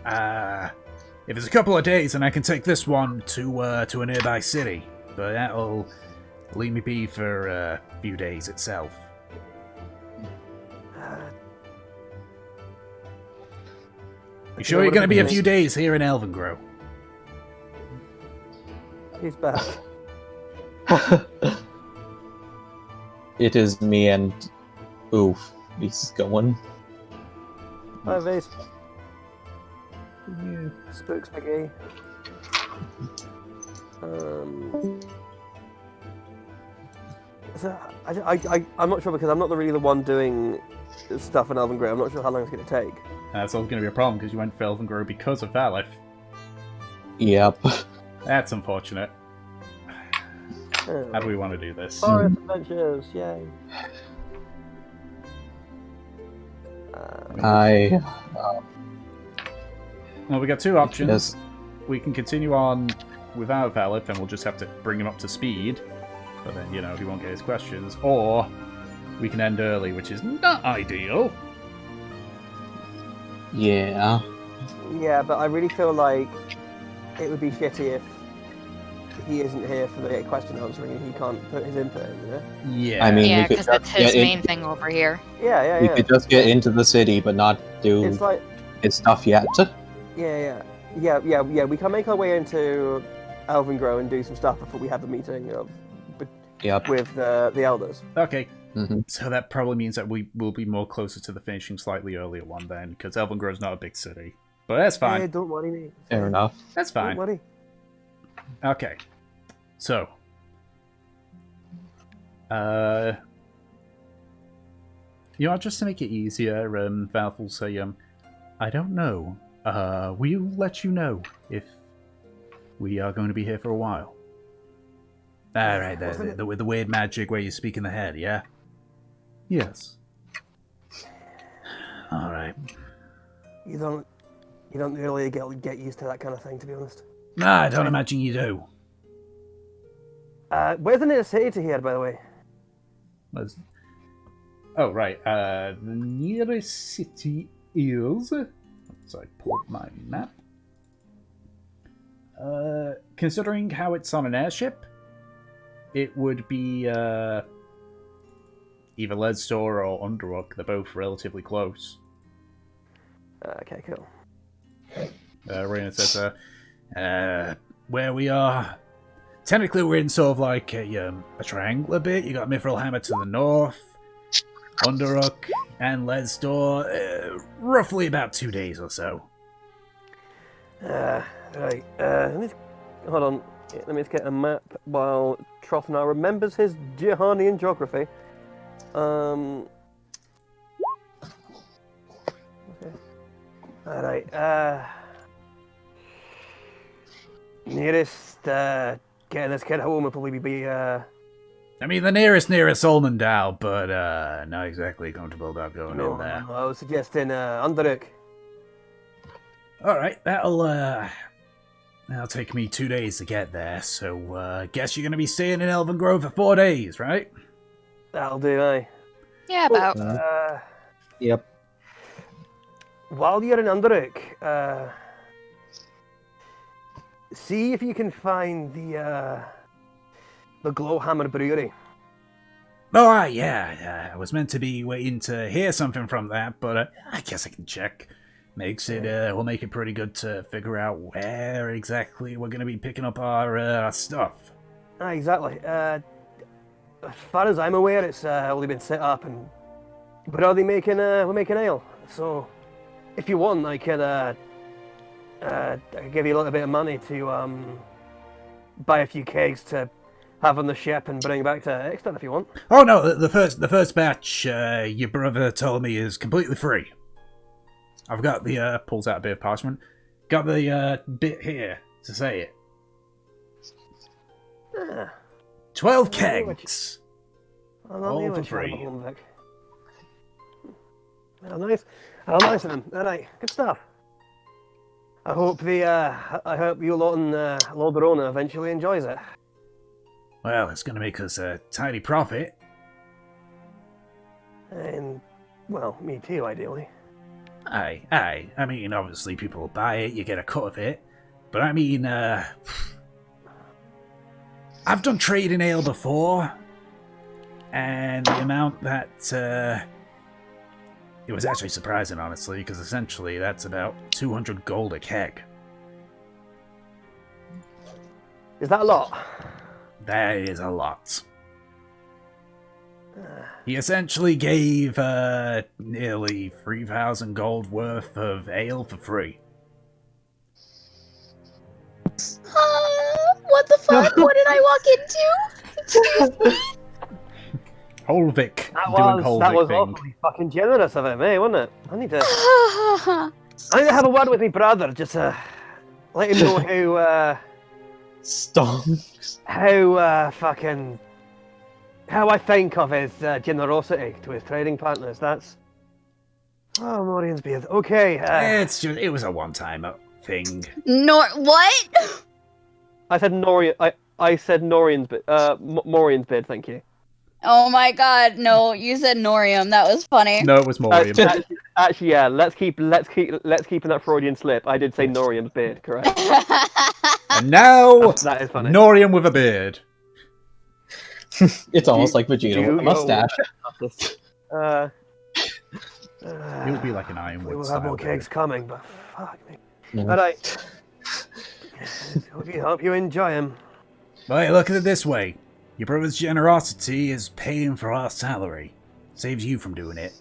If it's a couple of days, then I can take this one to a nearby city. But that'll leave me be for a few days itself. You sure you're going to be a few days here in Elvengrow? He's back. It is me and... Oof. He's going. Hi, Vase. Spooks McGee. So I'm not sure because I'm not really the one doing stuff in Elvengrow. I'm not sure how long it's going to take. That's always going to be a problem because you went for Elvengrow because of Valif. Yep. That's unfortunate. How do we want to do this? Forest adventures, yay. Well, we got two options. Yes. We can continue on without Valif, and we'll just have to bring him up to speed. But then, he won't get his questions. Or we can end early, which is not ideal. Yeah. Yeah, but I really feel like it would be shitty if he isn't here for the question answering and he can't put his input in, Yeah. I mean, Yeah, we could because that's just his get main thing over here. Yeah. We could just get into the city, but not do It's like, his stuff yet. yeah. We can make our way into Elvengrow and do some stuff before we have the meeting Yep. with the elders. Okay. Mm-hmm. So that probably means that we will be more closer to the finishing slightly earlier one then, because Elvengrow's not a big city. But that's fine. Yeah, don't worry, mate. Fair enough. That's fine. Don't worry. Okay. So. Just to make it easier, Valve will say, I don't know. We'll let you know if we are going to be here for a while. Alright, the weird magic where you speak in the head, yeah? Yes. Alright. You don't really get used to that kind of thing, to be honest. Nah, I don't imagine you do. Where's the nearest city to here, by the way? Oh, right. The nearest city is... Let's pull up my map. Considering how it's on an airship, it would be either Ledstor or Underrock. They're both relatively close. Okay, cool. Raina says, where we are, technically we're in sort of like a triangular bit. You got Mithril Hammer to the north, Underrock and Ledstor, roughly about 2 days or so. Right. Hold on. Let me just get a map while Troth now remembers his Jihanian geography. Okay. Alright, nearest, getting this kid home will probably be, I mean, the nearest Ulmendal, but not exactly comfortable about going in there. I was suggesting, Underook. Alright, that'll take me 2 days to get there, so guess you're gonna be staying in Elvengrow for 4 days, right? That'll do, aye. Yeah, about. Yep. While you're in Underook, see if you can find the Glowhammer Brewery. Oh, yeah, I was meant to be waiting to hear something from that, but I guess I can check. Will make it pretty good to figure out where exactly we're going to be picking up our stuff. Exactly. As far as I'm aware, it's only been set up, but are they making? We're making ale. So, if you want, I could give you a little bit of money to buy a few kegs to have on the ship and bring back to Exton if you want. Oh no, the first batch your brother told me is completely free. I've got the pulls out a bit of parchment. Got the bit here to say it. 12 kegs. All for free. Well, nice. Well, nice of them. All right, good stuff. I hope you lot and Lord Verona eventually enjoys it. Well, it's going to make us a tidy profit. And, well, me too, ideally. Aye. I mean, obviously people will buy it, you get a cut of it. But I mean, I've done trade in ale before, and the amount that, it was actually surprising, honestly, because essentially that's about 200 gold a keg. Is that a lot? That is a lot. He essentially gave nearly 3,000 gold worth of ale for free. What the fuck? What did I walk into? Excuse me? Holvik That doing was Holvik thing. awfully fucking generous of him, wasn't it? I need to have a word with my brother, just let him know Stonks. how I think of his generosity to his trading partners. That's Morian's beard. Okay. It was a one-time thing. What? I said Norian. I said Norian's bid. Morian's bid. Thank you. Oh my god, no, you said Norium. That was funny. No, it was Morium. Actually, yeah. Let's keep in that Freudian slip. I did say Norian's beard, correct? And now, that is funny. Norium with a beard. It's almost like Vegeta with a mustache. It would be like an Ironwood We will style have more beard. kegs coming, but fuck me. Mm. All right. Hope you enjoy him. Well, look at it this way. Your brother's generosity is paying for our salary. Saves you from doing it.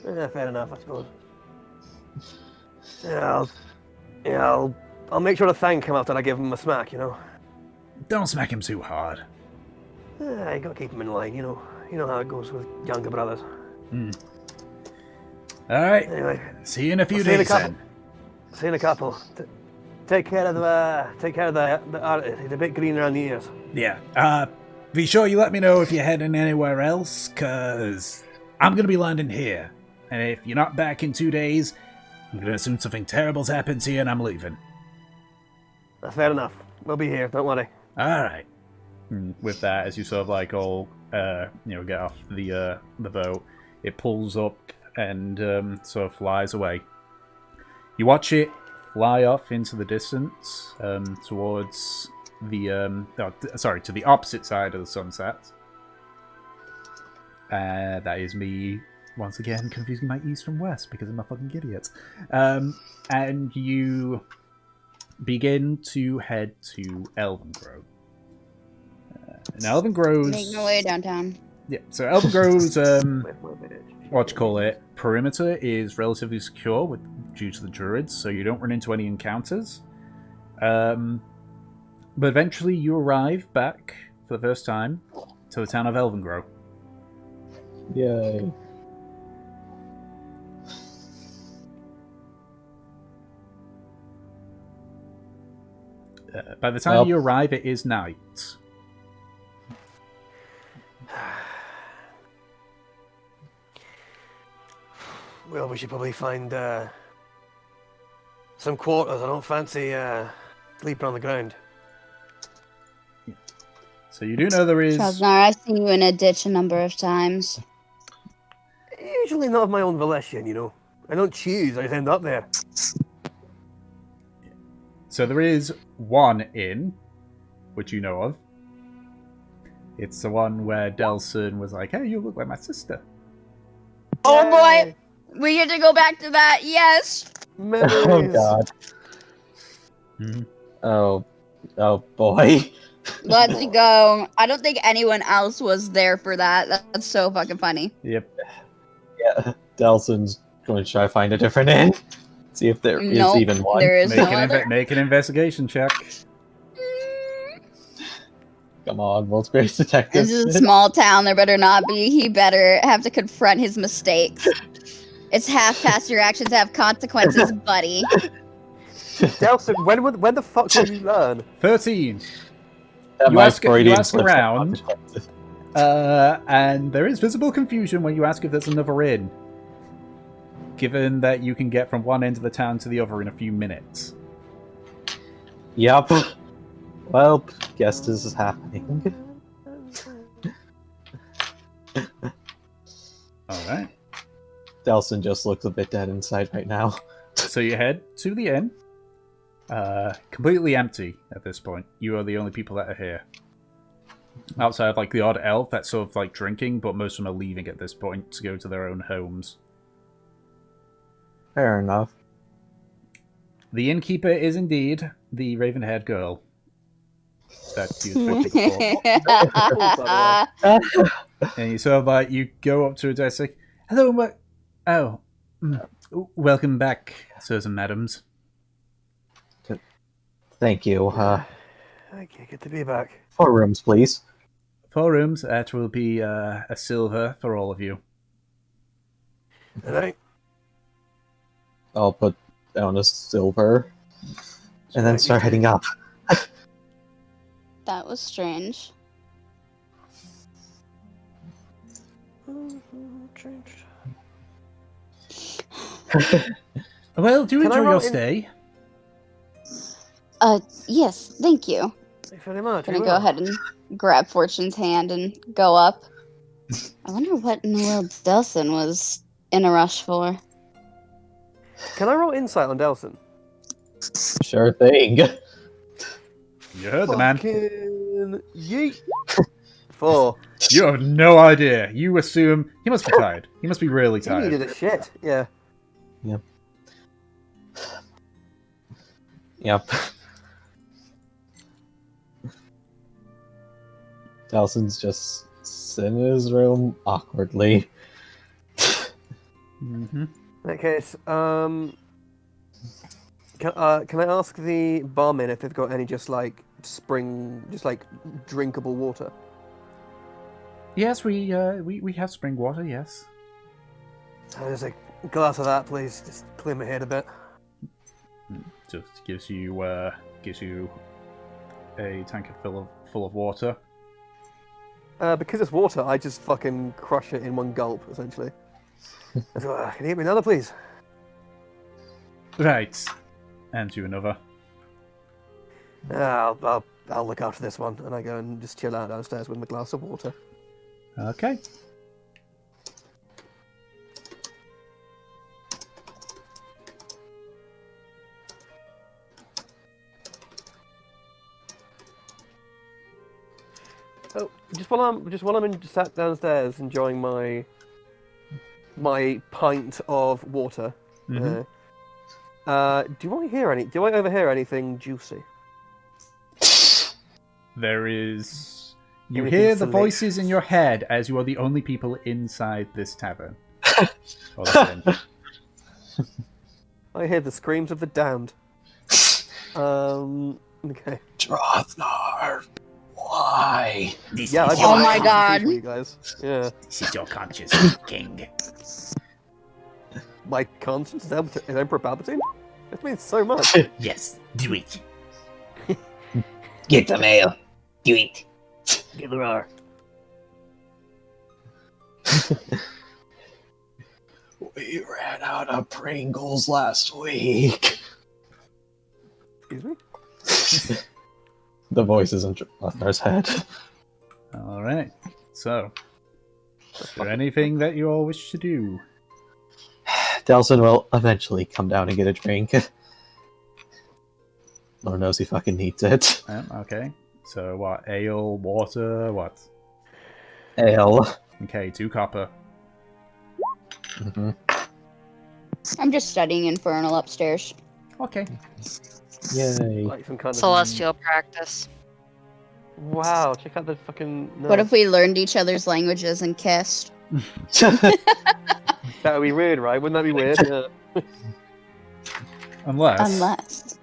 Fair enough, I suppose. Yeah, I'll make sure to thank him after I give him a smack, you know. Don't smack him too hard. You gotta keep him in line, you know. You know how it goes with younger brothers. Alright. Anyway, See you in a few I'll see you in a days couple. then. See you in a couple. Take care of the artist. He's a bit green around the ears. Yeah. Be sure you let me know if you're heading anywhere else, cause I'm gonna be landing here. And if you're not back in 2 days, I'm gonna assume something terrible's happened to you and I'm leaving. Fair enough. We'll be here. Don't worry. Alright. With that, as you sort of like all, get off the boat, it pulls up and sort of flies away. You watch it fly off into the distance towards the to the opposite side of the sunset. That is me once again confusing my east from west because I'm a fucking idiot. And you begin to head to Elvengrow. And Elvengrow's Make my way downtown. yeah. So Elvengrow's what you call it, perimeter is relatively secure due to the druids, so you don't run into any encounters. But eventually you arrive back for the first time to the town of Elvengrow. Yay. By the time Well. you arrive, it is night. Well, we should probably find some quarters. I don't fancy sleeping on the ground. So you do know there is... Trosnar, I've seen you in a ditch a number of times. Usually not of my own volition, you know. I don't choose, I just end up there. So there is one inn, which you know of. It's the one where Delson was like, hey, you look like my sister. Oh boy! We get to go back to that, yes! Memories. Oh god. Mhm. Oh boy. Let's go. I don't think anyone else was there for that. That's so fucking funny. Yep. Yeah, Delson's going to try to find a different inn. See if there is Nope, even one. there is no other. Make an investigation check. Come on, most great detective. This is a small town. There better not be. He better have to confront his mistakes. It's half past your actions have consequences, buddy. Delson, when the fuck will you learn? 13. That You my ask Freudian slip around. consequences. And there is visible confusion when you ask if there's another inn, given that you can get from one end of the town to the other in a few minutes. Yup. Well, guess this is happening. Alright. Delson just looks a bit dead inside right now. So you head to the inn. Completely empty at this point. You are the only people that are here. Outside of like the odd elf that's sort of like drinking, but most of them are leaving at this point to go to their own homes. Fair enough. The innkeeper is indeed the raven-haired girl that you was before. And you sort of like, you go up to her desk like, hello, welcome back, sirs and madams. Thank you. Okay, good to be back. 4 rooms, please. 4 rooms, that will be a silver for all of you. Alright. I'll put down a silver. And then start heading up. That was strange. Well, do Can I enjoy roll your in- stay. Yes, thank you. Thanks very much. Gonna I go will. ahead and grab Fortune's hand and go up. I wonder what in the world Delson was in a rush for. Can I roll insight on Delson? Sure thing. You heard the man. Fucking yeet. 4. You have no idea. You assume he must be tired. He must be really He needed tired. a shit. Yeah. Yep. Delson's just sitting in his room awkwardly. Mm-hmm. In that case, can I ask the barman if they've got any just like drinkable water? Yes, we have spring water. Yes. Just a glass of that, please. Just clear my head a bit. Just gives you a tankard full of water. Because it's water, I just fucking crush it in one gulp, essentially. So, can you get me another, please? Right, and you another. I'll look after this one, and I go and just chill out downstairs with my glass of water. Okay. Oh, just while I'm sat downstairs enjoying my pint of water. Mhm. Do I overhear anything juicy? There is. You Anything hear the voices in salacious? your head as you are the only people inside this tavern. Or this inn. I hear the screams of the damned. Okay. Drothnar, why? Yeah, I've Oh got my an God. for you guys. Yeah. This is your conscience speaking. My conscience is Emperor Palpatine? That means so much. Yes, do it. Get the mail. Do it. Give her our. We ran out of Pringles last week. Excuse me? The voice is in Drathnar's head. Alright. So, is there anything that you all wish to do? Delson will eventually come down and get a drink. Lord knows he fucking needs it. Okay. So, what? Ale, water, what? Ale. Okay, 2 copper. Mm-hmm. I'm just studying Infernal upstairs. Okay. Yay. Like some kind of. Celestial practice. Wow, check out the fucking. No. What if we learned each other's languages and kissed? That would be weird, right? Wouldn't that be weird? Yeah. Unless. Unless.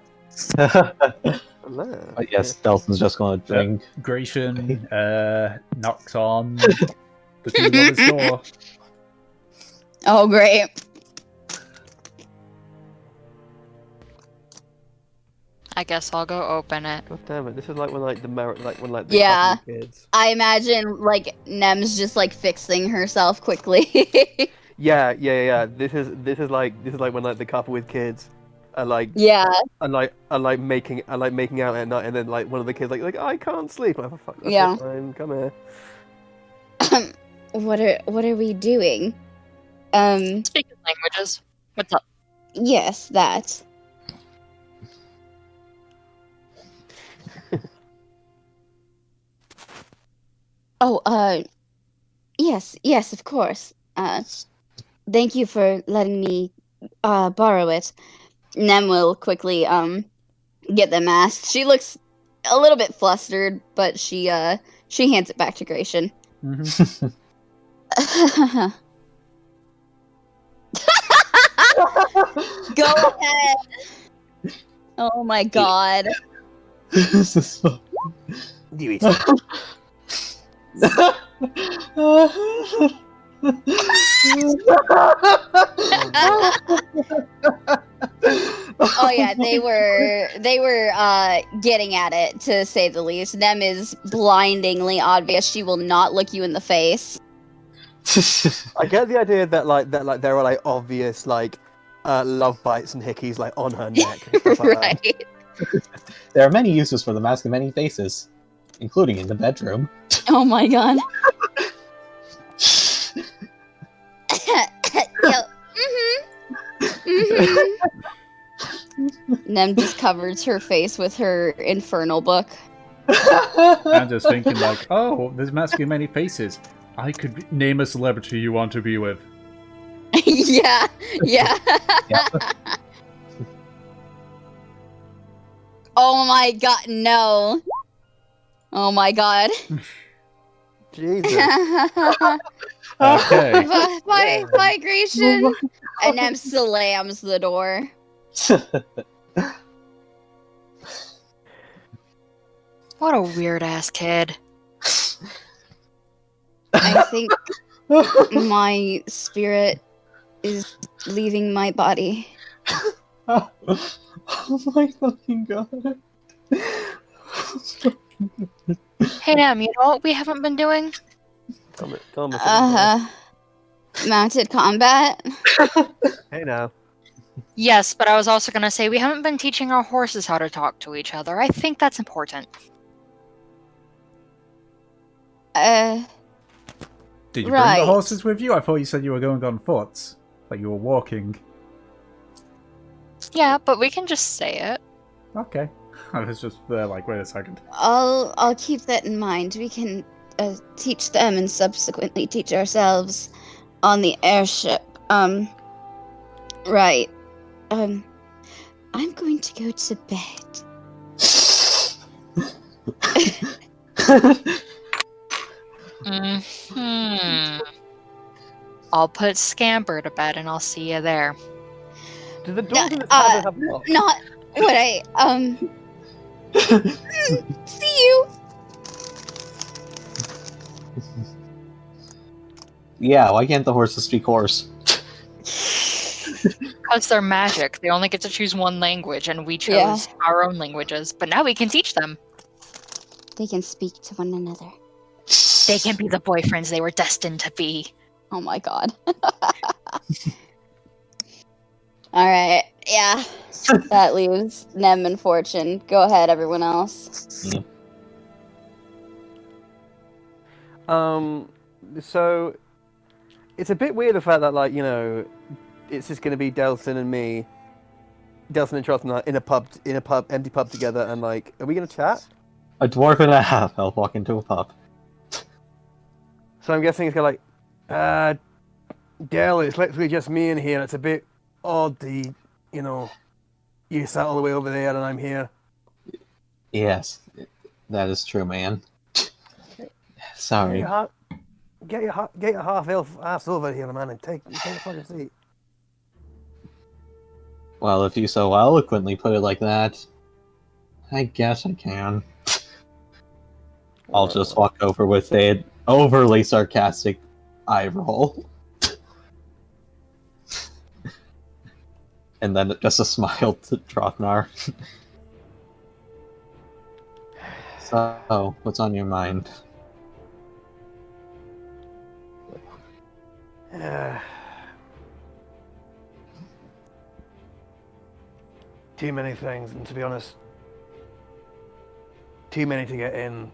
But yes, Delson's just gonna drink. Gratian knocks on the two lovers' door. Oh, great. I guess I'll go open it. God damn it! This is like when the Yeah. fucking kids. I imagine, like, Nem's just, like, fixing herself quickly. Yeah. This is like when like the couple with kids are like Yeah. are making out at night, and then like one of the kids like I can't sleep. I'm like, fuck, that's Yeah. fine. Come here. What are we doing? Speaking languages. What's up? Yes, that. Oh, yes, of course. Thank you for letting me, borrow it. Nem will quickly, get the mask. She looks a little bit flustered, but she hands it back to Gratian. Mm-hmm. Go ahead. Oh my god. This is so... Do it. Oh yeah, they were getting at it, to say the least. Nem is blindingly obvious. She will not look you in the face. I get the idea that there are like obvious like love bites and hickeys like on her neck and stuff like that. Right. There are many uses for the mask in many faces, including in the bedroom. Oh my god. Nem just covers her face with her infernal book. I'm just thinking like, oh, there's mask in many faces. I could name a celebrity you want to be with. Yeah. Oh my god, no. Oh my god. Jesus. Okay. Bye, Gratian. And Nem slams the door. What a weird ass kid. I think my spirit is leaving my body. Oh my fucking god. Hey, Nam, you know what we haven't been doing? Mounted combat. Hey now. Yes, but I was also going to say we haven't been teaching our horses how to talk to each other. I think that's important. Did you bring Right. the horses with you? I thought you said you were going on foot. Like you were walking. Yeah, but we can just say it. Okay. I was just there like, wait a second. I'll keep that in mind. We can teach them and subsequently teach ourselves on the airship. Right. I'm going to go to bed. I'll put Scamper to bed and I'll see you there. Do the doors in the tavern have locks? Not what I, see you! Yeah, why can't the horses speak horse? Because they're magic. They only get to choose one language, and we chose our own languages. But now we can teach them. They can speak to one another. They can be the boyfriends they were destined to be. Oh my god. Alright, yeah. That leaves Nem and Fortune. Go ahead, everyone else. So it's a bit weird the fact that, like, you know, it's just going to be Delson and me, Delson and Trotna in a pub, empty pub together, and like, are we going to chat? A dwarf and a half elf walk into a pub. So I'm guessing it's going to like, Del, it's literally just me in here. It's a bit odd that, you know, you sat all the way over there and I'm here. Yes, that is true, man. Sorry. Get your half elf ass over here, man, and take a fucking seat. Well, if you so eloquently put it like that, I guess I can. I'll just walk over with an overly sarcastic eye roll. And then just a smile to Drothnar. So, what's on your mind? Too many things, and to be honest, too many to get in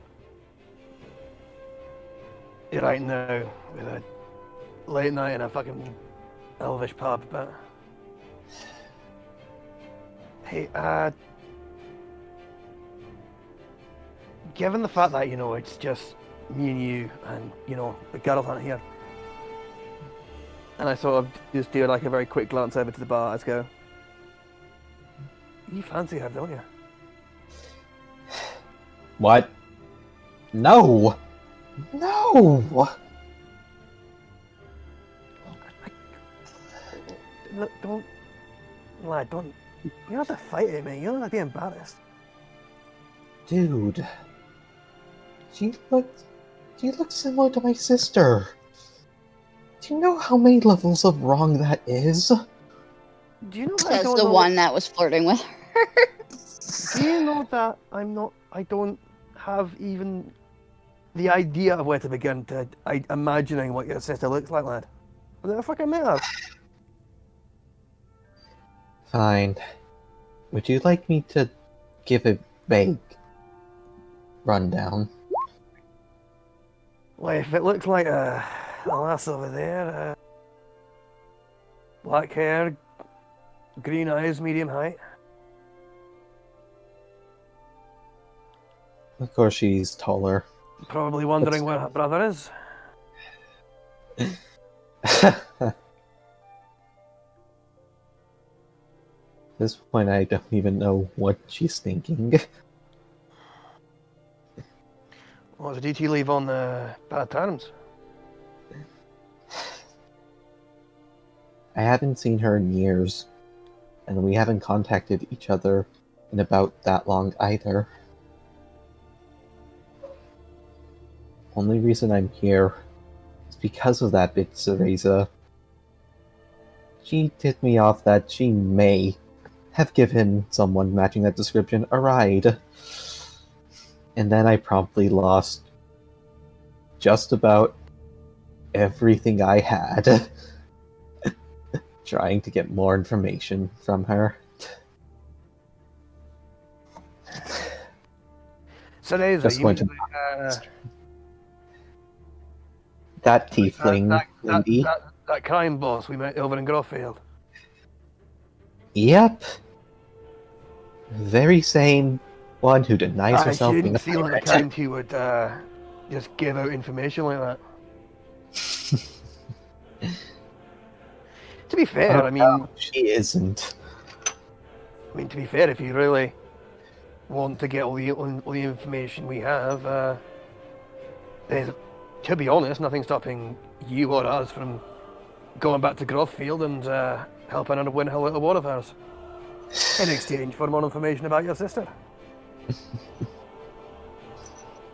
right now with a late night in a fucking elvish pub. But hey, given the fact that, you know, it's just me and you, and, you know, the girls aren't here, and I sort of just do like a very quick glance over to the bar. Let's go. You fancy her, don't you? What? No! No! Look, don't, lad, don't. You don't have to fight it, man. You don't have to be embarrassed. Dude. She looks similar to my sister. Do you know how many levels of wrong that is? Do you know that Says I don't the know one that was flirting with her. Do you know that I don't have even the idea of where to begin to imagining what your sister looks like, lad? I've never fucking met her. Fine. Would you like me to give a vague rundown? Well, if it looks like a lass over there, black hair, green eyes, medium height. Of course she's taller. Probably wondering where her brother is. At this point, I don't even know what she's thinking. Well, did you leave on bad terms? I haven't seen her in years, and we haven't contacted each other in about that long either. Only reason I'm here is because of that bitch Cereza. She tipped me off that she may have given someone matching that description a ride. And then I promptly lost just about everything I had trying to get more information from her. Cereza, Just you going mean to that tiefling lady. That crime boss we met over in Groffield. Yep. Very same one who denies herself She being didn't a seem like the pirate. kind who would just give out information like that. To be fair, I mean, No, she isn't. to be fair, if you really want to get all the information we have, there's, to be honest, nothing stopping you or us from going back to Grothfield and helping her win her little war of hers in exchange for more information about your sister.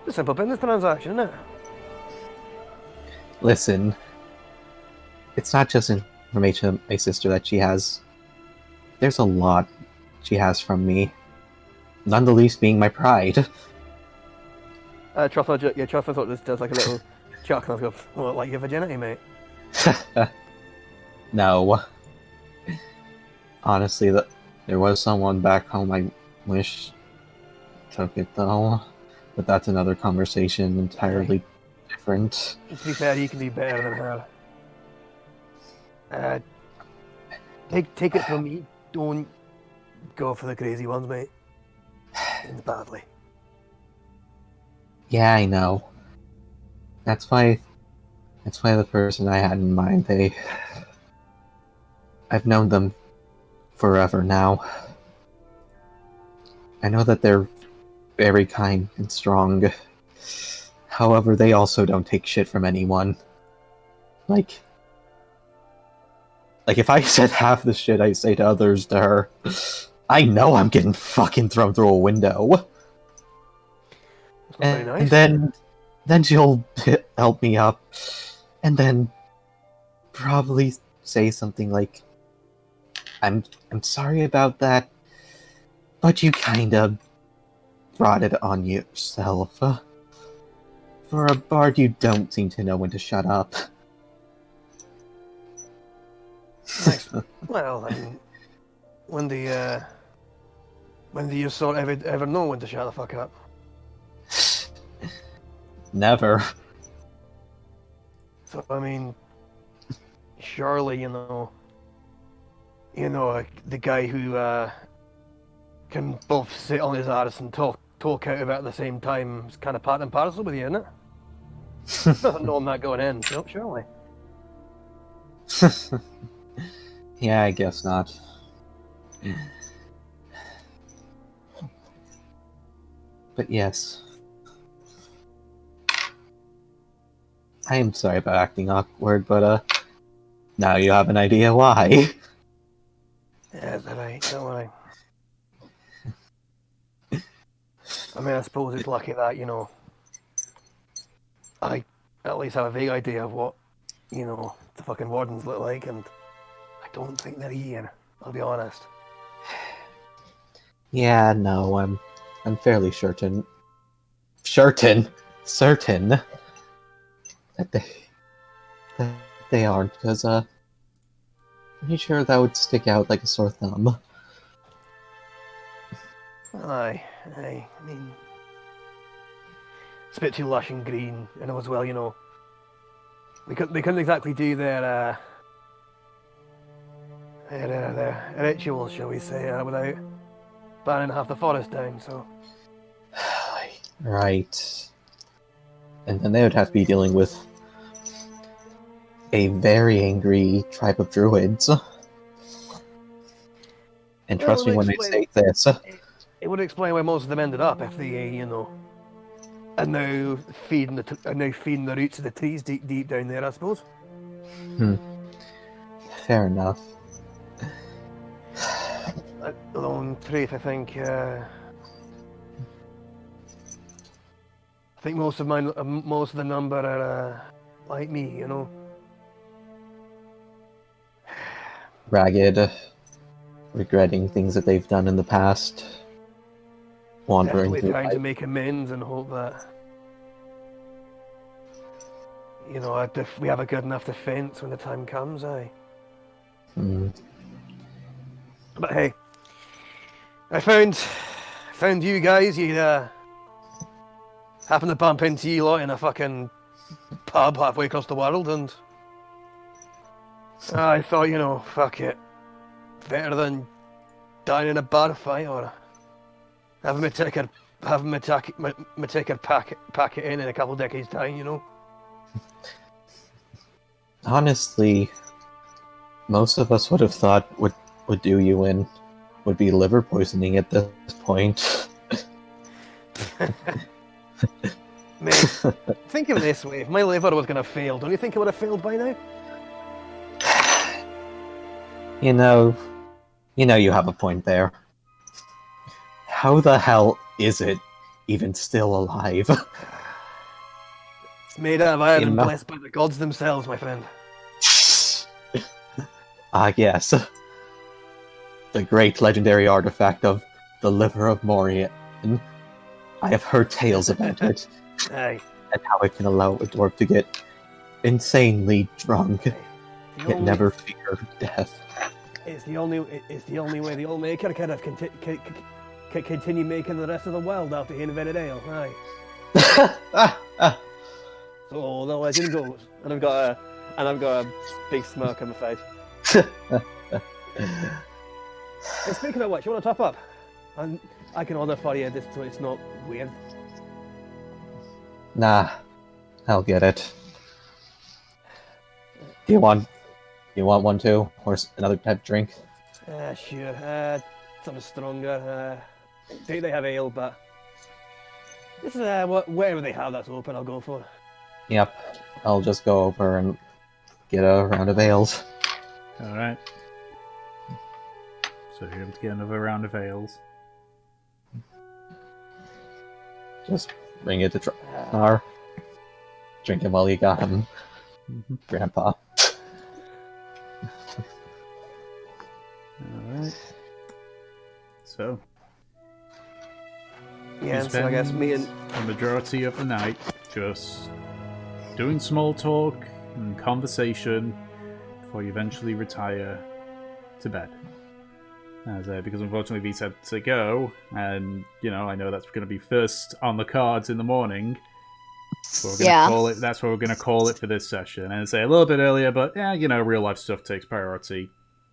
A simple business transaction, isn't it? Listen, it's not just information of my sister that she has. There's a lot she has from me. None the least being my pride. Truffle thought this does like a little chuckle and goes, well, like your virginity, mate. No. Honestly, there was someone back home I wish took it though. But that's another conversation entirely different. To be fair, you can do better than her. Take it from me. Don't go for the crazy ones, mate. Ends badly. Yeah, I know. That's why the person I had in mind, I've known them forever now. I know that they're very kind and strong. However, they also don't take shit from anyone. Like if I said half the shit I say to others to her, I know I'm getting fucking thrown through a window. That's not very nice. And then she'll help me up, and then probably say something like, I'm sorry about that, but you kinda brought it on yourself. For a bard, you don't seem to know when to shut up. Nice. Well, I mean, when do you sort of ever know when to shut the fuck up? Never. So I mean, surely you know, the guy who can both sit on his arse and talk out about it at the same time is kind of part and parcel with you, isn't it? Nothing knowing that going in, surely. Yeah, I guess not. But yes. I am sorry about acting awkward, but now you have an idea why. Yeah, that's right. Don't worry. I mean, I suppose it's lucky that I at least have a vague idea of what the fucking wardens look like, and I don't think they're here. I'll be honest. Yeah, no, I'm fairly certain that they aren't, because I'm pretty sure that would stick out like a sore thumb. Aye. I mean, it's a bit too lush and green, and as well, they couldn't exactly do their rituals, shall we say, without burning half the forest down. So. Right. And then they would have to be dealing with a very angry tribe of druids. And trust me when I say this. It would explain where most of them ended up if they, are now feeding the roots of the trees deep down there, I suppose. Fair enough. Although in truth, I think most of the number are like me, Ragged, regretting things that they've done in the past, wandering definitely through trying to life. make amends and hope that if we have a good enough defense when the time comes, aye. But hey, I found you guys. You happened to bump into you lot in a fucking pub halfway across the world, and I thought, fuck it, better than dying in a bar fight or having me take a have my ticker pack it in a couple decades time, you know. Honestly, most of us would have thought would do you in would be liver poisoning at this point. Mate, think of it this way: if my liver was gonna fail, don't you think it would have failed by now? You know, you have a point there. How the hell is it even still alive? It's made out of iron You and know- blessed by the gods themselves, my friend. Yes. The great legendary artifact of the liver of Morian. I have heard tales about it, Aye. and how it can allow a dwarf to get insanely drunk, The yet only- never fear death. It's the only way the old maker could have continue making the rest of the world after he invented ale. Aye. So the legend goes, and I've got a big smirk on my face. Hey, speaking of which, you want to top up? And I can order for you this so it's not weird. Nah, I'll get it. Do you want one too, or another type of drink? Sure. Something stronger. They have ale, but this is whatever they have that's open. I'll go for. Yep, I'll just go over and get a round of ales. Alright. So you're able to get another round of ales. Just bring it to Trar. Drink him while you got him, Grandpa. Alright. So, Yeah, you so I guess me and the majority of the night just doing small talk and conversation before you eventually retire to bed. Because unfortunately V's had to go, and I know that's going to be first on the cards in the morning. So we're gonna call it. That's what we're going to call it for this session. And say a little bit earlier, but real life stuff takes priority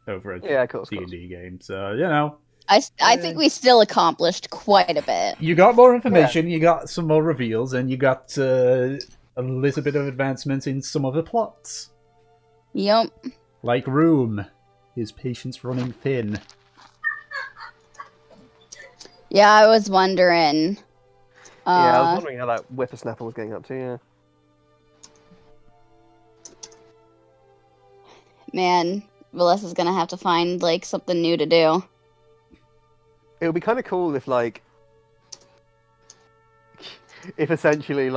over a D&D game. So I think we still accomplished quite a bit. you got more information, you got some more reveals, and you got a little bit of advancement in some of the plots. Yep. Like Rheum, his patience running thin. Yeah, I was wondering. I was wondering how that whippersnapper was getting up to. Yeah. Man, Melissa's gonna have to find something new to do. It would be kind of cool if essentially he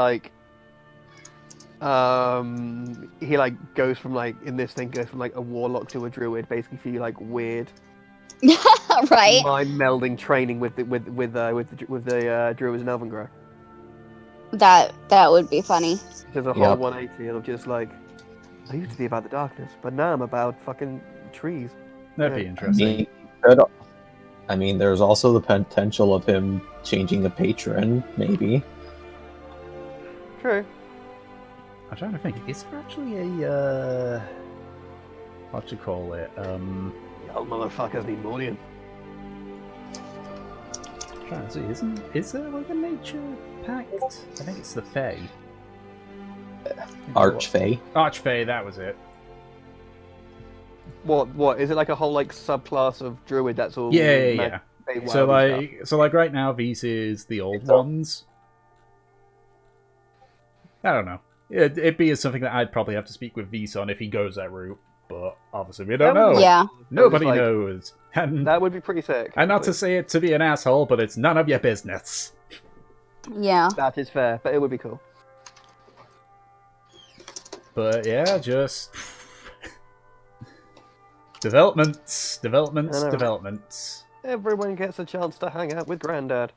goes from in this thing goes from a warlock to a druid, basically for you weird Right? mind melding training with the druids in Elvengrow. That would be funny. There's a whole 180 of just I used to be about the darkness, but now I'm about fucking trees. That'd be interesting. I mean, there's also the potential of him changing the patron, maybe. True. I'm trying to think. Is there actually a what you call it? Y'all motherfuckers need Morian. I'm trying to see. Is there a nature pact? I think it's the Fae. Archfey. Archfey, that was it. What is it a whole subclass of druid that's all? Yeah. So right now these is the old ones. I don't know. It'd be something that I'd probably have to speak with V's on if he goes that route, but obviously we don't know. Yeah. Nobody knows. And that would be pretty sick. And not to say it to be an asshole, but it's none of your business. Yeah. That is fair, but it would be cool. But yeah, just developments. Everyone gets a chance to hang out with Grandad.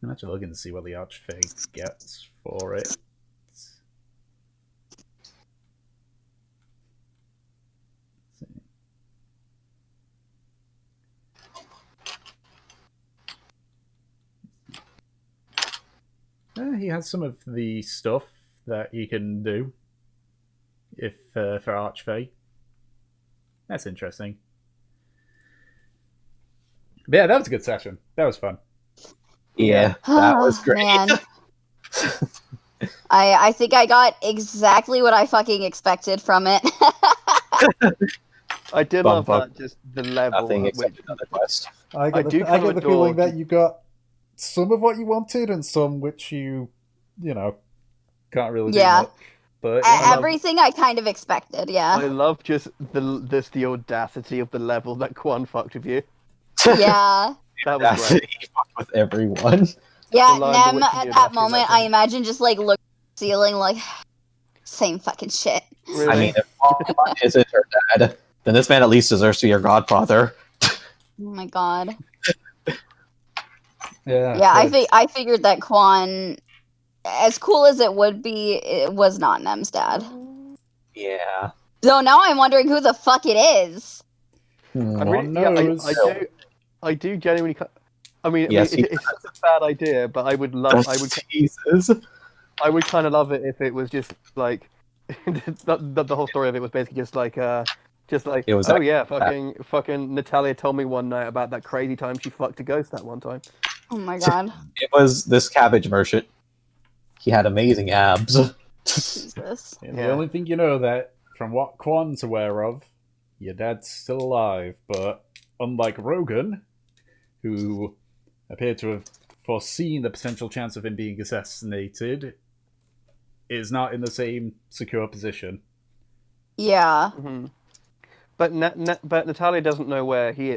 I'm actually looking to see what the Archfey gets for it. He has some of the stuff that he can do if for Archfey. That's interesting. But yeah, that was a good session. That was fun. Yeah, that was great. Man. I think I got exactly what I fucking expected from it. I did Bum love fuck. that, just the level Nothing at except which another quest. I get do the, I kind of get the adore feeling that just- you got some of what you wanted and some which you can't really Yeah. do much. But yeah, love- Everything I kind of expected, I yeah. love just the audacity of the level that Quan fucked with you. Yeah. That was That's great. it. He fucked with everyone. Yeah, The line to Nem, which you at knew that that's in moment, that I thing. imagine just like look at the ceiling like, same fucking shit. Really? I mean, if Paul isn't her dad, then this man at least deserves to be your godfather. Oh my god. yeah. Yeah, but- I figured that Quan, as cool as it would be, it was not Nem's dad. Yeah. So now I'm wondering who the fuck it is. I One really, knows. I do genuinely. I mean, Yes, he it's such a bad idea, but I would love. Jesus. I would kind of love it if it was just like the whole story of it was basically just like It was oh actually yeah, fucking Natalia told me one night about that crazy time she fucked a ghost that one time. Oh my god. It was this cabbage merchant. He had amazing abs. Jesus. And Yeah. the only thing you know that, from what Quan's aware of, your dad's still alive. But unlike Rogan, who appeared to have foreseen the potential chance of him being assassinated, is not in the same secure position. Yeah. But Natalia doesn't know where he is.